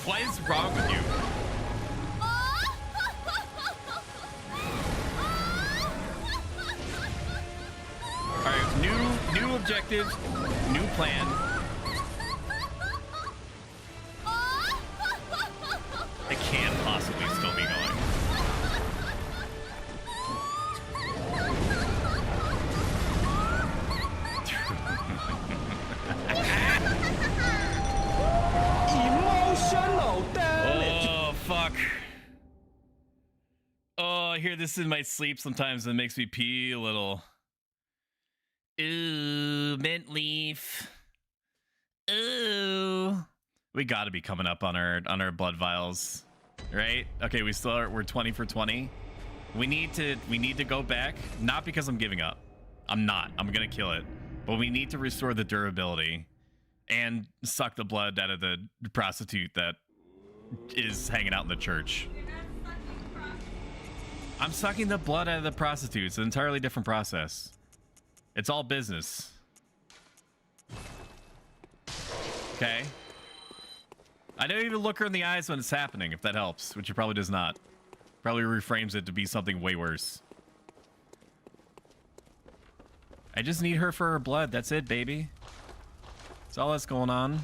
What is wrong with you? New objective, new plan. It can't possibly still be going. hear this in my sleep sometimes and it makes me pee a little. Ooh, mint leaf. Ooh. We got to be coming up on our blood vials, right? Okay, we're 20 for 20. We need to go back, not because I'm giving up. I'm not. I'm going to kill it. But we need to restore the durability and suck the blood out of the prostitute that is hanging out in the church. I'm sucking the blood out of the prostitute. It's an entirely different process. It's all business. Okay. I don't even look her in the eyes when it's happening, if that helps, which it probably does not. Probably reframes it to be something way worse. I just need her for her blood. That's it, baby. That's all that's going on.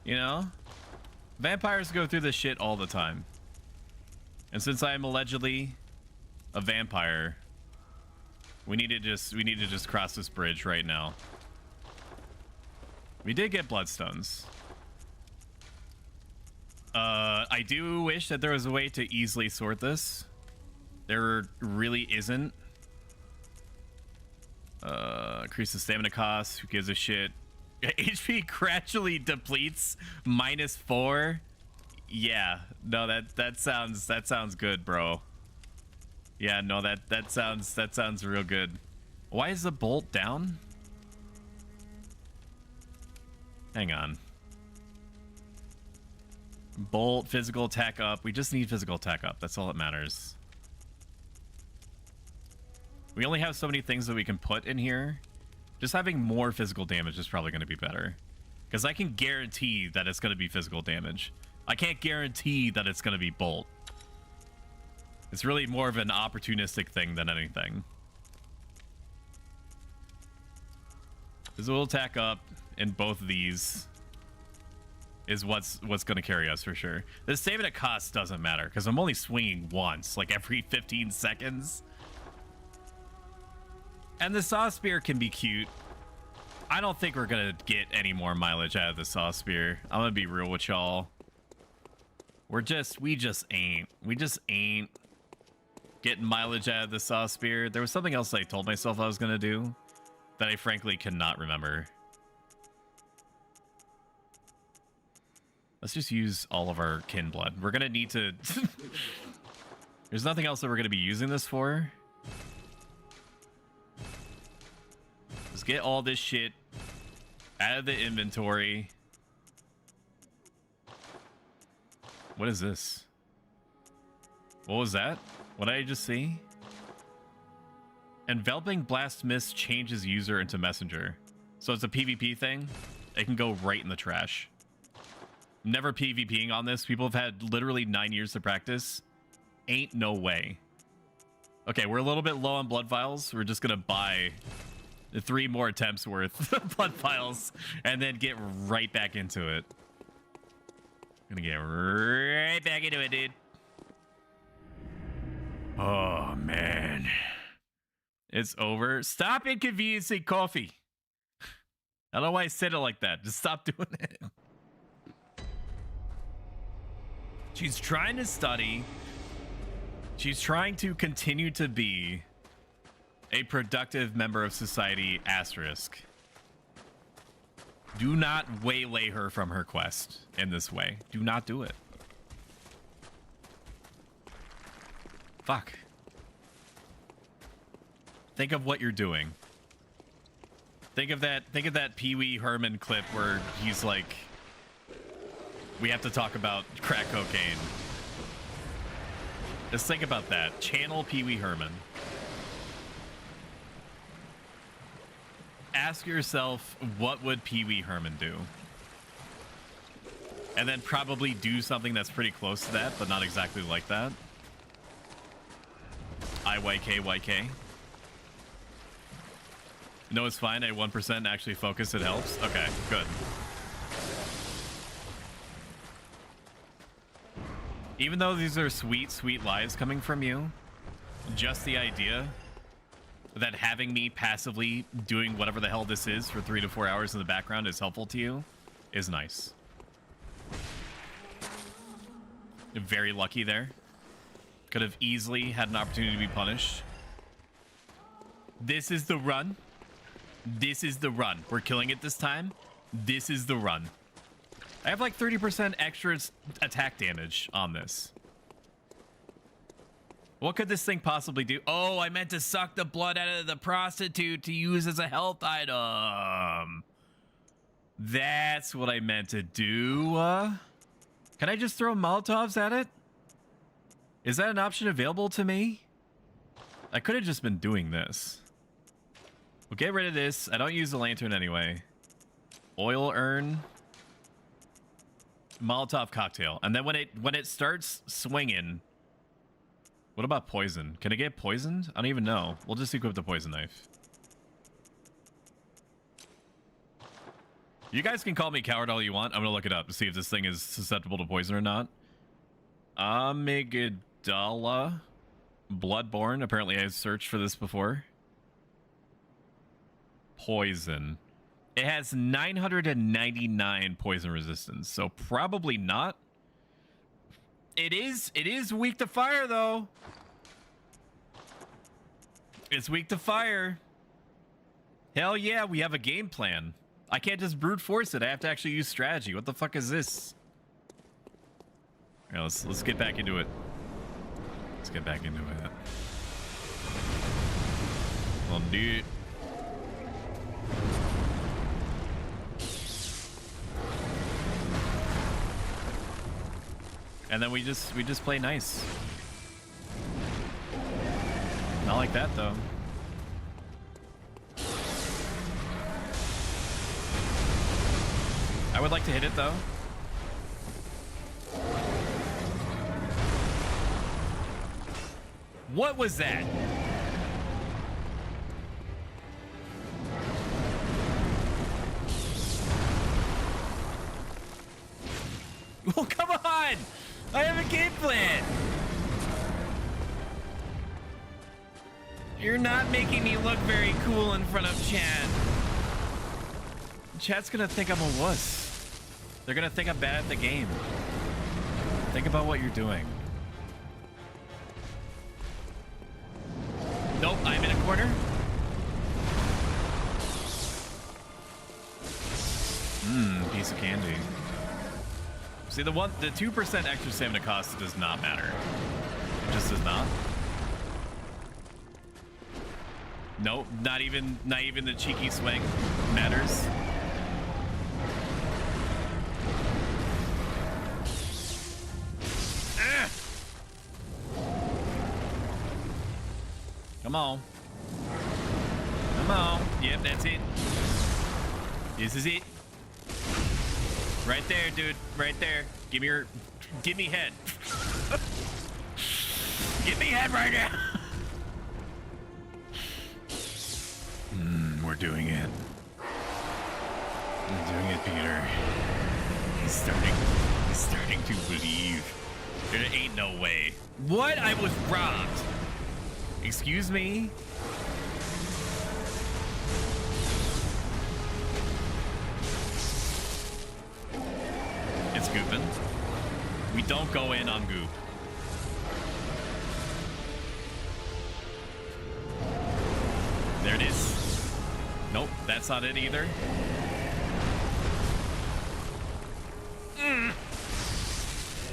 You know? Vampires go through this shit all the time. And since I am allegedly a vampire, we need to just cross this bridge right now. We did get bloodstones. I do wish that there was a way to easily sort this. There really isn't. Increase the stamina cost. Who gives a shit? HP gradually depletes -4. Yeah, no, that sounds good, bro. Yeah, no, that sounds real good. Why is the bolt down? Hang on. Bolt, physical attack up. We just need physical attack up. That's all that matters. We only have so many things that we can put in here. Just having more physical damage is probably going to be better. Because I can guarantee that it's going to be physical damage. I can't guarantee that it's going to be bolt. It's really more of an opportunistic thing than anything. Physical attack up in both of these is what's going to carry us for sure. The stamina cost doesn't matter because I'm only swinging once, like every 15 seconds. And the saw spear can be cute. I don't think we're gonna get any more mileage out of the saw spear. I'm gonna be real with y'all. We just ain't getting mileage out of the saw spear. There was something else I told myself I was gonna do that I frankly cannot remember. Let's just use all of our kin blood. We're gonna need to there's nothing else that we're gonna be using this for. Let's get all this shit out of the inventory. What is this? What was that? What did I just see? Enveloping blast mist changes user into messenger. So it's a PvP thing. It can go right in the trash. Never PvPing on this. People have had literally 9 years to practice. Ain't no way. Okay, we're a little bit low on blood vials. We're just gonna buy 3 more attempts worth of blood vials and then get right back into it. Gonna get right back into it, dude. Oh man, it's over. Stop inconveniencing coffee. I don't know why I said it like that. Just stop doing it. She's trying to study. She's trying to continue to be a productive member of society, asterisk. Do not waylay her from her quest in this way. Do not do it. Fuck. Think of what you're doing. Think of that Pee Wee Herman clip where he's like, we have to talk about crack cocaine. Just think about that. Channel Pee Wee Herman. Ask yourself, what would Pee Wee Herman do? And then probably do something that's pretty close to that, but not exactly like that. IYK. No, it's fine. At 1% actually focus, it helps. Okay, good. Even though these are sweet, sweet lies coming from you, just the idea that having me passively doing whatever the hell this is for 3 to 4 hours in the background is helpful to you is nice. Very lucky there. Could have easily had an opportunity to be punished. This is the run. This is the run. We're killing it this time. This is the run. I have like 30% extra attack damage on this. What could this thing possibly do? Oh, I meant to suck the blood out of the prostitute to use as a health item. That's what I meant to do. Can I just throw Molotovs at it? Is that an option available to me? I could have just been doing this. We'll get rid of this. I don't use the lantern anyway. Oil urn. Molotov cocktail. And then when it starts swinging... What about poison? Can it get poisoned? I don't even know. We'll just equip the poison knife. You guys can call me coward all you want. I'm gonna look it up to see if this thing is susceptible to poison or not. Amygdala. Bloodborne. Apparently I searched for this before. Poison. It has 999 poison resistance, so probably not. It is weak to fire though. It's weak to fire. Hell yeah, we have a game plan. I can't just brute force it. I have to actually use strategy. What the fuck is this? All right, let's get back into it. Let's get back into it. Well, dude. And then we just play nice. Not like that though. I would like to hit it though. What was that? Well, come on! I have a game plan! You're not making me look very cool in front of chat. Chat's gonna think I'm a wuss. They're gonna think I'm bad at the game. Think about what you're doing. Nope, I'm in a corner. Piece of candy. See, the 2% extra stamina cost does not matter. It just does not. Nope, not even the cheeky swing matters. Come on. Come on. Yep, that's it. This is it. Right there, dude. Right there. Give me head. Give me head right now. We're doing it. We're doing it, Peter. He's starting to believe. There ain't no way. What? I was robbed. Excuse me? It's gooping. We don't go in on goop. There it is. Nope, that's not it either.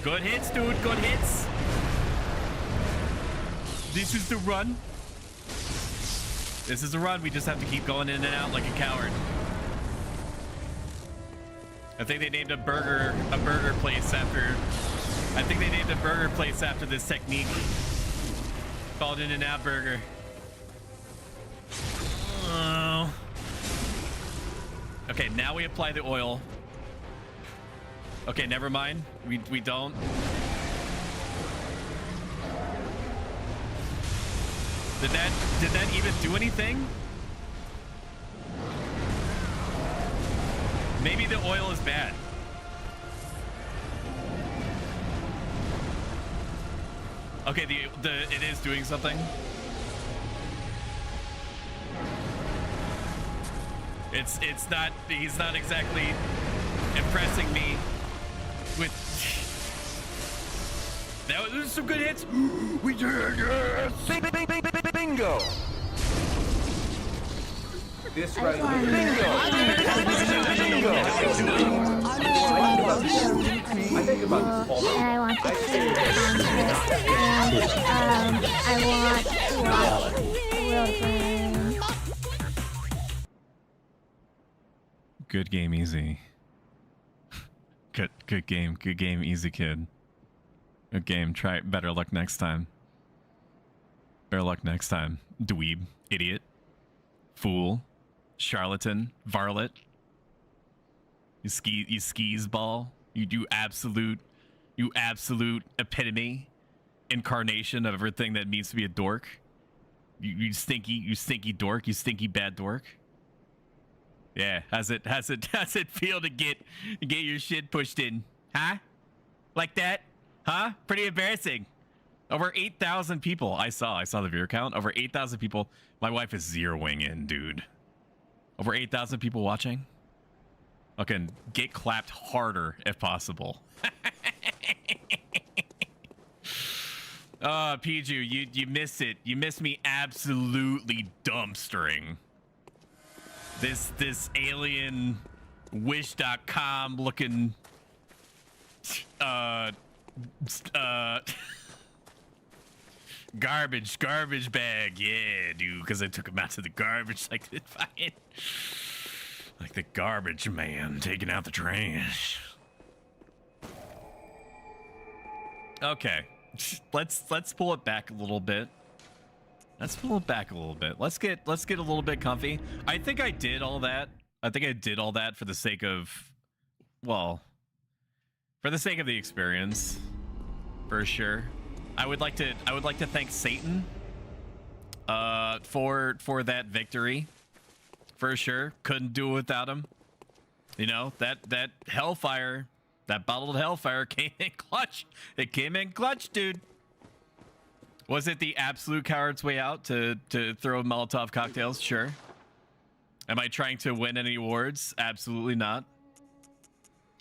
Good hits, dude. Good hits. This is the run. This is the run. We just have to keep going in and out like a coward. I think they named a burger place after. I think they named a burger place after this technique. Called In-N-Out Burger. Oh. Okay, now we apply the oil. Okay, never mind. We don't. Did that even do anything? Maybe the oil is bad. Okay, it is doing something. It's not. He's not exactly impressing me with. Those are some good hits. We did yes. Bingo. This right here. Bingo. I think about this all And I want to see and I want to watch Bloodborne. Good game, easy. Good game, easy kid. Good game. Try it. Better luck next time. Better luck next time. Dweeb, idiot, fool, charlatan, varlet. You skis ball. You do absolute epitome, incarnation of everything that means to be a dork. You stinky dork. You stinky bad dork. Yeah, how's it feel to get your shit pushed in? Huh? Like that? Huh? Pretty embarrassing. Over 8,000 people. I saw the viewer count. Over 8,000 people. My wife is zeroing in, dude. Over 8,000 people watching. Okay, get clapped harder if possible. Piju, you missed it. You missed me absolutely dumpstering. This alien wish.com looking garbage bag. Yeah, dude, because I took him out to the garbage like the garbage man taking out the trash. Okay, let's pull it back a little bit. Let's get a little bit comfy. I think I did all that. I think I did all that for the sake of, well, for the sake of the experience, for sure. I would like to thank Satan for that victory, for sure. Couldn't do it without him. You know, that hellfire, that bottled hellfire came in clutch. It came in clutch, dude. Was it the absolute coward's way out to throw Molotov cocktails? Sure. Am I trying to win any awards? Absolutely not.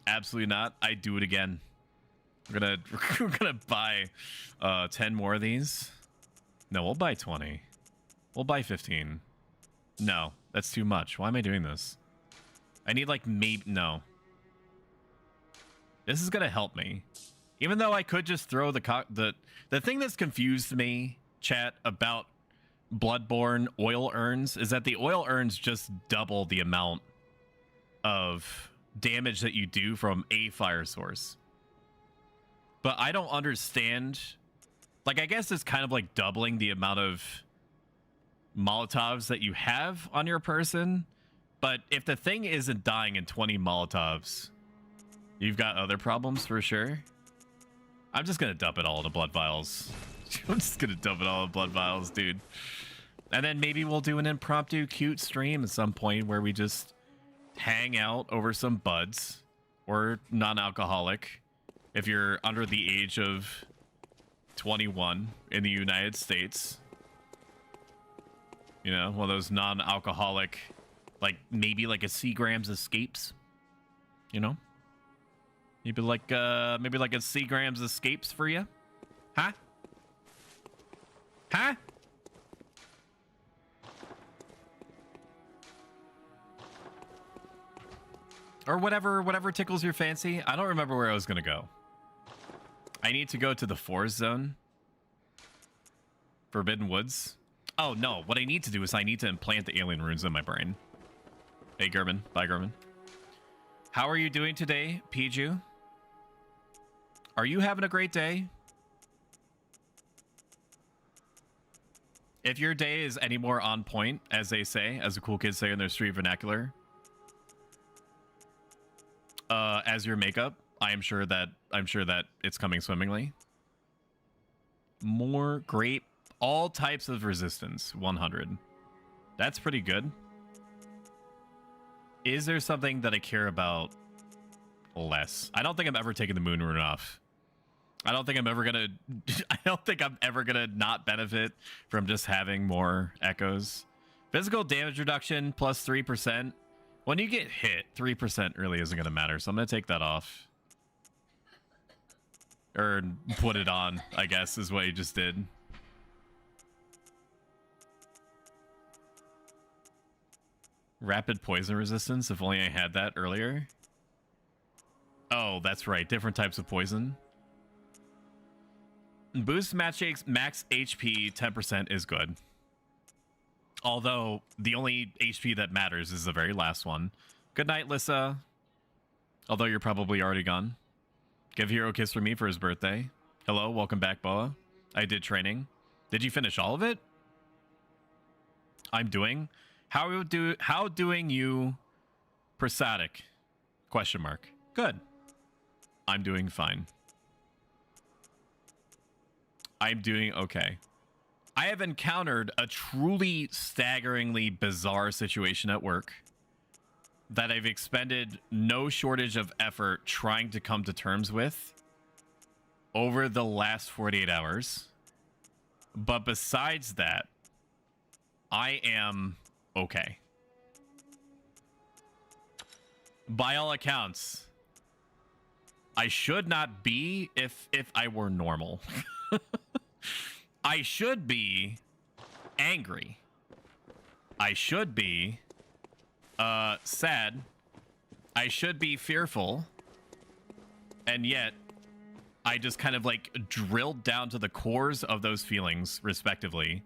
Absolutely not. I'd do it again. We're gonna buy 10 more of these. No, we'll buy 20. We'll buy 15. No, that's too much. Why am I doing this? I need like maybe no. This is gonna help me. Even though I could just throw the thing that's confused me, chat, about Bloodborne oil urns is that the oil urns just double the amount of damage that you do from a fire source. But I don't understand. Like, I guess it's kind of like doubling the amount of Molotovs that you have on your person. But if the thing isn't dying in 20 Molotovs, you've got other problems for sure. I'm just going to dump it all into blood vials. I'm just going to dump it all in blood vials, dude. And then maybe we'll do an impromptu cute stream at some point where we just hang out over some buds or non-alcoholic. If you're under the age of 21 in the United States, you know, one of those non-alcoholic, like maybe like a Seagram's Escapes, you know, maybe like a Seagram's Escapes for you, huh? Or whatever tickles your fancy. I don't remember where I was gonna go. I need to go to the forest zone. Forbidden Woods. Oh no, what I need to do is I need to implant the alien runes in my brain. Hey German, bye German. How are you doing today, Piju? Are you having a great day? If your day is any more on point, as they say, as the cool kids say in their street vernacular, as your makeup, I'm sure that it's coming swimmingly. More grape, all types of resistance, 100. That's pretty good. Is there something that I care about less? I don't think I'm ever taking the moon rune off. I don't think I'm ever gonna not benefit from just having more echoes. Physical damage reduction plus 3%. When you get hit, 3% really isn't gonna matter, so I'm gonna take that off. Or put it on, I guess, is what he just did. Rapid poison resistance, if only I had that earlier. Oh, that's right. Different types of poison. Boost max HP 10% is good. Although, the only HP that matters is the very last one. Good night, Lissa. Although you're probably already gone. Give Hero a kiss for me for his birthday. Hello, welcome back, Boa. I did training. Did you finish all of it? I'm doing. How doing you, prosodic? Question mark. Good. I'm doing fine. I'm doing okay. I have encountered a truly staggeringly bizarre situation at work that I've expended no shortage of effort trying to come to terms with over the last 48 hours. But besides that, I am okay. By all accounts, I should not be if I were normal. I should be angry. I should be sad. I should be fearful. And yet, I just kind of like drilled down to the cores of those feelings, respectively,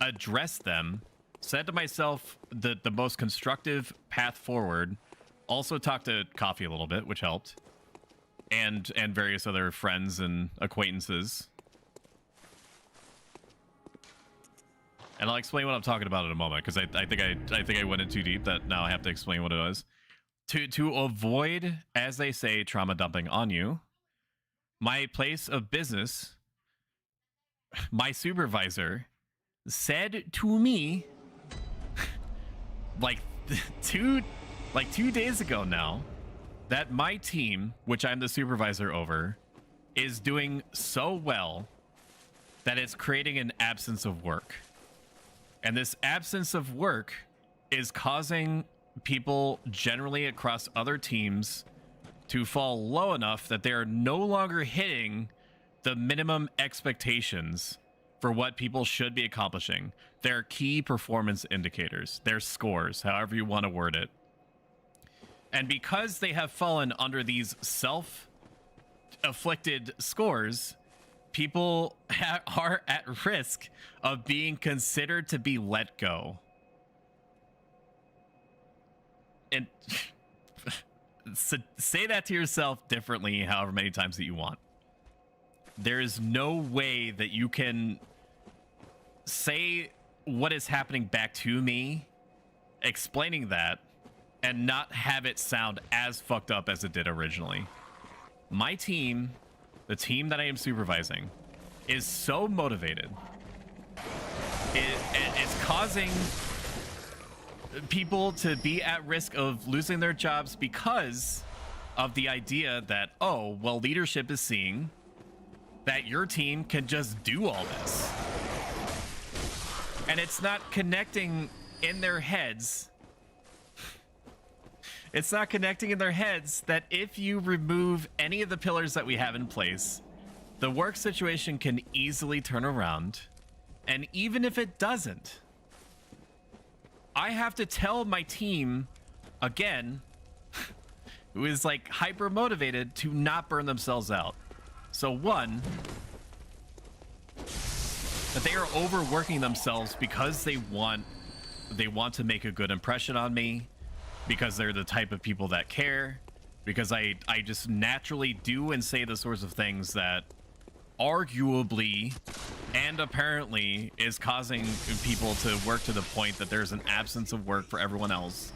addressed them, said to myself the most constructive path forward, also talked to Coffee a little bit, which helped, and various other friends and acquaintances. And I'll explain what I'm talking about in a moment, because I think I went in too deep that now I have to explain what it was. To avoid, as they say, trauma dumping on you, my place of business, my supervisor said to me like 2 days ago now that my team, which I'm the supervisor over, is doing so well that it's creating an absence of work. And this absence of work is causing people generally across other teams to fall low enough that they are no longer hitting the minimum expectations for what people should be accomplishing. Their key performance indicators, their scores, however you want to word it. And because they have fallen under these self-afflicted scores, people are at risk of being considered to be let go. And say that to yourself differently however many times that you want. There is no way that you can say what is happening back to me, explaining that, and not have it sound as fucked up as it did originally. My team, the team that I am supervising, is so motivated. It's causing people to be at risk of losing their jobs because of the idea that, oh, well, leadership is seeing that your team can just do all this. And it's not connecting in their heads. It's not connecting in their heads that if you remove any of the pillars that we have in place, the work situation can easily turn around. And even if it doesn't, I have to tell my team, again, who is like hyper motivated, to not burn themselves out. So one, that they are overworking themselves because they want to make a good impression on me, because they're the type of people that care, because I just naturally do and say the sorts of things that arguably and apparently is causing people to work to the point that there's an absence of work for everyone else.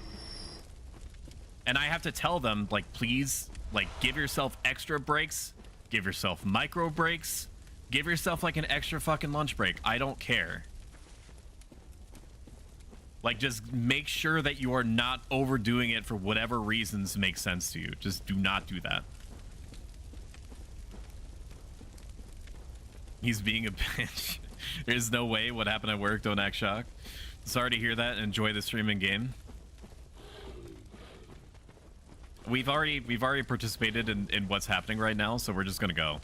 And I have to tell them, like, please, like, give yourself extra breaks, give yourself micro breaks, give yourself like an extra fucking lunch break. I don't care. Like, just make sure that you are not overdoing it for whatever reasons make sense to you. Just do not do that. He's being a bitch. There's no way what happened at work. Don't act shocked. Sorry to hear that. Enjoy the stream and game. We've already participated in what's happening right now, so we're just gonna go.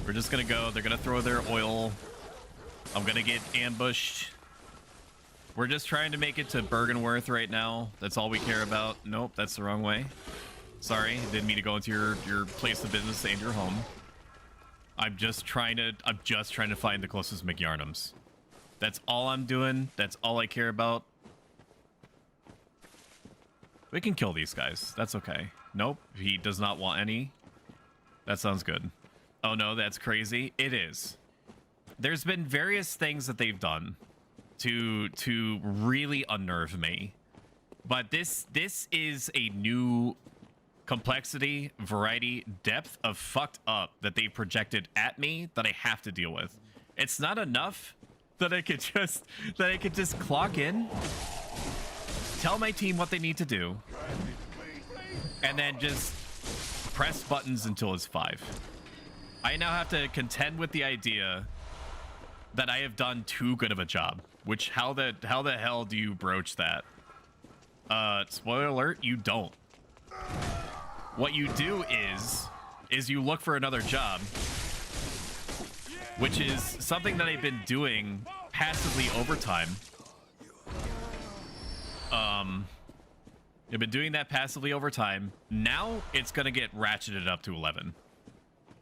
We're just gonna go. They're gonna throw their oil. I'm gonna get ambushed. We're just trying to make it to Bergenworth right now. That's all we care about. Nope, that's the wrong way. Sorry, didn't mean to go into your place of business and your home. I'm just trying to find the closest McYarnums. That's all I'm doing. That's all I care about. We can kill these guys. That's okay. Nope, he does not want any. That sounds good. Oh no, that's crazy. It is. There's been various things that they've done to really unnerve me. But this is a new complexity, variety, depth of fucked up that they projected at me that I have to deal with. It's not enough that I could just clock in, tell my team what they need to do, and then just press buttons until it's 5. I now have to contend with the idea that I have done too good of a job. Which, how the hell do you broach that? Spoiler alert, you don't. What you do is you look for another job, which is something that I've been doing passively over time. I've been doing that passively over time. Now it's gonna get ratcheted up to 11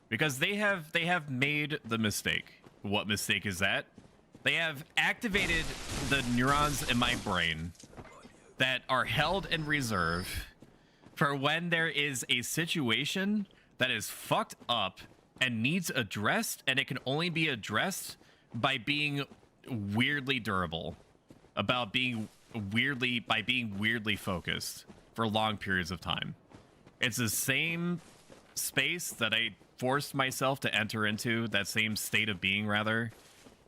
because they have made the mistake. What mistake is that? They have activated the neurons in my brain that are held in reserve for when there is a situation that is fucked up and needs addressed, and it can only be addressed by being weirdly durable, by being weirdly focused for long periods of time. It's the same space that I forced myself to enter into, that same state of being, rather,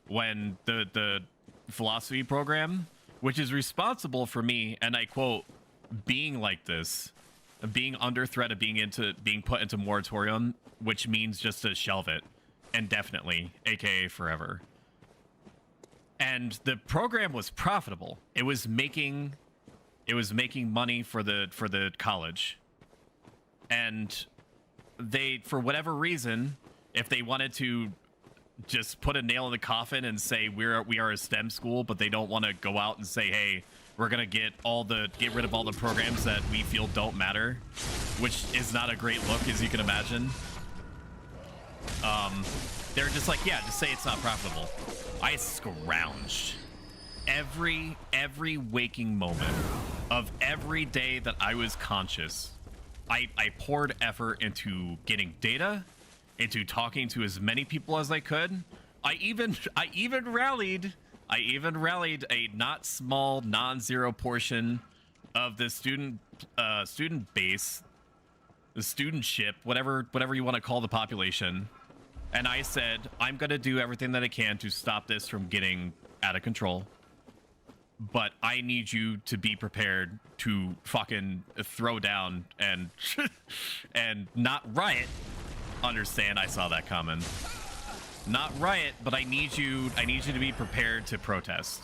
when the philosophy program, which is responsible for me, and I quote, being like this, being under threat of being put into moratorium, which means just to shelve it indefinitely, aka forever. And the program was profitable. It was making money for the college. And they, for whatever reason, if they wanted to just put a nail in the coffin and say we are a STEM school, but they don't want to go out and say, hey, we're gonna get rid of all the programs that we feel don't matter, which is not a great look, as you can imagine. They're just like, yeah, just say it's not profitable. I scrounged every waking moment of every day that I was conscious. I poured effort into getting data, into talking to as many people as I could. I even rallied a not small non-zero portion of the student base, the studentship, whatever you want to call the population. And I said, I'm going to do everything that I can to stop this from getting out of control. But I need you to be prepared to fucking throw down and and not riot. Understand, I saw that coming. Not riot, but I need you to be prepared to protest.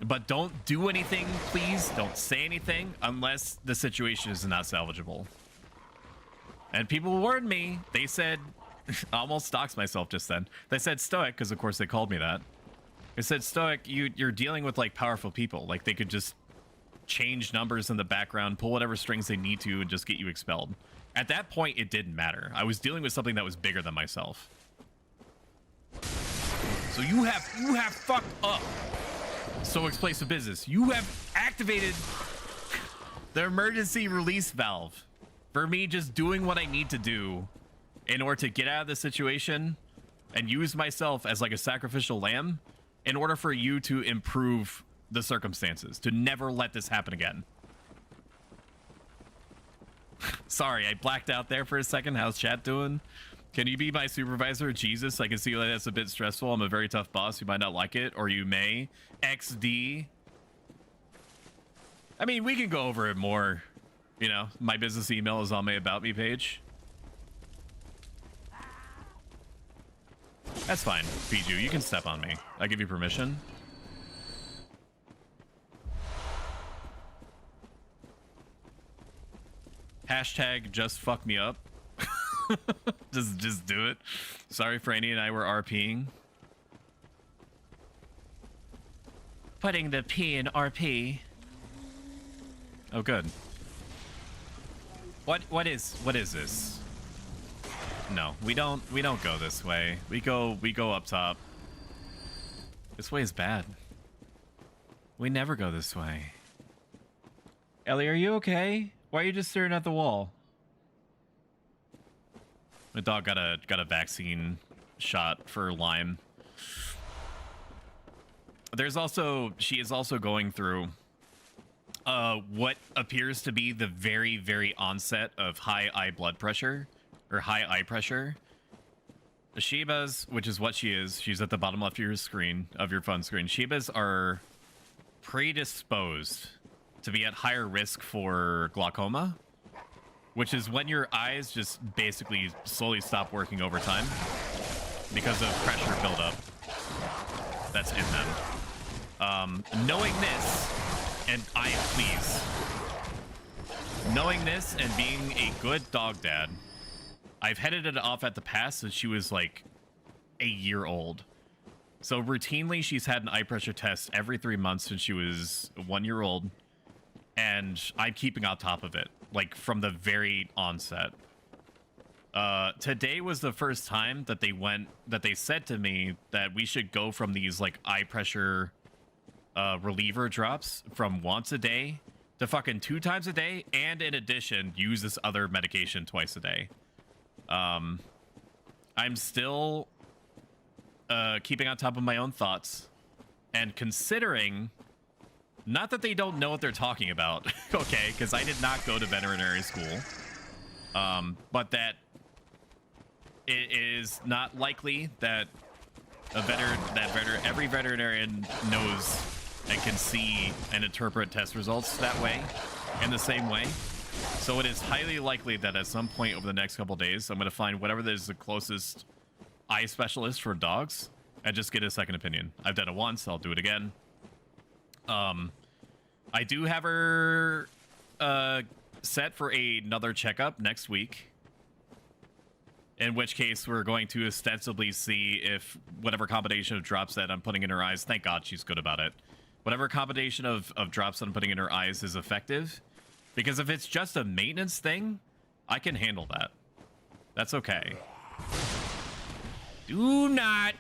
But don't do anything, please. Don't say anything unless the situation is not salvageable. And people warned me. They said, I almost doxed myself just then. They said stoic, because of course they called me that. They said stoic, you're dealing with like powerful people. Like they could just change numbers in the background, pull whatever strings they need to, and just get you expelled. At that point, it didn't matter. I was dealing with something that was bigger than myself. So you have fucked up Stoic's place of business. You have activated the emergency release valve for me just doing what I need to do in order to get out of the situation and use myself as like a sacrificial lamb in order for you to improve the circumstances, to never let this happen again. Sorry, I blacked out there for a second. How's chat doing? Can you be my supervisor? Jesus, I can see that that's a bit stressful. I'm a very tough boss. You might not like it, or you may. XD. I mean, we can go over it more. You know, my business email is on my About Me page. That's fine, Fiju. You can step on me. I give you permission. Hashtag just fuck me up. just do it. Sorry, Franny and I were RPing. Putting the P in RP. Oh, good. What is this? No, we don't go this way. We go up top. This way is bad. We never go this way. Ellie, are you okay? Why are you just staring at the wall? My dog got a vaccine shot for Lyme. She is also going through what appears to be the very, very onset of high eye blood pressure or high eye pressure. Shibas, which is what she is, she's at the bottom left of your screen, of your phone screen. Shibas are predisposed to be at higher risk for glaucoma, which is when your eyes just basically slowly stop working over time because of pressure buildup that's in them. Knowing this, and knowing this and being a good dog dad, I've headed it off at the pass since she was like a year old. So routinely, she's had an eye pressure test every 3 months since she was 1 year old. And I'm keeping on top of it, like from the very onset. Today was the first time that they said to me that we should go from these like eye pressure reliever drops from once a day to fucking 2 times a day, and in addition use this other medication twice a day. I'm still keeping on top of my own thoughts and considering, not that they don't know what they're talking about, okay, because I did not go to veterinary school, but that it is not likely that every veterinarian knows and can see and interpret test results that way, in the same way. So it is highly likely that at some point over the next couple days, I'm going to find whatever is the closest eye specialist for dogs and just get a second opinion. I've done it once, I'll do it again. I do have her set for another checkup next week, in which case we're going to ostensibly see if whatever combination of drops that I'm putting in her eyes, thank God she's good about it, whatever combination of drops that I'm putting in her eyes is effective. Because if it's just a maintenance thing, I can handle that. That's okay. Do not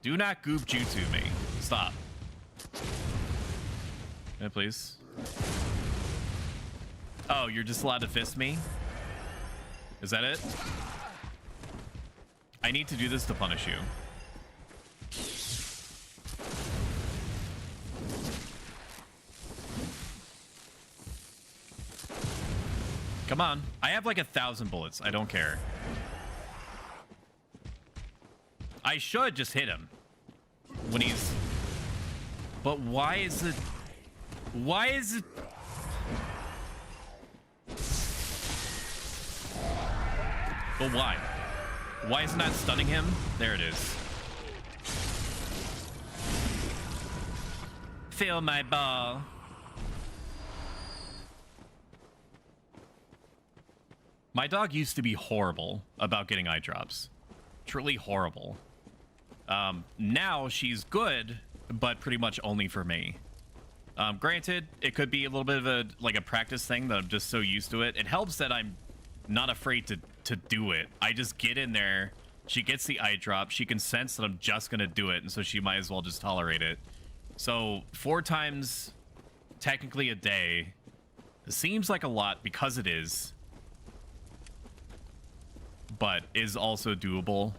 goop jutsu me. Stop. Yeah, please. Oh, you're just allowed to fist me? Is that it? I need to do this to punish you. Come on. I have like 1,000 bullets. I don't care. I should just hit him when he's... But why is it... Why is it... But why? Why is it not stunning him? There it is. Feel my ball. My dog used to be horrible about getting eye drops. Truly horrible. Now she's good, but pretty much only for me. Granted, it could be a little bit of a practice thing that I'm just so used to it. It helps that I'm not afraid to do it. I just get in there. She gets the eye drop. She can sense that I'm just going to do it, and so she might as well just tolerate it. So 4 times technically a day seems like a lot because it is, but is also doable.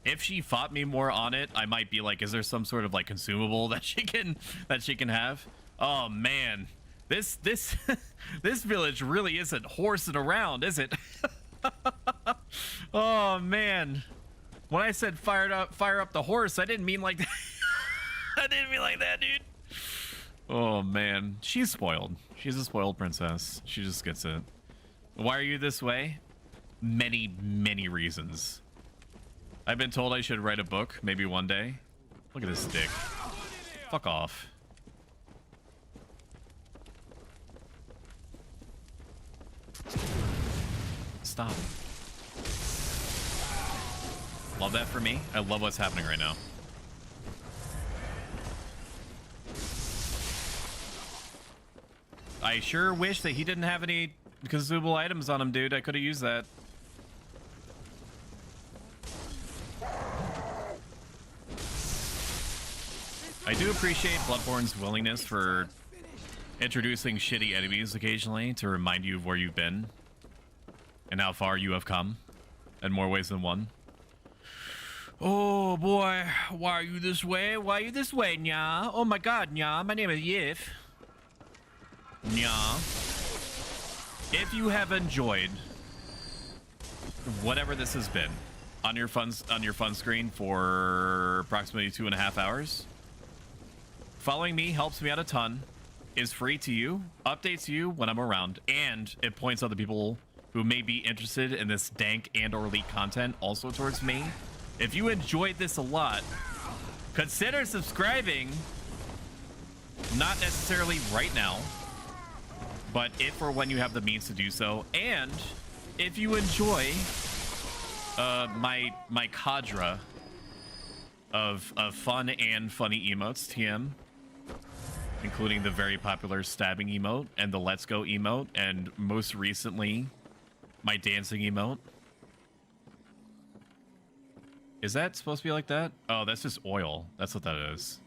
If she fought me more on it, I might be like, is there some sort of like consumable that she can have? Oh man, this this village really isn't horsing around, is it? Oh man, when I said fire up the horse, I didn't mean like that. I didn't mean like that, dude. Oh man, she's spoiled. She's a spoiled princess. She just gets it. Why are you this way? Many reasons. I've been told I should write a book, maybe one day. Look at this stick. Fuck off. stop. Love that for me. I love what's happening right now. I sure wish that he didn't have any consumable items on him, dude. I could have used that. I do appreciate Bloodborne's willingness for introducing shitty enemies occasionally to remind you of where you've been and how far you have come in more ways than one. Oh boy, why are you this way? Why are you this way, Nya? Oh my god, Nya, my name is Yif. Nya. If you have enjoyed whatever this has been on your fun screen for approximately 2.5 hours, following me helps me out a ton, is free to you, updates you when I'm around, and it points other people who may be interested in this dank and or leak content also towards me. If you enjoyed this a lot, consider subscribing. Not necessarily right now, but if or when you have the means to do so. And if you enjoy my cadre of fun and funny emotes, TM, including the very popular stabbing emote and the let's go emote, and most recently my dancing emote. Is that supposed to be like that? Oh, that's just oil. That's what that is.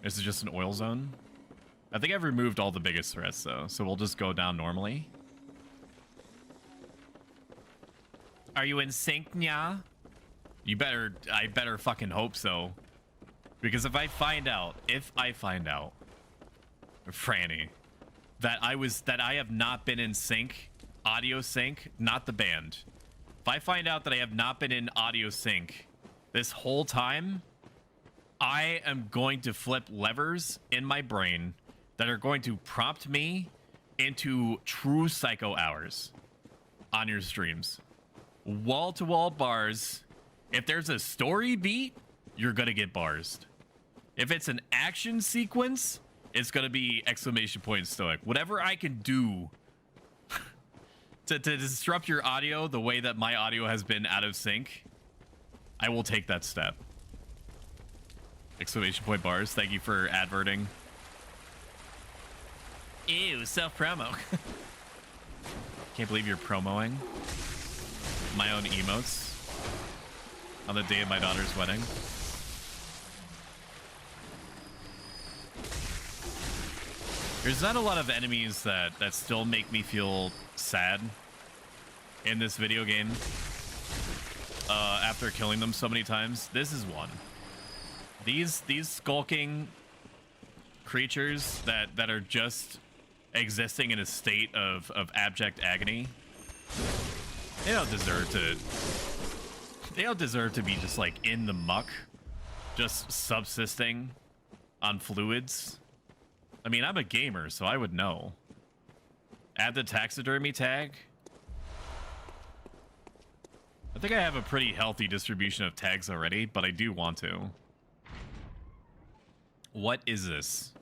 This is just an oil zone. I think I've removed all the biggest threats though, so we'll just go down normally. Are you in sync, Nya? You better, I better fucking hope so. Because if I find out, Franny, that I have not been in sync, audio sync, not the band. If I find out that I have not been in audio sync this whole time, I am going to flip levers in my brain that are going to prompt me into true psycho hours on your streams. Wall-to-wall bars. If there's a story beat, you're gonna get barsed. If it's an action sequence, it's gonna be exclamation point stoic. Whatever I can do to disrupt your audio the way that my audio has been out of sync, I will take that step. Exclamation point bars. Thank you for adverting. Ew, self-promo. Can't believe you're promoing my own emotes on the day of my daughter's wedding. There's not a lot of enemies that still make me feel sad in this video game after killing them so many times. This is one. These skulking creatures that are just existing in a state of abject agony, they don't deserve to be just like in the muck, just subsisting on fluids. I mean, I'm a gamer, so I would know. Add the taxidermy tag. I think I have a pretty healthy distribution of tags already, but I do want to. What is this?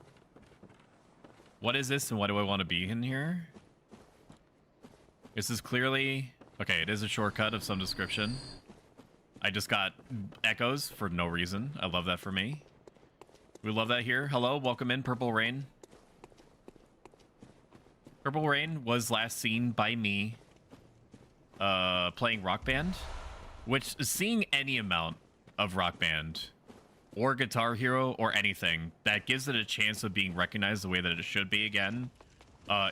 What is this, and why do I want to be in here? This is clearly... Okay, it is a shortcut of some description. I just got echoes for no reason. I love that for me. We love that here. Hello, welcome in, Purple Rain. Purple Rain was last seen by me playing Rock Band, which seeing any amount of Rock Band or Guitar Hero or anything that gives it a chance of being recognized the way that it should be again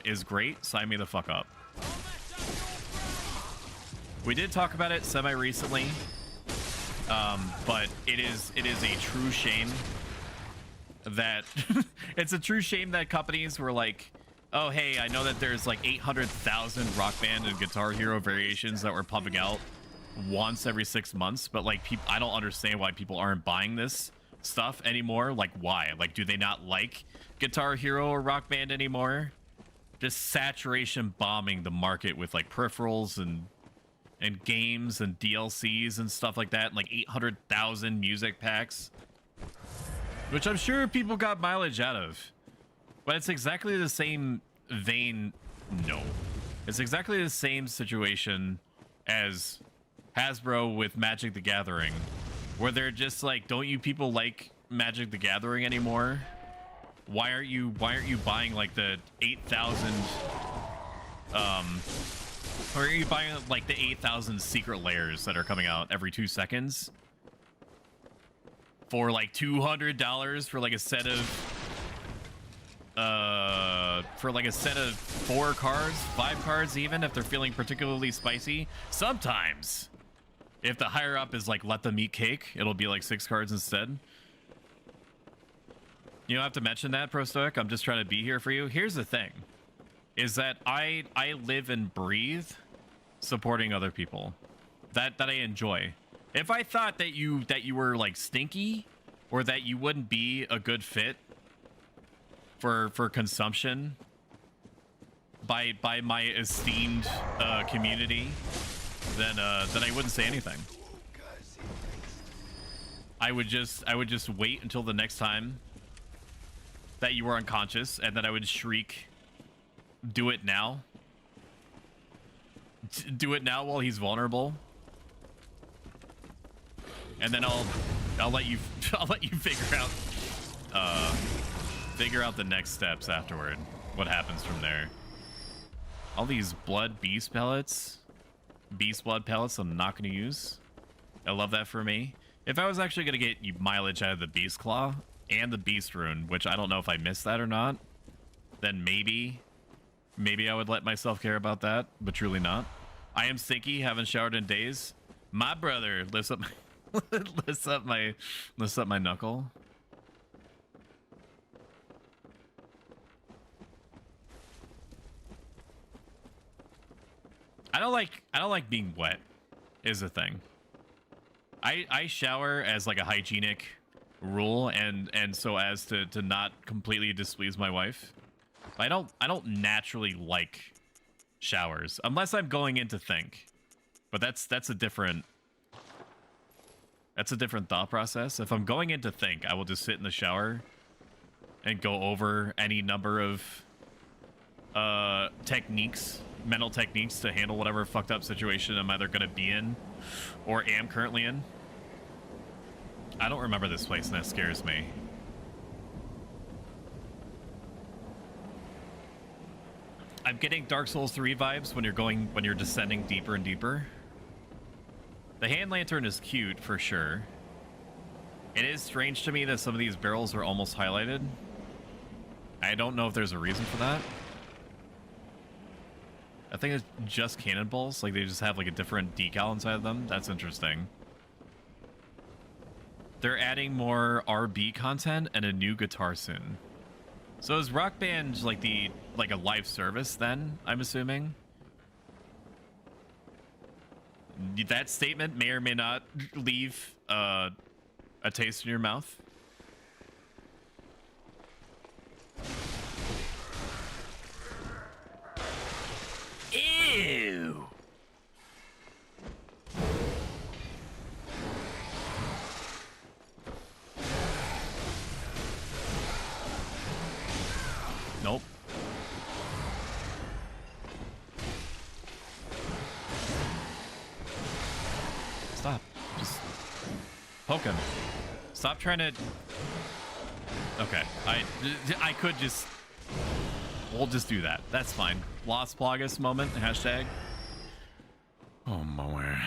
is great. Sign me the fuck up. We did talk about it semi-recently, but it is a true shame that it's a true shame that companies were like, oh hey, I know that there's like 800,000 Rock Band and Guitar Hero variations that we're pumping out once every 6 months, but like I don't understand why people aren't buying this stuff anymore. Like why? Like do they not like Guitar Hero or Rock Band anymore? Just saturation bombing the market with like peripherals and games and DLCs and stuff like that, and like 800,000 music packs, which I'm sure people got mileage out of, but it's exactly the same vein. No, It's exactly the same situation as Hasbro with Magic the Gathering, where they're just like, don't you people like Magic the Gathering anymore? Why aren't you buying like the 8,000 or are you buying like the 8,000 secret layers that are coming out every 2 seconds for like $200 for like a set of 4 cards, 5 cards, even if they're feeling particularly spicy? Sometimes if the higher up is like let them eat cake, it'll be like 6 cards instead. You don't have to mention that, Pro Stoic. I'm just trying to be here for you. Here's the thing, is that I live and breathe supporting other people that I enjoy. If I thought that you were like stinky, or that you wouldn't be a good fit for consumption by my esteemed community, then I wouldn't say anything. I would just wait until the next time that you were unconscious, and then I would shriek, "Do it now! Do it now while he's vulnerable." And then I'll let you figure out the next steps afterward. What happens from there? All these beast blood pellets I'm not going to use. I love that for me. If I was actually going to get mileage out of the beast claw and the beast rune, which I don't know if I missed that or not, then maybe I would let myself care about that, but truly not. I am stinky, haven't showered in days. My brother lifts up my knuckle. I don't like being wet, is the thing. I shower as like a hygienic rule, and so as to not completely displease my wife. I don't naturally like showers unless I'm going in to think. But that's a different thought process. If I'm going in to think, I will just sit in the shower and go over any number of mental techniques to handle whatever fucked up situation I'm either gonna be in or am currently in. I don't remember this place, and that scares me. I'm getting Dark Souls 3 vibes when you're descending deeper and deeper. The hand lantern is cute for sure. It is strange to me that some of these barrels are almost highlighted. I don't know if there's a reason for that. I think it's just cannonballs, like they just have like a different decal inside of them. That's interesting. They're adding more RB content and a new guitar soon. So is Rock Band like a live service then, I'm assuming? That statement may or may not leave a taste in your mouth. Ew. Nope. Stop. Just poke him. Stop trying to... Okay. I could just... We'll just do that. That's fine. Lost Plagas moment. Hashtag. Oh, my word.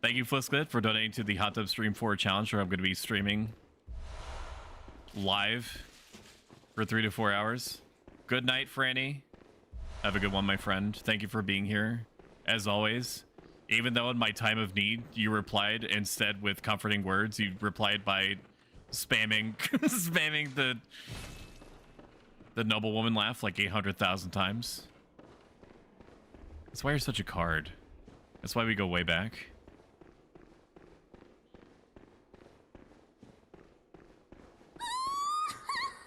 Thank you, Flisklit, for donating to the Hot Tub Stream 4 challenge, where I'm going to be streaming live for 3 to 4 hours. Good night, Franny. Have a good one, my friend. Thank you for being here, as always. Even though in my time of need, you replied instead with comforting words. You replied by spamming spamming the noble woman laugh like 800,000 times. That's why you're such a card. That's why we go way back.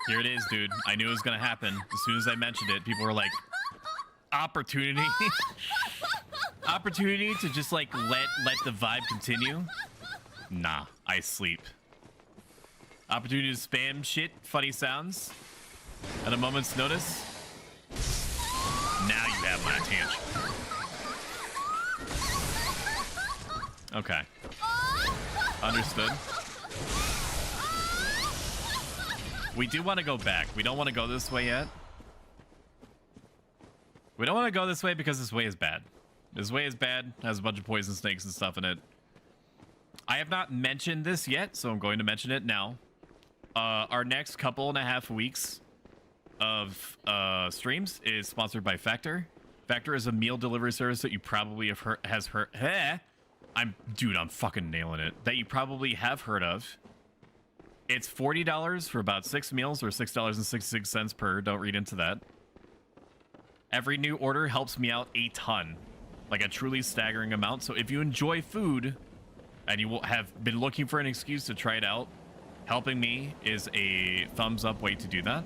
Here it is, dude. I knew it was gonna happen. As soon as I mentioned it, people were like, opportunity. Opportunity to just like let the vibe continue. Nah, I sleep. Opportunity to spam shit, funny sounds at a moment's notice. Now you my tangent. Okay. Understood. We do want to go back. We don't want to go this way yet. We don't want to go this way because this way is bad. This way is bad. Has a bunch of poison snakes and stuff in it. I have not mentioned this yet, so I'm going to mention it now. Our next couple and a half weeks of streams is sponsored by Factor. Factor is a meal delivery service that you probably have heard. I'm fucking nailing it. That you probably have heard of. It's $40 for about 6 meals, or $6.66 per. Don't read into that. Every new order helps me out a ton, like a truly staggering amount. So if you enjoy food and you will have been looking for an excuse to try it out, helping me is a thumbs up way to do that.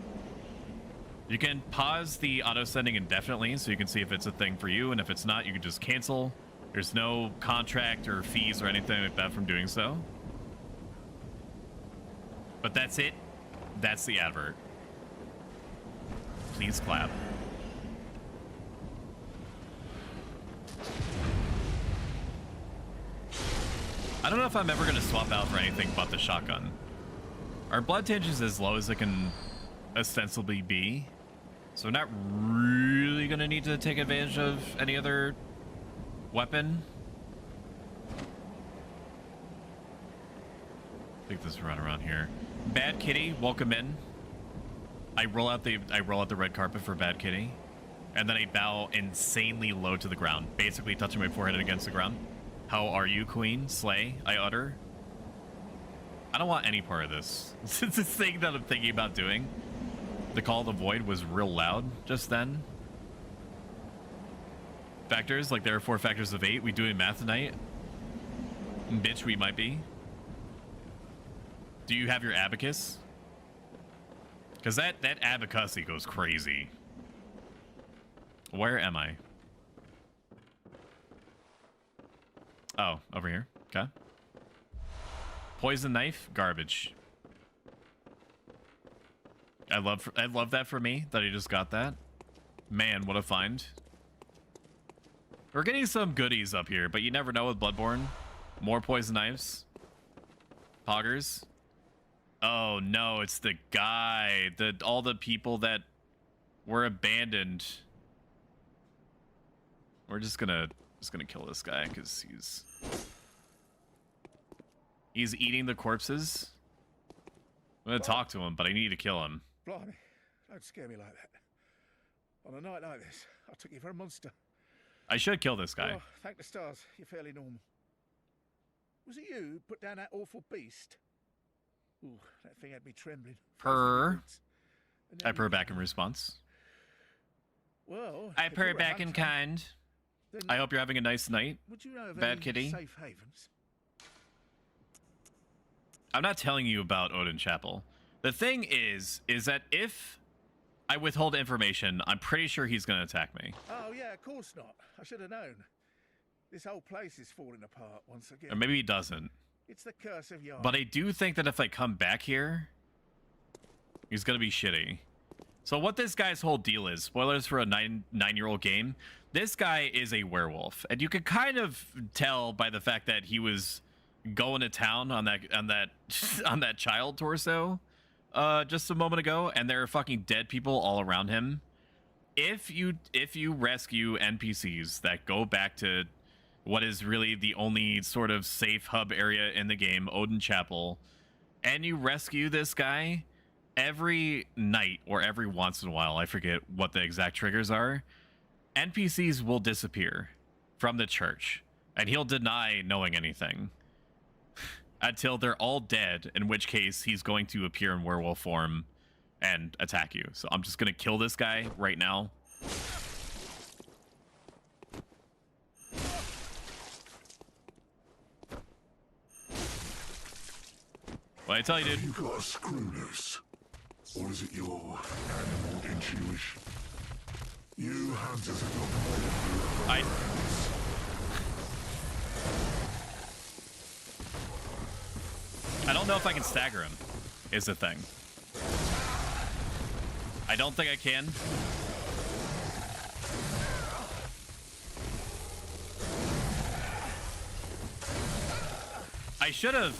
You can pause the auto sending indefinitely so you can see if it's a thing for you, and if it's not, you can just cancel. There's no contract or fees or anything like that from doing so. But that's it. That's the advert. Please clap. I don't know if I'm ever going to swap out for anything but the shotgun. Our blood tinge is as low as it can ostensibly be, so we're not really going to need to take advantage of any other weapon. I think this run around here. Bad Kitty, welcome in. I roll out the red carpet for Bad Kitty, and then I bow insanely low to the ground, basically touching my forehead against the ground. How are you, Queen? Slay, I utter. I don't want any part of this. This thing that I'm thinking about doing. The Call of the Void was real loud just then. Factors, like there are 4 factors of 8. We doing math tonight? Bitch, we might be. Do you have your abacus? Because that abacus goes crazy. Where am I? Oh, over here. Okay. Poison knife, garbage. I love that for me, that I just got that. Man, what a find. We're getting some goodies up here, but you never know with Bloodborne. More poison knives. Poggers. Oh no, it's the guy. All the people that were abandoned. We're just gonna kill this guy because he's eating the corpses. I'm gonna talk to him, but I need to kill him. Blimey, don't scare me like that. On a night like this, I took you for a monster. I should kill this guy. Oh, thank the stars, you're fairly normal. Was it you who put down that awful beast? Ooh, that thing had me trembling. Purr. I purr back in response. Well, I purr back in kind. I hope you're having a nice night, would you know of Bad any Kitty. safe havens? I'm not telling you about Odin Chapel. The thing is that if I withhold information, I'm pretty sure he's going to attack me. Oh yeah, of course not. I should have known. This whole place is falling apart once again. Or maybe he doesn't. It's the curse of Yarn. But I do think that if I come back here, he's going to be shitty. So what this guy's whole deal is, spoilers for a nine-year-old game, this guy is a werewolf. And you can kind of tell by the fact that he was going to town on that child torso just a moment ago, and there are fucking dead people all around him. If you rescue NPCs that go back to what is really the only sort of safe hub area in the game, Odin Chapel, and you rescue this guy, every night or every once in a while, I forget what the exact triggers are, NPCs will disappear from the church, and he'll deny knowing anything until they're all dead, in which case he's going to appear in werewolf form and attack you. So I'm just going to kill this guy right now. What I tell you, dude? You got a screw loose? Or is it your animal intuition? You hunters have got more. I don't know if I can stagger him, is the thing. I don't think I can. I should have.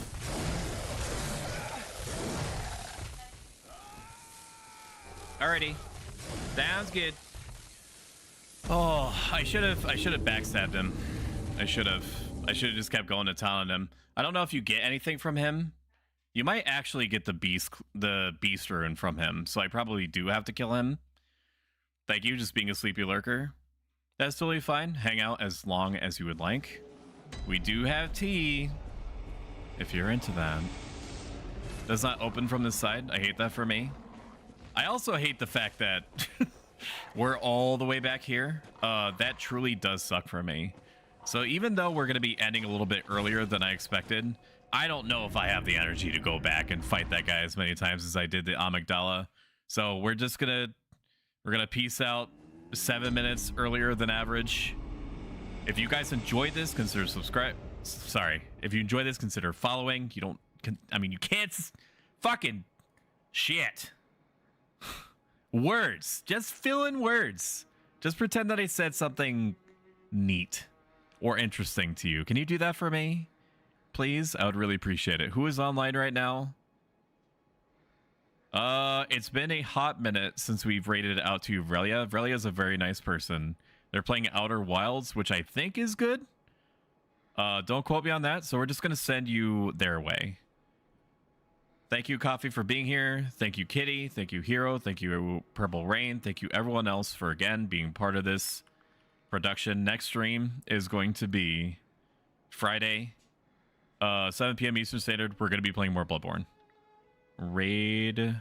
Alrighty. Sounds good. Oh, I should have backstabbed him. I should have just kept going to town on him. I don't know if you get anything from him. You might actually get the beast rune from him, so I probably do have to kill him. Thank you, just being a sleepy lurker. That's totally fine. Hang out as long as you would like. We do have tea, if you're into that. Does not open from this side. I hate that for me. I also hate the fact that we're all the way back here. That truly does suck for me. So even though we're going to be ending a little bit earlier than I expected, I don't know if I have the energy to go back and fight that guy as many times as I did the amygdala. So we're just gonna peace out 7 minutes earlier than average. If you guys enjoyed this, consider if you enjoy this, consider following. You can't fucking shit. Words. Just fill in words. Just pretend that I said something neat or interesting to you. Can you do that for me? Please? I would really appreciate it. Who is online right now? It's been a hot minute since we've rated it out to Vrelia. Vrelia is a very nice person. They're playing Outer Wilds, which I think is good. Don't quote me on that, so we're just going to send you their way. Thank you, Coffee, for being here. Thank you, Kitty. Thank you, Hero. Thank you, Purple Rain. Thank you, everyone else, for, again, being part of this production. Next stream is going to be Friday, 7 p.m. Eastern Standard. We're going to be playing more Bloodborne. Raid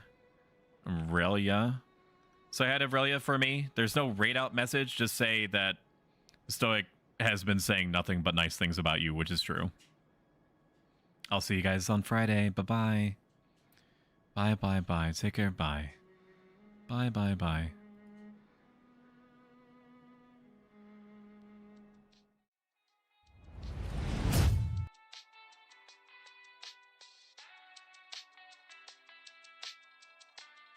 Aurelia. So I had Aurelia for me. There's no raid out message. Just say that Stoic has been saying nothing but nice things about you, which is true. I'll see you guys on Friday. Bye-bye. Bye-bye-bye. Take care. Bye. Bye-bye-bye.